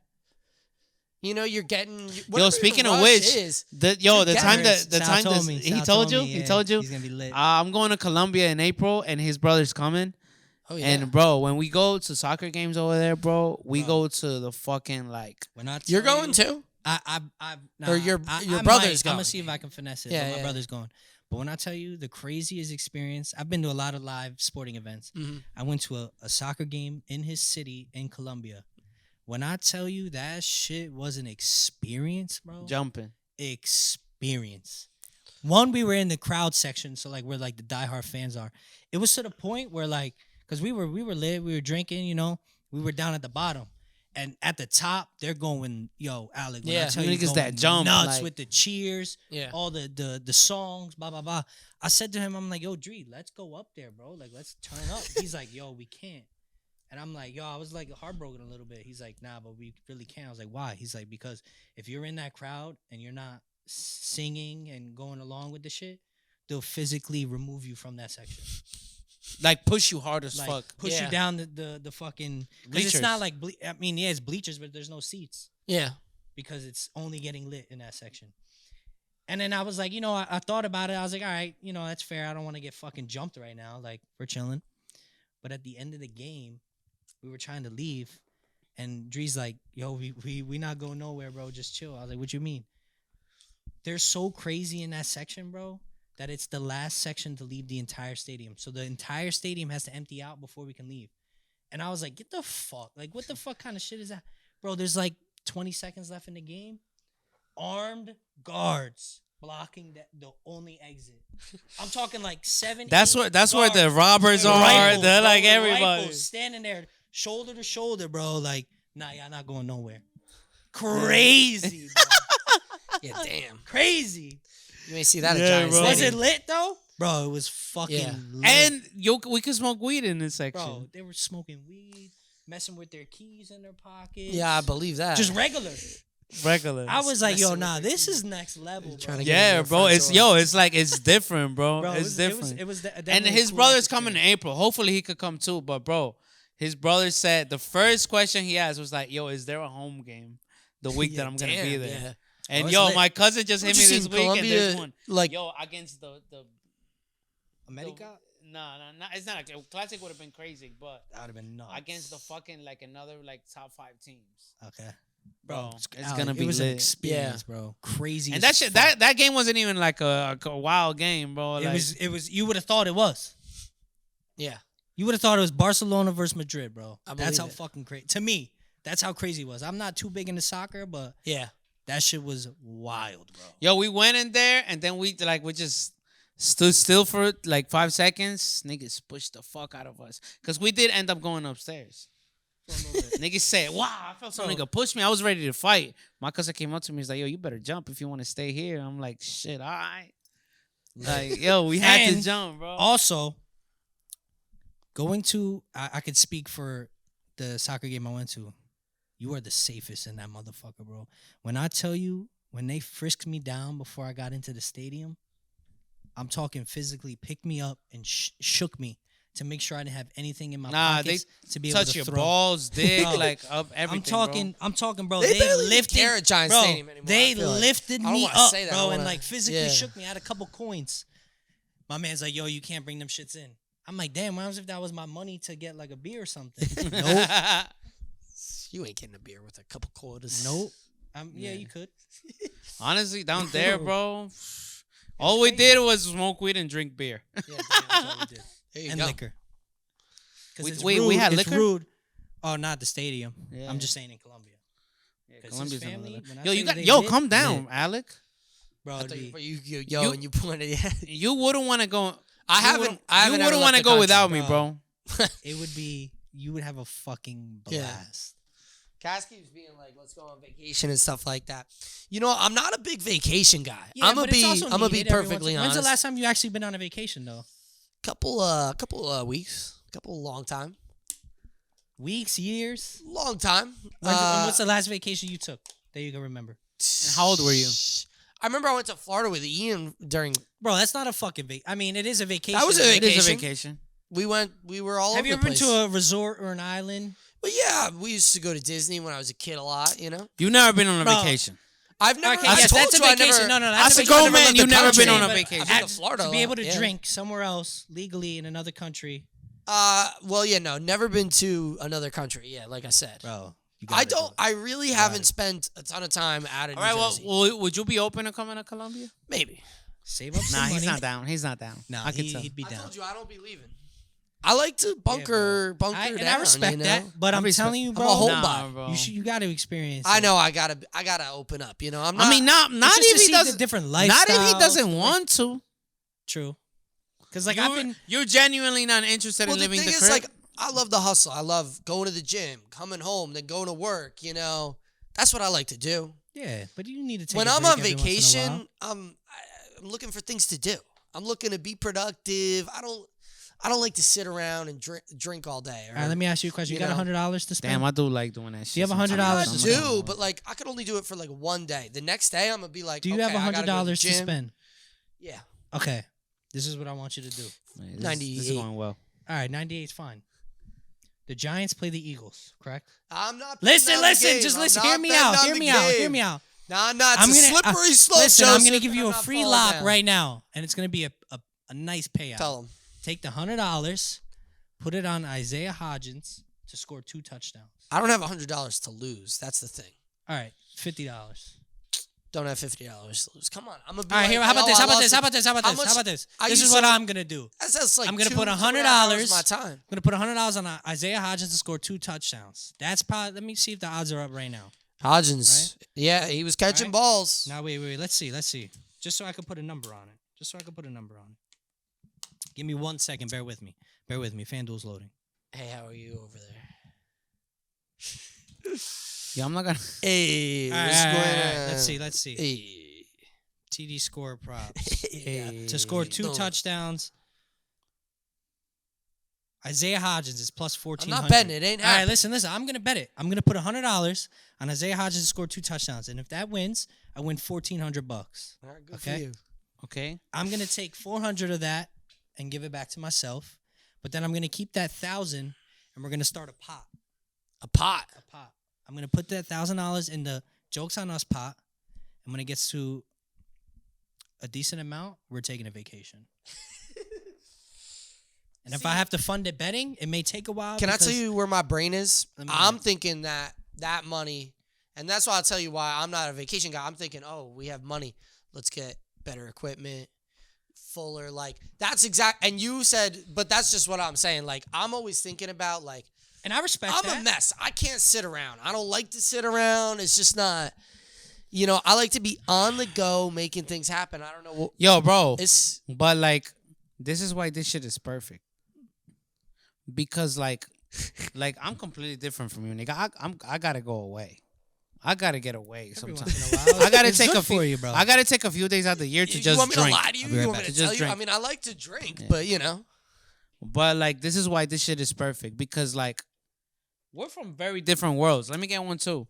Speaker 3: You know, you're getting.
Speaker 1: Yo,
Speaker 3: whatever
Speaker 1: speaking
Speaker 3: the
Speaker 1: of
Speaker 3: rush
Speaker 1: which,
Speaker 3: is,
Speaker 1: the
Speaker 3: together.
Speaker 1: time that
Speaker 2: Sal told me.
Speaker 1: he
Speaker 2: Sal
Speaker 1: told you,
Speaker 2: me,
Speaker 1: he
Speaker 2: yeah,
Speaker 1: told you,
Speaker 2: he's gonna be lit.
Speaker 1: I'm going to Colombia in April, and his brother's coming.
Speaker 3: oh yeah,
Speaker 1: And bro, when we go to soccer games over there, bro, we go to the fucking like.
Speaker 2: When I
Speaker 3: you're
Speaker 2: tell
Speaker 3: going
Speaker 2: you-
Speaker 3: too.
Speaker 2: Or
Speaker 3: your
Speaker 2: I
Speaker 3: brother's
Speaker 2: I'm gonna
Speaker 3: going.
Speaker 2: see if I can finesse it.
Speaker 3: Yeah,
Speaker 2: but my
Speaker 3: yeah.
Speaker 2: brother's going. But when I tell you the craziest experience, I've been to a lot of live sporting events.
Speaker 3: Mhm.
Speaker 2: I went to a soccer game in his city in Colombia. When I tell you that shit was an experience, bro.
Speaker 1: Jumping.
Speaker 2: Experience. One, we were in the crowd section, so like where like the diehard fans are. It was to the point where like, cause we were lit, we were drinking, you know, we were down at the bottom. And at the top, they're going, yo, Alec, when I
Speaker 3: Yeah,
Speaker 2: tell you,
Speaker 1: niggas
Speaker 2: going
Speaker 1: that jump,
Speaker 2: nuts
Speaker 1: like-
Speaker 2: with the cheers,
Speaker 3: Yeah.
Speaker 2: all the songs, blah, blah, blah. I said to him, I'm like, yo, Dre, let's go up there, bro. Like, let's turn up. He's like, yo, we can't. And I'm like, yo, I was like heartbroken a little bit. He's like, nah, but we really can't. I was like, why? He's like, because if you're in that crowd and you're not singing and going along with the shit, they'll physically remove you from that section.
Speaker 1: Like push you hard as
Speaker 2: Like
Speaker 1: fuck.
Speaker 2: push
Speaker 3: Yeah.
Speaker 2: you down the fucking because
Speaker 1: Bleachers.
Speaker 2: it's not like I mean, yeah, it's bleachers, but there's no seats
Speaker 3: Yeah.
Speaker 2: because it's only getting lit in that section. And then I was like, you know, I thought about it. I was like, all right, you know, that's fair. I don't want to get fucking jumped right now. Like, we're chilling. But at the end of the game, we were trying to leave. And Dre's like, yo, we not going nowhere, bro. Just chill. I was like, what you mean? They're so crazy in that section, bro, that it's the last section to leave the entire stadium. So the entire stadium has to empty out before we can leave. And I was like, get the fuck. Like, what the fuck kind of shit is that? Bro, there's like 20 seconds left in the game. Armed guards blocking the only exit. I'm talking like 7.
Speaker 1: That's
Speaker 2: 8
Speaker 1: where the
Speaker 2: guards
Speaker 1: robbers
Speaker 2: with
Speaker 1: are.
Speaker 2: rifles,
Speaker 1: They're
Speaker 2: bro,
Speaker 1: like
Speaker 2: with
Speaker 1: everybody.
Speaker 2: rifles standing there shoulder to shoulder, bro. Like, nah, y'all not going nowhere. Crazy, bro.
Speaker 3: Yeah, damn.
Speaker 2: Crazy.
Speaker 3: You ain't see that
Speaker 1: Yeah,
Speaker 3: at Giants
Speaker 1: bro.
Speaker 2: Was
Speaker 3: Stadium.
Speaker 2: it lit though? Bro, it was fucking
Speaker 3: Yeah.
Speaker 2: lit.
Speaker 1: And we could smoke weed in this section.
Speaker 2: bro, they were smoking weed, messing with their keys in their pockets.
Speaker 3: Yeah, I believe that.
Speaker 2: Just regular.
Speaker 1: Regular.
Speaker 2: I was like, yo,
Speaker 3: messing
Speaker 2: nah,
Speaker 3: with their
Speaker 2: this
Speaker 3: keys.
Speaker 2: is next level, bro.
Speaker 3: Trying to get
Speaker 1: Yeah,
Speaker 3: into the
Speaker 1: bro.
Speaker 3: front
Speaker 1: It's
Speaker 3: door.
Speaker 1: it's like it's different, bro.
Speaker 2: Bro,
Speaker 1: It's different.
Speaker 2: It was
Speaker 1: And his brother's coming in April. Hopefully he could come too. But bro, his brother said the first question he asked was like, "Yo, is there a home game the week that I'm gonna be
Speaker 3: damn,
Speaker 1: there?"
Speaker 3: yeah.
Speaker 1: And
Speaker 2: Oh, it's
Speaker 1: yo,
Speaker 2: lit.
Speaker 1: my cousin just hit
Speaker 3: What
Speaker 1: me
Speaker 3: you
Speaker 1: this
Speaker 3: seen,
Speaker 1: week, and there's
Speaker 3: Columbia,
Speaker 1: one.
Speaker 3: like-
Speaker 1: Yo, against the
Speaker 2: America.
Speaker 1: no, it's not. A classic would have been crazy, but
Speaker 2: That would have been nuts.
Speaker 1: against the fucking like another like top 5 teams,
Speaker 2: Okay.
Speaker 1: bro. It's
Speaker 2: Alec,
Speaker 1: gonna be
Speaker 2: it was an
Speaker 1: lit.
Speaker 2: experience, bro. Crazy.
Speaker 1: And
Speaker 2: as
Speaker 1: that shit,
Speaker 2: fuck.
Speaker 1: that game wasn't even like a wild game, bro. Like,
Speaker 2: It was. You would have thought it was.
Speaker 3: Yeah.
Speaker 2: You would have thought it was Barcelona versus Madrid, bro.
Speaker 3: I
Speaker 2: That's
Speaker 3: believe
Speaker 2: how
Speaker 3: it.
Speaker 2: fucking crazy. To me, that's how crazy it was. I'm not too big into soccer, but
Speaker 3: Yeah.
Speaker 2: that shit was wild, bro.
Speaker 1: yo, we went in there and then we just stood still for like 5 seconds. Niggas pushed the fuck out of us because we did end up going upstairs. Niggas said, "Wow, I felt some nigga push me. I was ready to fight." My cousin came up to me. He's like, "Yo, you better jump if you want to stay here." I'm like, "Shit, all right." Like, yo, we had to
Speaker 2: And
Speaker 1: jump, bro.
Speaker 2: Also, going to I could speak for the soccer game I went to. You are the safest in that motherfucker, bro. When I tell you, when they frisked me down before I got into the stadium, I'm talking physically picked me up and shook me to make sure I didn't have anything in my
Speaker 1: Nah,
Speaker 2: pockets to be able
Speaker 1: Touch
Speaker 2: to
Speaker 1: your
Speaker 2: throw.
Speaker 1: balls, dick,
Speaker 2: Bro,
Speaker 1: like up everything.
Speaker 2: I'm talking, bro.
Speaker 3: They
Speaker 2: They,
Speaker 3: barely even
Speaker 2: lifted,
Speaker 3: care at Giants
Speaker 2: bro.
Speaker 3: Stadium anymore,
Speaker 2: They
Speaker 3: I feel like.
Speaker 2: lifted
Speaker 3: I don't
Speaker 2: me
Speaker 3: wanna
Speaker 2: up,
Speaker 3: say that, I
Speaker 2: bro, and
Speaker 3: wanna-
Speaker 2: like physically
Speaker 3: yeah.
Speaker 2: shook me. I had a couple coins. My man's like, "Yo, you can't bring them shits in." I'm like, "Damn, what happens if that was my money to get like a beer or something?" Nope,
Speaker 3: You ain't getting a beer with a couple quarters.
Speaker 2: nope. Yeah, you could.
Speaker 1: Honestly, down there, bro, all we did was smoke weed and drink beer.
Speaker 2: Yeah, damn, that's all we did.
Speaker 3: There you
Speaker 2: And
Speaker 3: go.
Speaker 2: liquor. 'Cause it's
Speaker 1: Wait, we
Speaker 2: rude-
Speaker 1: had
Speaker 2: it's
Speaker 1: liquor?
Speaker 2: rude. Oh, not the stadium.
Speaker 1: Yeah.
Speaker 2: I'm just saying in Colombia.
Speaker 1: Yeah,
Speaker 2: 'Cause his
Speaker 1: Colombia's in
Speaker 2: family,
Speaker 1: another-
Speaker 2: when I
Speaker 1: Yo,
Speaker 2: tell
Speaker 1: you
Speaker 2: you
Speaker 1: got
Speaker 2: they
Speaker 1: yo,
Speaker 2: lit,
Speaker 1: calm down,
Speaker 2: lit.
Speaker 1: Alec.
Speaker 2: Bro,
Speaker 3: I
Speaker 2: it'd
Speaker 3: thought
Speaker 2: be,
Speaker 3: you and you pointed.
Speaker 1: You wouldn't want to go.
Speaker 3: I
Speaker 1: you
Speaker 3: haven't.
Speaker 1: wouldn't-
Speaker 3: I haven't
Speaker 1: You
Speaker 3: ever
Speaker 1: wouldn't
Speaker 3: want
Speaker 1: want to go without me,
Speaker 2: bro.
Speaker 1: bro.
Speaker 2: it would be, you would have a fucking
Speaker 3: Yeah.
Speaker 2: blast.
Speaker 3: Cass keeps being like, "Let's go on vacation and stuff like that." You know, I'm not a big vacation guy.
Speaker 2: Yeah,
Speaker 3: I'm gonna
Speaker 2: but it's
Speaker 3: be.
Speaker 2: also
Speaker 3: I'm gonna be
Speaker 2: needed every
Speaker 3: perfectly
Speaker 2: once-
Speaker 3: honest.
Speaker 2: When's the last time you actually been on a vacation, though?
Speaker 3: Couple weeks. Couple long time.
Speaker 2: Weeks, years?
Speaker 3: Long time.
Speaker 2: What's the last vacation you took that you can remember?
Speaker 1: And how old were you?
Speaker 3: I remember I went to Florida with Ian during.
Speaker 2: Bro, that's not a fucking vacation. I mean, it is a vacation.
Speaker 3: That was a
Speaker 2: but-
Speaker 1: It is a
Speaker 3: Vacation?
Speaker 1: vacation.
Speaker 3: We were all
Speaker 2: Have
Speaker 3: over
Speaker 2: you
Speaker 3: the
Speaker 2: ever been
Speaker 3: place.
Speaker 2: to a resort or an island?
Speaker 3: But yeah, we used to go to Disney when I was a kid a lot. You know,
Speaker 1: You never been on a
Speaker 2: Bro.
Speaker 1: vacation.
Speaker 3: I've never.
Speaker 2: Okay,
Speaker 3: I
Speaker 2: yes,
Speaker 3: told
Speaker 2: that's a
Speaker 3: you I
Speaker 2: vacation.
Speaker 3: never-
Speaker 2: No, no,
Speaker 1: As
Speaker 2: that's
Speaker 1: a
Speaker 2: a
Speaker 1: grown
Speaker 2: vacation.
Speaker 1: man,
Speaker 3: left
Speaker 1: you
Speaker 3: the
Speaker 1: never been
Speaker 3: country,
Speaker 1: on a
Speaker 3: but
Speaker 1: vacation.
Speaker 3: I've been to
Speaker 2: Abs-
Speaker 3: Florida
Speaker 2: to
Speaker 3: a
Speaker 2: be able
Speaker 3: lot,
Speaker 2: to
Speaker 3: yeah.
Speaker 2: drink somewhere else legally in another country,
Speaker 3: Well, yeah, no, never been to another country. Yeah, like I said,
Speaker 2: bro.
Speaker 3: I don't. I really haven't spent a ton of time out of
Speaker 1: All
Speaker 3: New
Speaker 1: right,
Speaker 3: Jersey.
Speaker 1: well, would you be open to coming to Colombia?
Speaker 3: Maybe.
Speaker 2: Save up some
Speaker 1: Nah,
Speaker 2: money.
Speaker 1: he's not down. He's not down.
Speaker 2: Nah,
Speaker 1: I could tell.
Speaker 2: he'd be
Speaker 3: I
Speaker 2: down.
Speaker 3: told you I don't be leaving. I like to bunker down.
Speaker 2: And I respect
Speaker 3: you know?
Speaker 2: that, but
Speaker 1: I
Speaker 2: I'm
Speaker 1: respect-
Speaker 2: telling you,
Speaker 3: I'm
Speaker 2: bro,
Speaker 3: a homebody.
Speaker 1: Nah, bro.
Speaker 2: you got to experience.
Speaker 3: I
Speaker 2: it.
Speaker 3: know I gotta open up. You know, I'm not.
Speaker 1: I mean, not
Speaker 2: It's just
Speaker 1: if
Speaker 2: to
Speaker 1: he
Speaker 2: see the
Speaker 1: doesn't.
Speaker 2: different
Speaker 1: Not if he
Speaker 2: lifestyles.
Speaker 1: doesn't want to.
Speaker 2: True. Because like I've been.
Speaker 1: You're genuinely not interested
Speaker 3: well,
Speaker 1: in
Speaker 3: the
Speaker 1: living
Speaker 3: thing
Speaker 1: the
Speaker 3: is,
Speaker 1: crib.
Speaker 3: like, I love the hustle. I love going to the gym, coming home, then going to work. You know, that's what I like to do.
Speaker 2: Yeah, but you need to take.
Speaker 3: When
Speaker 2: a
Speaker 3: I'm
Speaker 2: break
Speaker 3: on
Speaker 2: every once in a
Speaker 3: vacation,
Speaker 2: while.
Speaker 3: I'm looking for things to do. I'm looking to be productive. I don't like to sit around and drink all day.
Speaker 2: All right, let me ask you a question. You
Speaker 3: you
Speaker 2: got
Speaker 3: know.
Speaker 2: $100 to spend?
Speaker 1: Damn, I do like doing that shit.
Speaker 2: you have
Speaker 1: sometimes.
Speaker 2: $100
Speaker 3: I
Speaker 2: to
Speaker 3: do,
Speaker 2: spend?
Speaker 3: but like I could only do it for like one day. The next day, I'm gonna be like,
Speaker 2: Do you
Speaker 3: okay,
Speaker 2: have
Speaker 3: I gotta go to the
Speaker 2: $100 to
Speaker 3: gym.
Speaker 2: spend?
Speaker 3: Yeah,
Speaker 2: Okay, this is what I want you to do.
Speaker 1: Man, this is
Speaker 3: 98.
Speaker 1: going well.
Speaker 2: All right, 98 is fine. The Giants play the Eagles, correct?
Speaker 3: I'm not. betting
Speaker 2: Listen,
Speaker 3: on the
Speaker 2: listen,
Speaker 3: game.
Speaker 2: just
Speaker 3: I'm
Speaker 2: listen.
Speaker 3: not
Speaker 2: Hear me
Speaker 3: betting
Speaker 2: out.
Speaker 3: on
Speaker 2: Hear
Speaker 3: the
Speaker 2: me out. Hear
Speaker 3: game.
Speaker 2: me out.
Speaker 3: Nah, it's
Speaker 2: I'm
Speaker 3: a
Speaker 2: gonna
Speaker 3: slippery slope.
Speaker 2: listen. I'm gonna
Speaker 3: Joseph,
Speaker 2: give
Speaker 3: and
Speaker 2: you
Speaker 3: I'm
Speaker 2: a
Speaker 3: not
Speaker 2: free
Speaker 3: falling
Speaker 2: lock
Speaker 3: down.
Speaker 2: right now, and it's gonna be a nice payout.
Speaker 3: Tell them.
Speaker 2: Take the $100, put it on Isaiah Hodgins to score 2 touchdowns.
Speaker 3: I don't have $100 to lose. That's the thing.
Speaker 2: All right, $50.
Speaker 3: Don't have $50 to lose. Come on, I'm gonna be
Speaker 2: All right,
Speaker 3: like,
Speaker 2: here. How about
Speaker 3: oh,
Speaker 2: this?
Speaker 3: I
Speaker 2: How about
Speaker 3: lost
Speaker 2: this?
Speaker 3: it.
Speaker 2: How about this? How about
Speaker 3: How
Speaker 2: this?
Speaker 3: much-
Speaker 2: How about this?
Speaker 3: I
Speaker 2: This is
Speaker 3: used
Speaker 2: what
Speaker 3: to-
Speaker 2: I'm gonna do.
Speaker 3: That's like
Speaker 2: I'm gonna
Speaker 3: two-
Speaker 2: put
Speaker 3: 2.5
Speaker 2: $100
Speaker 3: hours of my time.
Speaker 2: I'm gonna put $100 on Isaiah Hodgins to score 2 touchdowns. That's probably. Let me see if the odds are up right now.
Speaker 3: Hodgins, yeah, he was catching
Speaker 2: Right.
Speaker 3: balls.
Speaker 2: Now wait. Let's see. Just so I can put a number on it. Give me 1 second. Bear with me. FanDuel's loading.
Speaker 3: Hey, how are you over there?
Speaker 1: Yeah, I'm not gonna.
Speaker 3: Hey,
Speaker 2: All right,
Speaker 3: what's
Speaker 2: all right,
Speaker 3: going
Speaker 2: all right.
Speaker 3: on?
Speaker 2: Let's see.
Speaker 3: Hey.
Speaker 2: TD score props.
Speaker 3: Hey.
Speaker 2: To score 2
Speaker 3: Don't-
Speaker 2: touchdowns. Isaiah Hodgins is plus
Speaker 3: I'm
Speaker 2: 1,400.
Speaker 3: not betting. It ain't
Speaker 2: All right,
Speaker 3: happening.
Speaker 2: listen. I'm going to bet it. I'm going to put $100 on Isaiah Hodgins to score 2 touchdowns. And if that wins, I win $1,400.
Speaker 3: All right, good
Speaker 2: Okay.
Speaker 3: for you.
Speaker 1: Okay.
Speaker 2: I'm going to take 400 of that and give it back to myself. But then I'm going to keep that 1,000 and we're going to start a pot.
Speaker 3: A pot.
Speaker 2: I'm going to put that $1,000 in the Jokes on Us pot. And when it gets to a decent amount, we're taking a vacation. And if I have to fund it betting, it may take a while.
Speaker 3: Can I tell you where my brain is?
Speaker 2: Let me
Speaker 3: I'm
Speaker 2: know.
Speaker 3: thinking that money, and that's why I'll tell you why I'm not a vacation guy. I'm thinking, oh, we have money. Let's get better equipment, fuller. Like, that's exact. And you said, but that's just what I'm saying. Like, I'm always thinking about, like,
Speaker 2: And I respect
Speaker 3: I'm
Speaker 2: that.
Speaker 3: a mess. I can't sit around. I don't like to sit around. It's just not, I like to be on the go, making things happen. I don't know.
Speaker 1: Yo, bro.
Speaker 3: It's
Speaker 1: But like, this is why this shit is perfect. Because like I'm completely different from you, nigga. I gotta go away. I gotta get away
Speaker 2: Every
Speaker 1: sometimes.
Speaker 2: once in a while.
Speaker 1: I gotta
Speaker 2: It's
Speaker 1: take
Speaker 2: good
Speaker 1: a few.
Speaker 2: for you, bro.
Speaker 1: I gotta take a few days out of the year to
Speaker 3: you
Speaker 1: just
Speaker 3: want me
Speaker 1: drink.
Speaker 3: to lie to you?
Speaker 2: I'll be
Speaker 3: You
Speaker 2: right
Speaker 3: want me
Speaker 2: back.
Speaker 3: to
Speaker 1: To just
Speaker 3: tell you?
Speaker 1: drink.
Speaker 3: I mean, I like to drink, but
Speaker 1: But like, this is why this shit is perfect because like, we're from very different worlds. Let me get one too.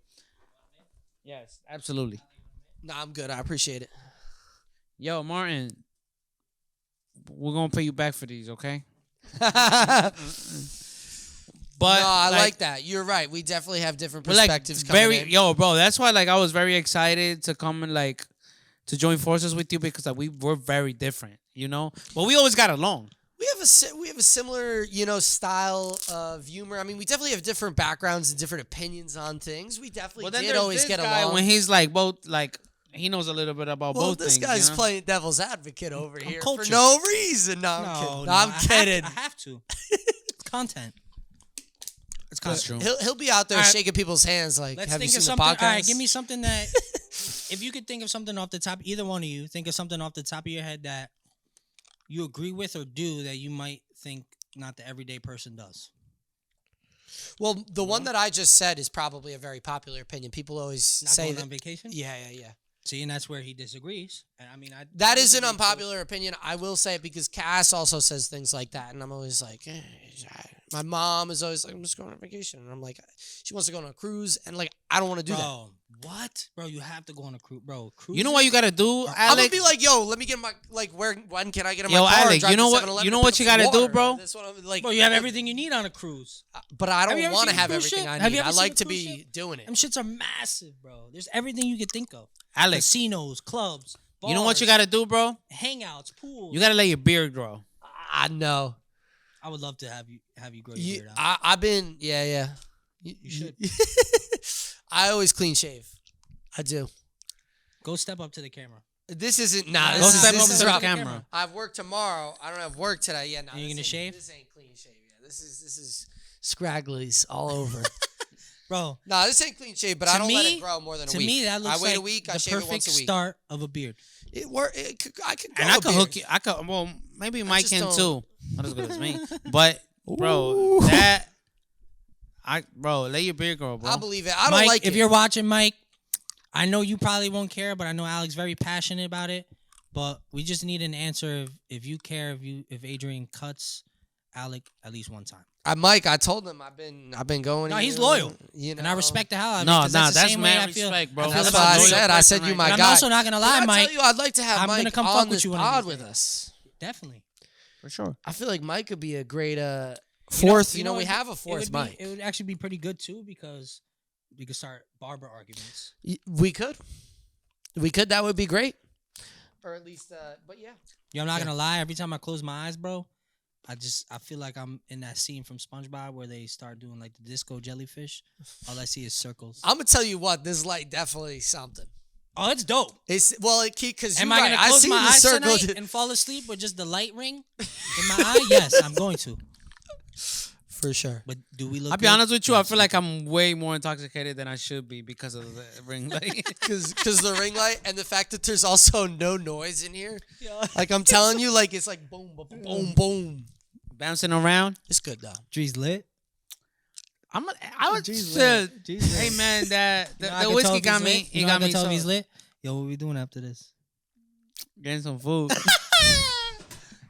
Speaker 1: Yes, absolutely.
Speaker 3: nah, I'm good. I appreciate it.
Speaker 1: Yo, Martin, we're gonna pay you back for these, okay? But
Speaker 3: no, I like that. You're right. We definitely have different
Speaker 1: But like
Speaker 3: perspectives coming
Speaker 1: very
Speaker 3: in.
Speaker 1: yo, bro. That's why like I was very excited to come and like to join forces with you because like we're very different, But we always got along.
Speaker 3: We have a similar, style of humor. I mean, we definitely have different backgrounds and different opinions on things. We definitely did always get along.
Speaker 1: when he's like both like he knows a little bit about
Speaker 3: well,
Speaker 1: both
Speaker 3: this
Speaker 1: things.
Speaker 3: guy's playing devil's advocate over here for
Speaker 2: cultured.
Speaker 3: no reason. No, I'm kidding. No, I'm kidding.
Speaker 2: I have to. It's content. It's
Speaker 1: That's
Speaker 2: content.
Speaker 1: true.
Speaker 3: He'll be out there
Speaker 2: All right.
Speaker 3: shaking people's hands like,
Speaker 2: Let's
Speaker 3: have you
Speaker 2: think of
Speaker 3: seen the
Speaker 2: something.
Speaker 3: podcast?
Speaker 2: All right, give me something that if you could think of something off the top, either one of you, think of something off the top of your head that you agree with or do that you might think not the everyday person does.
Speaker 3: Well, the one that I just said is probably a very popular opinion. People always
Speaker 2: Not
Speaker 3: say
Speaker 2: going
Speaker 3: that.
Speaker 2: on vacation.
Speaker 3: Yeah.
Speaker 2: See, and that's where he disagrees. And I mean,
Speaker 3: That is an unpopular opinion. I will say it because Cass also says things like that, and I'm always like, my mom is always like, I'm just going on vacation, and I'm like, she wants to go on a cruise, and like, I don't want to do that.
Speaker 2: Bro, what? Bro, you have to go on a cruise, bro. Cruise.
Speaker 1: You know what you gotta do,
Speaker 3: I'm gonna
Speaker 1: Alec?
Speaker 3: be like, yo, let me get my when can I get in my
Speaker 1: Yo,
Speaker 3: car? and
Speaker 1: Alec,
Speaker 3: drive
Speaker 1: you know
Speaker 3: to
Speaker 1: what-
Speaker 3: 7-Eleven
Speaker 1: you know
Speaker 3: to
Speaker 1: what
Speaker 3: pick
Speaker 1: you
Speaker 3: up some
Speaker 1: gotta do,
Speaker 3: water?
Speaker 1: bro?
Speaker 3: That's what I'm like.
Speaker 2: Bro, you have everything you need on a cruise.
Speaker 3: But I
Speaker 2: Have
Speaker 3: don't
Speaker 2: you ever
Speaker 3: want to
Speaker 2: seen
Speaker 3: have
Speaker 2: cruise
Speaker 3: everything
Speaker 2: ship?
Speaker 3: I
Speaker 2: Have
Speaker 3: need.
Speaker 2: you ever
Speaker 3: I
Speaker 2: seen
Speaker 3: like
Speaker 2: a
Speaker 3: to
Speaker 2: cruise
Speaker 3: be
Speaker 2: ship?
Speaker 3: doing it.
Speaker 2: Them shits are massive, bro. There's everything you could think of.
Speaker 1: Alec,
Speaker 2: Casinos, clubs, bars,
Speaker 1: you know what you gotta do, bro?
Speaker 2: hangouts, pools.
Speaker 1: You gotta let your beard grow.
Speaker 3: I know.
Speaker 2: I would love to have you grow your beard out.
Speaker 3: I've been, yeah.
Speaker 2: You should.
Speaker 3: I always clean shave. I do.
Speaker 2: Go step up to the camera.
Speaker 3: This isn't,
Speaker 1: Go
Speaker 3: this
Speaker 1: step
Speaker 3: is,
Speaker 1: up
Speaker 3: this
Speaker 1: to
Speaker 3: is
Speaker 1: the
Speaker 3: rough.
Speaker 1: camera.
Speaker 3: I have work tomorrow. I don't have work today. Yeah, no.
Speaker 2: Are you gonna shave?
Speaker 3: This ain't clean shave. Yeah, this is scragglies all over.
Speaker 2: Bro,
Speaker 3: No, this ain't clean shave, but I
Speaker 2: To
Speaker 3: don't let
Speaker 2: me-
Speaker 3: it grow more than a
Speaker 2: to
Speaker 3: week.
Speaker 2: me that looks
Speaker 3: I wait
Speaker 2: like
Speaker 3: a week. I
Speaker 2: the
Speaker 3: shave it
Speaker 2: perfect
Speaker 3: once a week.
Speaker 2: start of a beard.
Speaker 3: I could grow
Speaker 1: And I
Speaker 3: a
Speaker 1: could
Speaker 3: beard.
Speaker 1: hook you. I could. Well, maybe Mike
Speaker 3: just
Speaker 1: can
Speaker 3: don't-
Speaker 1: too. Not as good as me, but bro, let your beard grow, bro.
Speaker 3: I believe it. I don't
Speaker 2: Mike,
Speaker 3: like
Speaker 2: if
Speaker 3: it.
Speaker 2: you're watching, Mike, I know you probably won't care, but I know Alec's very passionate about it. But we just need an answer if you care if Adrian cuts Alec at least one time.
Speaker 3: Mike, I told him I've been going.
Speaker 2: No,
Speaker 3: to
Speaker 2: he's
Speaker 3: you,
Speaker 2: loyal.
Speaker 3: You know,
Speaker 2: And I respect the hell out of it.
Speaker 1: No,
Speaker 2: 'cause that's the
Speaker 1: that's
Speaker 2: same way
Speaker 1: mad
Speaker 2: I feel.
Speaker 1: respect, bro.
Speaker 2: I feel
Speaker 3: That's
Speaker 1: That's
Speaker 2: about
Speaker 3: why I
Speaker 1: a
Speaker 2: loyal
Speaker 3: said. I
Speaker 1: person
Speaker 3: said you
Speaker 1: right
Speaker 3: my
Speaker 1: there.
Speaker 2: But
Speaker 3: guy.
Speaker 2: I'm also not gonna lie,
Speaker 3: Did I
Speaker 2: Mike.
Speaker 3: tell you I'd like to have
Speaker 2: I'm gonna
Speaker 3: Mike
Speaker 2: come
Speaker 3: on
Speaker 2: fuck with
Speaker 3: this
Speaker 2: you one of
Speaker 3: pod
Speaker 2: these
Speaker 3: with
Speaker 2: days.
Speaker 3: us.
Speaker 2: Definitely.
Speaker 1: For sure.
Speaker 3: I feel like Mike could be a great fourth. You know, we have a
Speaker 2: it
Speaker 3: fourth
Speaker 2: would be-
Speaker 3: Mike.
Speaker 2: It would actually be pretty good too because we could start barber arguments.
Speaker 3: We could. That would be great. Or at least, but yeah.
Speaker 2: Yo, I'm not gonna lie. Every time I close my eyes, bro, I feel like I'm in that scene from SpongeBob where they start doing like the disco jellyfish. All I see is circles.
Speaker 3: I'm gonna tell you what. This light definitely something.
Speaker 2: Oh, it's dope.
Speaker 3: It's because
Speaker 2: Am
Speaker 3: you're
Speaker 2: I
Speaker 3: right.
Speaker 2: gonna
Speaker 3: I
Speaker 2: close
Speaker 3: see
Speaker 2: my
Speaker 3: the
Speaker 2: eyes
Speaker 3: circle.
Speaker 2: tonight and fall asleep with just the light ring in my eye? Yes, I'm going to.
Speaker 3: For sure.
Speaker 2: But do we look?
Speaker 1: I'll be
Speaker 2: good?
Speaker 1: honest with you. I
Speaker 2: Yes.
Speaker 1: feel like I'm way more intoxicated than I should be because of the ring light.
Speaker 3: Because the ring light and the fact that there's also no noise in here. Like I'm telling you, like it's like boom, boom, boom, boom.
Speaker 1: Bouncing around.
Speaker 3: It's good though.
Speaker 2: Dre's lit.
Speaker 1: I would
Speaker 2: G's
Speaker 1: still.
Speaker 2: lit. G's lit.
Speaker 1: Hey man, that
Speaker 2: You know
Speaker 1: the
Speaker 2: I can tell
Speaker 1: whiskey
Speaker 2: if
Speaker 1: got
Speaker 2: he's
Speaker 1: me.
Speaker 2: lit?
Speaker 1: It
Speaker 2: You know
Speaker 1: got
Speaker 2: I can
Speaker 1: me
Speaker 2: tell if he's
Speaker 1: so
Speaker 2: lit. Yo, what we doing after this?
Speaker 1: getting some food.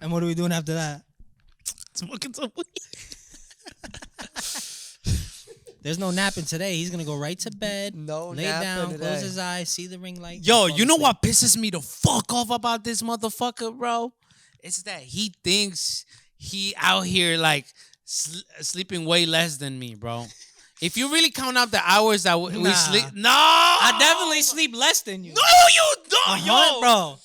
Speaker 2: And what are we doing after that?
Speaker 1: Smoking some weed.
Speaker 2: There's no napping today. He's gonna go right to bed.
Speaker 3: No
Speaker 2: lay
Speaker 3: napping
Speaker 2: down,
Speaker 3: today.
Speaker 2: close his eyes, see the ring light.
Speaker 1: Yo,
Speaker 2: fall
Speaker 1: you know
Speaker 2: asleep.
Speaker 1: what pisses me the fuck off about this motherfucker, bro? It's that he thinks he out here like sleeping way less than me, bro. If you really count up the hours that we
Speaker 2: Nah.
Speaker 1: sleep, no,
Speaker 2: I definitely sleep less than you.
Speaker 1: No, you don't, yo,
Speaker 2: Bro.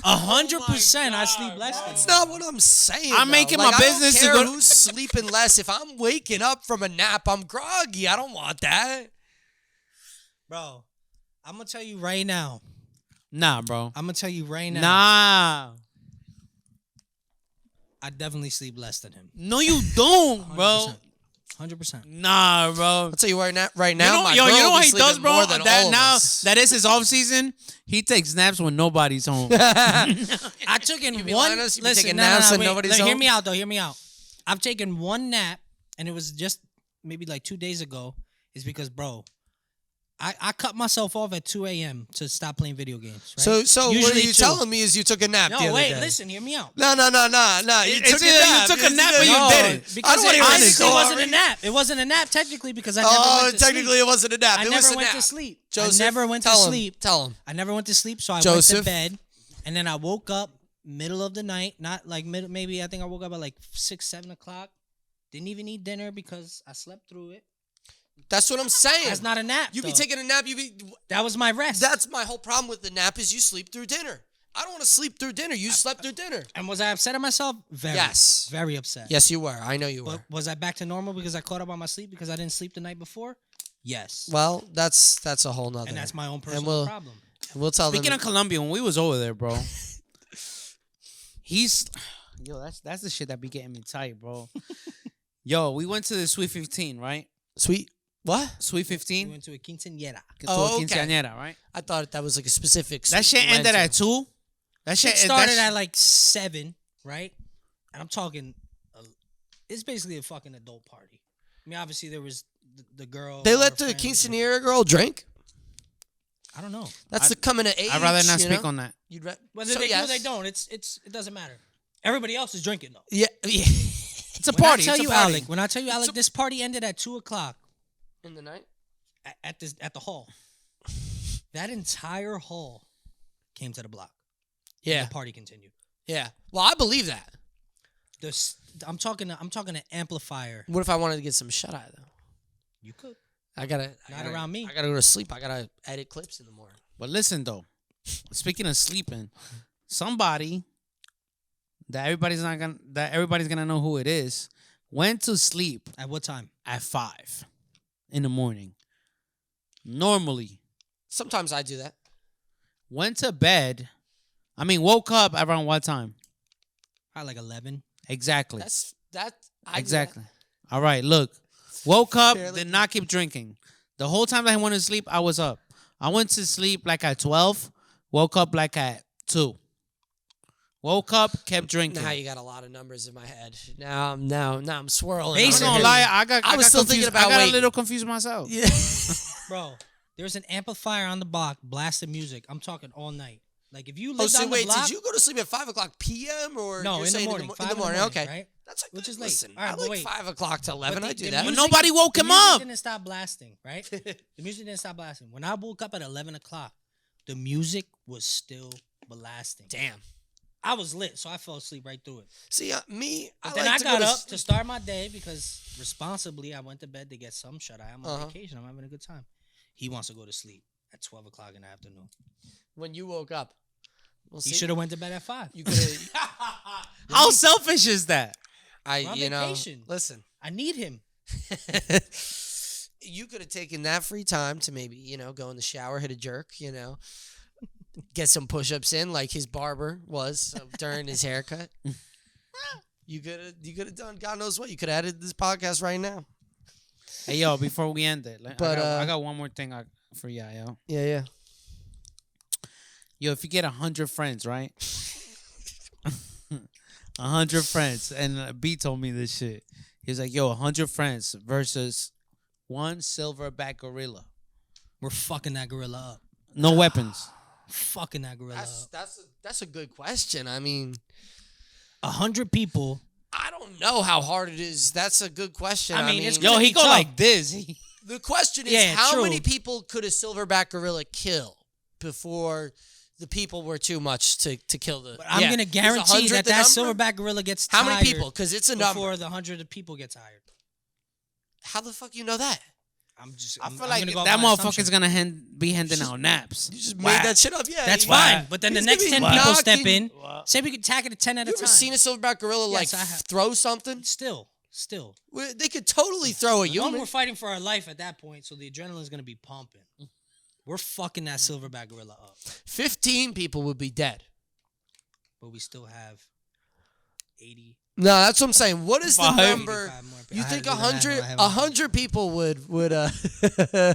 Speaker 2: 100% I sleep less than
Speaker 3: That's
Speaker 2: you.
Speaker 3: not what I'm saying.
Speaker 1: I'm
Speaker 3: though.
Speaker 1: making
Speaker 3: Like,
Speaker 1: my business
Speaker 3: I
Speaker 1: to
Speaker 3: don't care
Speaker 1: go-
Speaker 3: who's sleeping less. If I'm waking up from a nap, I'm groggy. I don't want that.
Speaker 2: Bro, I'm gonna tell you right now.
Speaker 1: Nah, bro.
Speaker 2: I'm gonna tell you right now.
Speaker 1: Nah.
Speaker 2: I definitely sleep less than him.
Speaker 1: No, you don't, bro.
Speaker 2: 100%.
Speaker 1: Nah, bro.
Speaker 3: I'll tell you right now. Right now,
Speaker 1: You know,
Speaker 3: my
Speaker 1: yo,
Speaker 3: girl
Speaker 1: you know
Speaker 3: be
Speaker 1: what he
Speaker 3: sleeping
Speaker 1: does, bro?
Speaker 3: more than
Speaker 1: That
Speaker 3: all of
Speaker 1: now
Speaker 3: us.
Speaker 1: that is his off season, he takes naps when nobody's home.
Speaker 2: I took in
Speaker 3: You be
Speaker 2: one.
Speaker 3: lying to us? You be
Speaker 2: Listen,
Speaker 3: taking
Speaker 2: no,
Speaker 3: naps when
Speaker 2: wait.
Speaker 3: nobody's
Speaker 2: Hear
Speaker 3: home?
Speaker 2: me out, though. Hear me out. I've taken one nap, and it was just maybe like 2 days ago. Is because, bro, I cut myself off at 2 a.m. to stop playing video games. Right?
Speaker 3: So what
Speaker 2: Usually
Speaker 3: are you
Speaker 2: 2.
Speaker 3: telling me is you took a nap the
Speaker 2: No,
Speaker 3: other
Speaker 2: wait.
Speaker 3: day?
Speaker 2: Listen, hear me out.
Speaker 3: No. You
Speaker 1: It's
Speaker 3: took a
Speaker 1: either
Speaker 3: nap.
Speaker 1: you took a nap or you
Speaker 2: No,
Speaker 1: didn't.
Speaker 2: because
Speaker 3: I don't want to
Speaker 2: it
Speaker 3: hear the
Speaker 2: technically wasn't a
Speaker 3: story.
Speaker 2: nap. It wasn't a nap technically because I never
Speaker 3: Oh,
Speaker 2: went to
Speaker 3: technically
Speaker 2: sleep.
Speaker 3: it wasn't a nap.
Speaker 2: I
Speaker 3: It was
Speaker 2: never
Speaker 3: a
Speaker 2: went
Speaker 3: nap.
Speaker 2: to sleep.
Speaker 3: Joseph,
Speaker 2: I never went to
Speaker 3: tell him.
Speaker 2: sleep.
Speaker 3: Tell him.
Speaker 2: I never went to sleep, so I went
Speaker 3: Joseph.
Speaker 2: to bed, and then I woke up middle of the night. Not like maybe I think I woke up at like 6, 7 o'clock. Didn't even eat dinner because I slept through it.
Speaker 3: That's what I'm saying.
Speaker 2: That's not a nap.
Speaker 3: You be
Speaker 2: though.
Speaker 3: taking a nap.
Speaker 2: That was my rest.
Speaker 3: That's my whole problem with the nap is you sleep through dinner. I don't want to sleep through dinner. You slept through dinner.
Speaker 2: And was I upset at myself? Very.
Speaker 3: Yes.
Speaker 2: Very upset.
Speaker 3: Yes, you were. I know you were.
Speaker 2: But was I back to normal because I caught up on my sleep because I didn't sleep the night before? Yes.
Speaker 3: Well, that's a whole nother.
Speaker 2: And that's my own
Speaker 3: And
Speaker 2: personal problem.
Speaker 3: We'll tell
Speaker 1: Speaking
Speaker 3: them.
Speaker 1: of Colombia, when we was over there, bro, that's the shit that be getting me tight, bro. Yo, we went to the Sweet 15, right?
Speaker 3: Sweet. What?
Speaker 1: Sweet
Speaker 2: We
Speaker 1: 15
Speaker 2: went to a quinceañera.
Speaker 1: to
Speaker 3: Oh,
Speaker 1: a
Speaker 3: okay.
Speaker 1: quinceañera, right?
Speaker 3: I thought that was like a specific.
Speaker 1: That
Speaker 3: suite
Speaker 1: shit
Speaker 3: you went
Speaker 1: ended
Speaker 3: to.
Speaker 1: at 2. That shit
Speaker 2: It started
Speaker 1: that
Speaker 2: at like 7, right? And I'm talking, it's basically a fucking adult party. I mean, obviously there was the girl.
Speaker 3: They
Speaker 2: all
Speaker 3: let
Speaker 2: her
Speaker 3: the
Speaker 2: friends.
Speaker 3: quinceanera girl drink.
Speaker 2: I don't know
Speaker 3: That's the coming of age.
Speaker 1: I'd rather not
Speaker 3: you
Speaker 1: speak
Speaker 3: know?
Speaker 1: on that.
Speaker 3: You'd ra-
Speaker 2: whether
Speaker 3: so,
Speaker 2: they do
Speaker 3: yes.
Speaker 2: or they don't. It doesn't matter. Everybody else is drinking though.
Speaker 3: Yeah.
Speaker 1: It's a
Speaker 2: When
Speaker 1: party.
Speaker 2: I tell
Speaker 1: It's a
Speaker 2: you,
Speaker 1: party.
Speaker 2: Alec, when I tell you, Alec, this party ended at 2:00
Speaker 3: In the night.
Speaker 2: at the hall. That entire hall came to the block.
Speaker 3: Yeah.
Speaker 2: The party continued.
Speaker 3: Yeah. Well, I believe that.
Speaker 2: I'm talking an amplifier.
Speaker 3: What if I wanted to get some shut eye though?
Speaker 2: You could.
Speaker 3: I gotta
Speaker 2: around me.
Speaker 3: I gotta go to sleep. I gotta edit clips in the morning.
Speaker 1: But listen though, speaking of sleeping, somebody that everybody's gonna know who it is went to sleep
Speaker 2: At what time?
Speaker 1: at 5 in the morning. Normally,
Speaker 3: Sometimes I do that.
Speaker 1: went to bed. Woke up around what time?
Speaker 2: Probably like 11.
Speaker 1: Exactly.
Speaker 3: That's that. I do
Speaker 1: Exactly. All right, look. Woke up,
Speaker 3: Fairly-
Speaker 1: did not keep drinking. The whole time that I went to sleep, I was up. I went to sleep like at 12, woke up like at 2. Woke up, kept
Speaker 3: that.
Speaker 1: drinking.
Speaker 3: Now you got a lot of numbers in my head. Now I'm swirling.
Speaker 2: Based
Speaker 1: I'm
Speaker 3: on
Speaker 1: not
Speaker 2: on-
Speaker 1: gonna lie, I
Speaker 3: I was
Speaker 1: got
Speaker 3: still
Speaker 1: confused.
Speaker 3: thinking about
Speaker 1: I got
Speaker 3: waiting.
Speaker 1: a little confused myself.
Speaker 3: Yeah.
Speaker 2: Bro, there's an amplifier on the block, blasting music. I'm talking all night. Like if you
Speaker 3: Oh,
Speaker 2: lived
Speaker 3: so
Speaker 2: on
Speaker 3: wait,
Speaker 2: the block,
Speaker 3: did you go to sleep at 5:00 p.m. or
Speaker 2: No,
Speaker 3: you're
Speaker 2: in the
Speaker 3: saying
Speaker 2: morning.
Speaker 3: In
Speaker 2: 5
Speaker 3: the morning. Okay.
Speaker 2: right?
Speaker 3: That's like,
Speaker 2: Which is late.
Speaker 3: Listen,
Speaker 2: All right,
Speaker 3: I
Speaker 2: but
Speaker 3: like
Speaker 2: wait.
Speaker 3: 5:00 to 11. I do that.
Speaker 1: But nobody woke
Speaker 2: the
Speaker 1: him
Speaker 2: music
Speaker 1: up.
Speaker 2: didn't stop blasting, right? The music didn't stop blasting. When I woke up at 11 o'clock, the music was still blasting.
Speaker 3: Damn.
Speaker 2: I was lit, so I fell asleep right through it.
Speaker 3: See, me,
Speaker 2: But
Speaker 3: I
Speaker 2: then
Speaker 3: like
Speaker 2: I
Speaker 3: to
Speaker 2: got
Speaker 3: go
Speaker 2: up
Speaker 3: to
Speaker 2: to start my day because responsibly I went to bed to get some shut eye. I'm on
Speaker 3: Uh-huh.
Speaker 2: vacation. I'm having a good time. He wants to go to sleep at 12 o'clock in the afternoon.
Speaker 3: when you woke up. Well,
Speaker 2: He
Speaker 3: see,
Speaker 2: should have went to bed at 5.
Speaker 3: You could have.
Speaker 1: How selfish is that?
Speaker 3: I,
Speaker 2: We're on
Speaker 3: you know,
Speaker 2: vacation.
Speaker 3: listen.
Speaker 2: I need him.
Speaker 3: You could have taken that free time to maybe, go in the shower, hit a jerk, get some push-ups in like his barber was during his haircut. You could have done God knows what. You could have added this podcast right now.
Speaker 1: Hey, yo, before we end it,
Speaker 3: But,
Speaker 1: I got one more thing for y'all, yo.
Speaker 3: Yeah.
Speaker 1: Yo, if you get 100 friends, right? 100 friends. And B told me this shit. He was like, yo, 100 friends versus one silverback gorilla.
Speaker 2: We're fucking that gorilla up.
Speaker 1: No weapons.
Speaker 2: Fucking that gorilla up.
Speaker 3: That's a good question. I mean,
Speaker 2: 100 people.
Speaker 3: I don't know how hard it is. That's a good question.
Speaker 2: I mean, it's
Speaker 1: Yo,
Speaker 2: gonna
Speaker 1: he
Speaker 2: be
Speaker 1: go
Speaker 2: tough.
Speaker 1: like this.
Speaker 3: the question is,
Speaker 2: Yeah,
Speaker 3: how
Speaker 2: true.
Speaker 3: many people could a silverback gorilla kill before the people were too much to kill the?
Speaker 2: But I'm
Speaker 3: Yeah.
Speaker 2: gonna
Speaker 3: Is
Speaker 2: guarantee
Speaker 3: 100
Speaker 2: that
Speaker 3: the number?
Speaker 2: silverback gorilla gets
Speaker 3: How
Speaker 2: tired
Speaker 3: many people? Because it's a number.
Speaker 2: before the 100 of people get tired.
Speaker 3: How the fuck you know that?
Speaker 1: I feel
Speaker 2: I'm
Speaker 1: like
Speaker 2: gonna go off
Speaker 1: that
Speaker 2: my
Speaker 1: motherfucker's
Speaker 2: assumption.
Speaker 1: gonna be handing out naps.
Speaker 3: You just
Speaker 1: Wow.
Speaker 3: made that shit up. Yeah,
Speaker 2: That's
Speaker 3: he-
Speaker 2: fine. But then the
Speaker 3: He's
Speaker 2: next
Speaker 3: gonna
Speaker 2: 10
Speaker 3: be
Speaker 2: people step
Speaker 3: knocking-
Speaker 2: in. Say we could tack it at 10 at a
Speaker 3: You
Speaker 2: time.
Speaker 3: ever seen a silverback gorilla
Speaker 2: Yes,
Speaker 3: like
Speaker 2: I have.
Speaker 3: throw something?
Speaker 2: Still.
Speaker 3: They could totally throw a
Speaker 2: One,
Speaker 3: human.
Speaker 2: we're fighting for our life at that point, so the adrenaline's gonna be pumping. We're fucking that silverback gorilla up,
Speaker 3: 15 people would be dead.
Speaker 2: but we still have 80.
Speaker 3: No, that's what I'm saying. What is the
Speaker 1: 5.
Speaker 3: number?
Speaker 2: 85 more people.
Speaker 3: You
Speaker 2: I had
Speaker 3: think
Speaker 2: to do the math,
Speaker 3: 100
Speaker 2: I haven't-
Speaker 3: 100 people would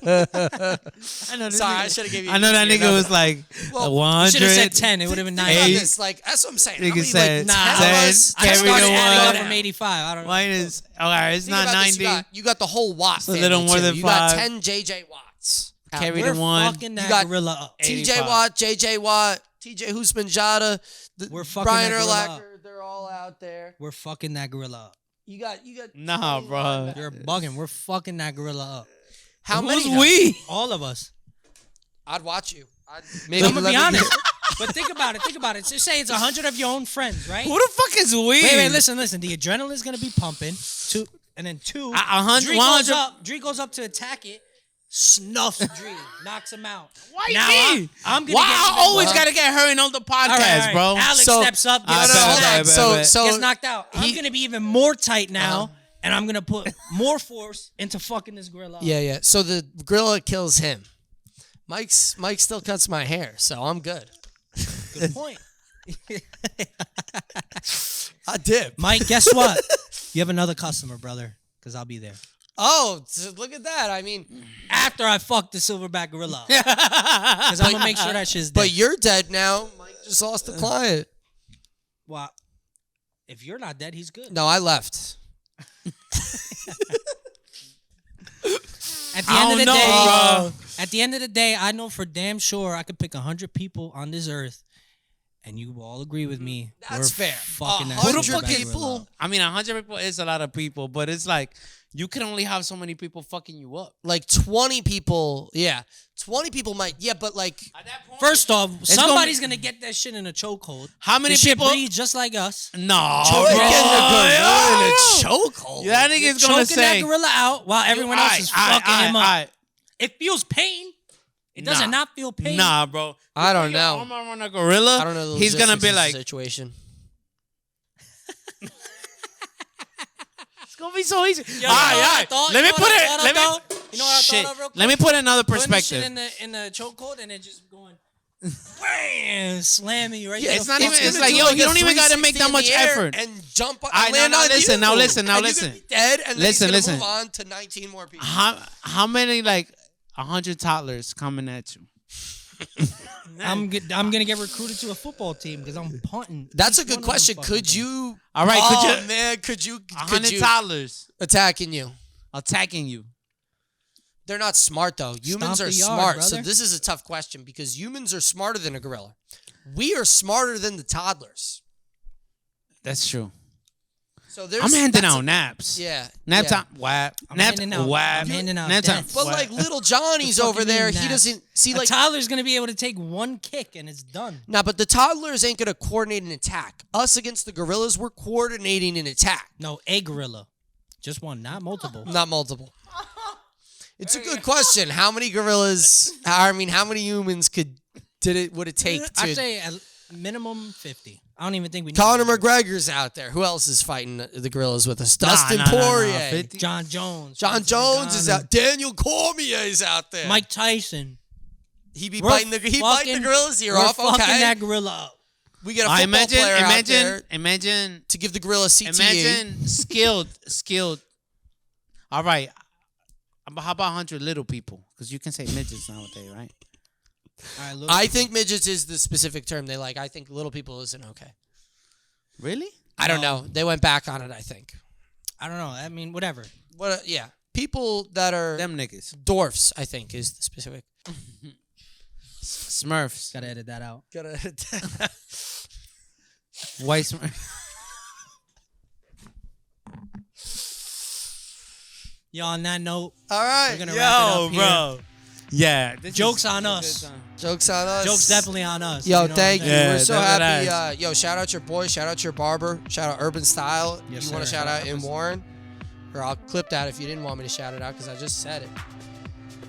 Speaker 1: I know.
Speaker 3: Sorry, I should have given you.
Speaker 1: I know that
Speaker 3: easier
Speaker 1: nigga
Speaker 3: number.
Speaker 1: was like
Speaker 3: Well,
Speaker 1: 100.
Speaker 2: You should have said 10. It would have been
Speaker 3: Think about
Speaker 2: 90.
Speaker 3: this. Like that's what I'm saying. How
Speaker 1: Nigga
Speaker 3: many,
Speaker 1: said
Speaker 3: like,
Speaker 1: 10,
Speaker 3: 10 of us?
Speaker 2: I
Speaker 1: carry
Speaker 2: started
Speaker 1: the
Speaker 2: adding
Speaker 1: one.
Speaker 2: up from 85. I don't know.
Speaker 1: Mine is alright. It's
Speaker 3: Think
Speaker 1: not
Speaker 3: about this.
Speaker 1: 90.
Speaker 3: You got the whole Watt
Speaker 1: It's a
Speaker 3: family.
Speaker 1: little more
Speaker 3: too.
Speaker 1: than
Speaker 3: You got
Speaker 1: 5.
Speaker 3: 10 JJ Watts.
Speaker 1: Carry
Speaker 2: We're
Speaker 1: the one.
Speaker 2: fucking
Speaker 3: You
Speaker 2: that
Speaker 3: got
Speaker 2: gorilla up.
Speaker 3: TJ
Speaker 1: 85.
Speaker 3: Watt, JJ Watt, TJ Husmanjada,
Speaker 2: We're fucking
Speaker 3: Brian
Speaker 2: that gorilla up.
Speaker 3: Urlacher. They're all out there.
Speaker 2: We're fucking that gorilla up.
Speaker 3: You got.
Speaker 1: Nah,
Speaker 3: 21
Speaker 1: bro.
Speaker 3: guys.
Speaker 2: You're bugging. We're fucking that gorilla up.
Speaker 3: How
Speaker 1: Who's
Speaker 3: many? guys?
Speaker 1: we?
Speaker 2: All of us.
Speaker 3: I'd watch you.
Speaker 2: So I'm gonna be honest. But think about it. Just say it's 100 of your own friends, right?
Speaker 1: Who the fuck is we?
Speaker 2: Wait, listen. The adrenaline's gonna be pumping. Two, and then two.
Speaker 1: 100.
Speaker 2: Dree
Speaker 1: 100.
Speaker 2: goes up to attack it. Snuffs Dree, knocks him out.
Speaker 1: Why
Speaker 2: now
Speaker 1: me?
Speaker 2: I'm gonna
Speaker 1: Why
Speaker 2: get
Speaker 1: I
Speaker 2: even
Speaker 1: always
Speaker 2: more.
Speaker 1: gotta get her in on the podcast,
Speaker 2: All right.
Speaker 1: bro?
Speaker 2: Alex
Speaker 3: So-
Speaker 2: steps up,
Speaker 1: I
Speaker 2: gets,
Speaker 1: bet,
Speaker 3: hold
Speaker 1: I
Speaker 3: on.
Speaker 1: bet,
Speaker 3: So,
Speaker 1: I bet.
Speaker 3: so
Speaker 2: gets knocked out. I'm gonna be even more tight now, and I'm gonna put more force into fucking this gorilla.
Speaker 3: yeah. So the gorilla kills him. Mike still cuts my hair, so I'm good.
Speaker 2: Good point.
Speaker 3: I did.
Speaker 2: Mike, guess what? You have another customer, brother, because I'll be there.
Speaker 3: Oh, so look at that. I mean,
Speaker 2: After I fuck the silverback gorilla. Because I'm gonna make sure that shit's dead.
Speaker 3: but you're dead now. Mike just lost a client.
Speaker 2: Well, if you're not dead, he's good.
Speaker 3: No, I left.
Speaker 2: At the
Speaker 1: I
Speaker 2: end of the
Speaker 1: don't know,
Speaker 2: day,
Speaker 1: bro.
Speaker 2: at the end of the day, I know for damn sure I could pick 100 people on this earth, and you will all agree with me.
Speaker 3: That's
Speaker 2: we're
Speaker 3: fair.
Speaker 2: Fucking that
Speaker 3: 100
Speaker 2: silverback gorilla
Speaker 3: people?
Speaker 2: up.
Speaker 1: I mean, 100 people is a lot of people, but it's like you can only have so many people fucking you up.
Speaker 3: Like 20 people. Yeah. 20 people might. Yeah, but like.
Speaker 1: At that point,
Speaker 2: First off, somebody's
Speaker 1: gonna
Speaker 2: gonna get that shit in a chokehold.
Speaker 1: how many
Speaker 2: This shit
Speaker 1: people?
Speaker 2: breathes just like us.
Speaker 1: No,
Speaker 3: Choking
Speaker 1: bro.
Speaker 3: the gorilla in a
Speaker 1: Yo.
Speaker 3: chokehold.
Speaker 1: That nigga's gonna
Speaker 2: Choking that
Speaker 1: say.
Speaker 2: gorilla out while everyone else is fucking him up.
Speaker 1: Aight.
Speaker 2: It feels pain. It doesn't
Speaker 1: Nah.
Speaker 2: not feel pain.
Speaker 1: Nah, bro.
Speaker 3: I don't
Speaker 1: You put your
Speaker 3: know.
Speaker 1: arm around a gorilla.
Speaker 3: I don't know. The
Speaker 1: He's gonna
Speaker 3: logistics
Speaker 1: be
Speaker 3: of the
Speaker 1: like,
Speaker 3: situation.
Speaker 1: it's gonna be so easy.
Speaker 2: Yo, you know what I
Speaker 1: Aight,
Speaker 2: thought?
Speaker 1: Let me
Speaker 2: You know
Speaker 1: put
Speaker 2: what I
Speaker 1: it.
Speaker 2: thought
Speaker 1: Let
Speaker 2: of,
Speaker 1: me.
Speaker 2: though? You know what I
Speaker 1: Shit.
Speaker 2: thought of real
Speaker 1: Let me
Speaker 2: quick?
Speaker 1: put another
Speaker 2: Putting the
Speaker 1: perspective.
Speaker 2: shit in the chokehold and then just going, bam, slamming you right
Speaker 3: Yeah,
Speaker 2: there.
Speaker 1: it's not even-
Speaker 3: gonna
Speaker 1: it's like,
Speaker 3: do
Speaker 1: yo,
Speaker 3: like
Speaker 1: you
Speaker 3: a
Speaker 1: don't even gotta make
Speaker 3: 360
Speaker 1: that
Speaker 3: in
Speaker 1: much
Speaker 3: the air
Speaker 1: effort.
Speaker 3: and jump on
Speaker 1: Aight,
Speaker 3: and
Speaker 1: now
Speaker 3: land on
Speaker 1: listen,
Speaker 3: you.
Speaker 1: now listen, now
Speaker 3: And
Speaker 1: listen.
Speaker 3: You're gonna be dead, and then
Speaker 1: Listen,
Speaker 3: he's gonna
Speaker 1: listen.
Speaker 3: move on to 19 more people.
Speaker 1: How many like 100 toddlers coming at you?
Speaker 2: I'm gonna get recruited to a football team because I'm punting.
Speaker 3: That's a
Speaker 2: each
Speaker 3: good
Speaker 2: one of them
Speaker 3: question.
Speaker 2: fucking
Speaker 3: Could
Speaker 2: things.
Speaker 3: you?
Speaker 1: All right,
Speaker 3: Oh
Speaker 1: could you?
Speaker 3: man, could you?
Speaker 1: 100 toddlers
Speaker 3: Attacking you?
Speaker 1: attacking you.
Speaker 3: They're not smart though. Humans
Speaker 2: Stomp
Speaker 3: are
Speaker 2: the yard,
Speaker 3: smart. So
Speaker 2: brother.
Speaker 3: this is a tough question because humans are smarter than a gorilla. We are smarter than the toddlers.
Speaker 1: That's true.
Speaker 3: So there's
Speaker 1: I'm handing
Speaker 3: that's
Speaker 1: out
Speaker 3: a-
Speaker 1: naps.
Speaker 3: Yeah.
Speaker 1: Nap
Speaker 3: yeah.
Speaker 1: time. Whap.
Speaker 2: I'm
Speaker 1: Nap
Speaker 2: handing out-
Speaker 1: whap.
Speaker 2: I'm handing out
Speaker 1: Nap time.
Speaker 2: death.
Speaker 3: But
Speaker 1: whap.
Speaker 3: like little Johnny's
Speaker 2: The fuck
Speaker 3: over
Speaker 2: you mean
Speaker 3: there, he
Speaker 2: naps?
Speaker 3: doesn't see
Speaker 2: A
Speaker 3: like.
Speaker 2: toddler's gonna be able to take one kick and it's done.
Speaker 3: Nah, but the toddlers ain't gonna coordinate an attack. Us against the gorillas, we're coordinating an attack,
Speaker 2: No, a gorilla, just one, not multiple.
Speaker 3: not multiple. It's a good question. How many gorillas? I mean, how many humans would it take
Speaker 2: I
Speaker 3: to?
Speaker 2: say at minimum 50. I don't even think we need
Speaker 3: Conor
Speaker 2: 100.
Speaker 3: McGregor's out there. Who else is fighting the gorillas with us? Dustin
Speaker 1: nah, nah, nah,
Speaker 3: Poirier.
Speaker 1: 50.
Speaker 2: John Jones.
Speaker 3: John
Speaker 2: Francis
Speaker 3: Jones is
Speaker 2: Ngannou,
Speaker 3: out. Daniel Cormier is out there.
Speaker 2: Mike Tyson.
Speaker 3: he be
Speaker 2: We're
Speaker 3: biting the gorillas' ear
Speaker 2: we're
Speaker 3: off.
Speaker 2: fucking
Speaker 3: Okay,
Speaker 2: that gorilla up.
Speaker 3: we got a
Speaker 1: I
Speaker 3: football
Speaker 1: imagine,
Speaker 3: player out there
Speaker 1: imagine,
Speaker 3: to give the gorilla CTE.
Speaker 1: imagine skilled. All right. How about 100 little people? Because you can say midgets nowadays, right?
Speaker 2: All right, look.
Speaker 3: I think midgets is the specific term they like. I think little people isn't okay.
Speaker 1: Really?
Speaker 3: I don't know. They went back on it. I think.
Speaker 2: I don't know. I mean, whatever.
Speaker 3: What? Yeah. people that are
Speaker 1: Them niggas.
Speaker 3: dwarfs, I think, is the specific.
Speaker 1: Smurfs.
Speaker 2: Gotta edit that out.
Speaker 1: White Smurf.
Speaker 2: Yo, on that note,
Speaker 3: All right.
Speaker 2: we're gonna wrap it up here.
Speaker 1: bro. Yeah.
Speaker 2: Jokes on us.
Speaker 3: Jokes on us.
Speaker 2: Joke's definitely on us.
Speaker 3: Yo,
Speaker 2: You know
Speaker 3: thank
Speaker 2: what
Speaker 3: you.
Speaker 2: I'm saying?
Speaker 1: Yeah,
Speaker 3: We're so
Speaker 1: definitely
Speaker 3: happy. Yo, shout out your boy. Shout out your barber. Shout out Urban Style.
Speaker 2: Yes,
Speaker 3: You want to
Speaker 2: sir.
Speaker 3: shout out in Warren? Or I'll clip that if you didn't want me to shout it out because I just said it.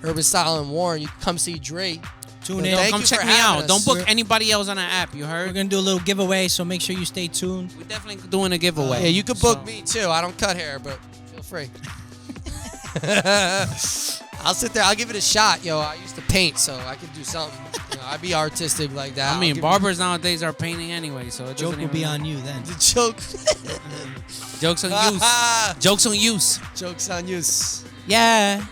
Speaker 3: Urban Style in Warren. You can come see Dre.
Speaker 2: Tune
Speaker 3: Yo,
Speaker 2: in.
Speaker 3: thank
Speaker 1: Come
Speaker 3: you
Speaker 1: check
Speaker 3: for
Speaker 1: me
Speaker 3: having
Speaker 1: out.
Speaker 3: us.
Speaker 1: Don't book
Speaker 2: We're-
Speaker 1: anybody else on the app. You
Speaker 2: We're
Speaker 1: heard?
Speaker 2: gonna do a little giveaway, so make sure you stay tuned.
Speaker 1: We're definitely doing a giveaway.
Speaker 3: Yeah, you can book
Speaker 1: So-
Speaker 3: me too. I don't cut hair, but feel free. I'll sit there. I'll give it a shot. Yo, I used to paint, so I could do something. You know, I'd be artistic like that.
Speaker 1: I
Speaker 3: I'll
Speaker 1: mean,
Speaker 3: give
Speaker 1: barbers nowadays are painting anyway, so it
Speaker 2: Joke
Speaker 1: doesn't
Speaker 2: will be
Speaker 1: even-
Speaker 2: on you then.
Speaker 3: you the joke.
Speaker 1: Jokes on use. Jokes on use.
Speaker 3: Jokes on you.
Speaker 1: Yeah.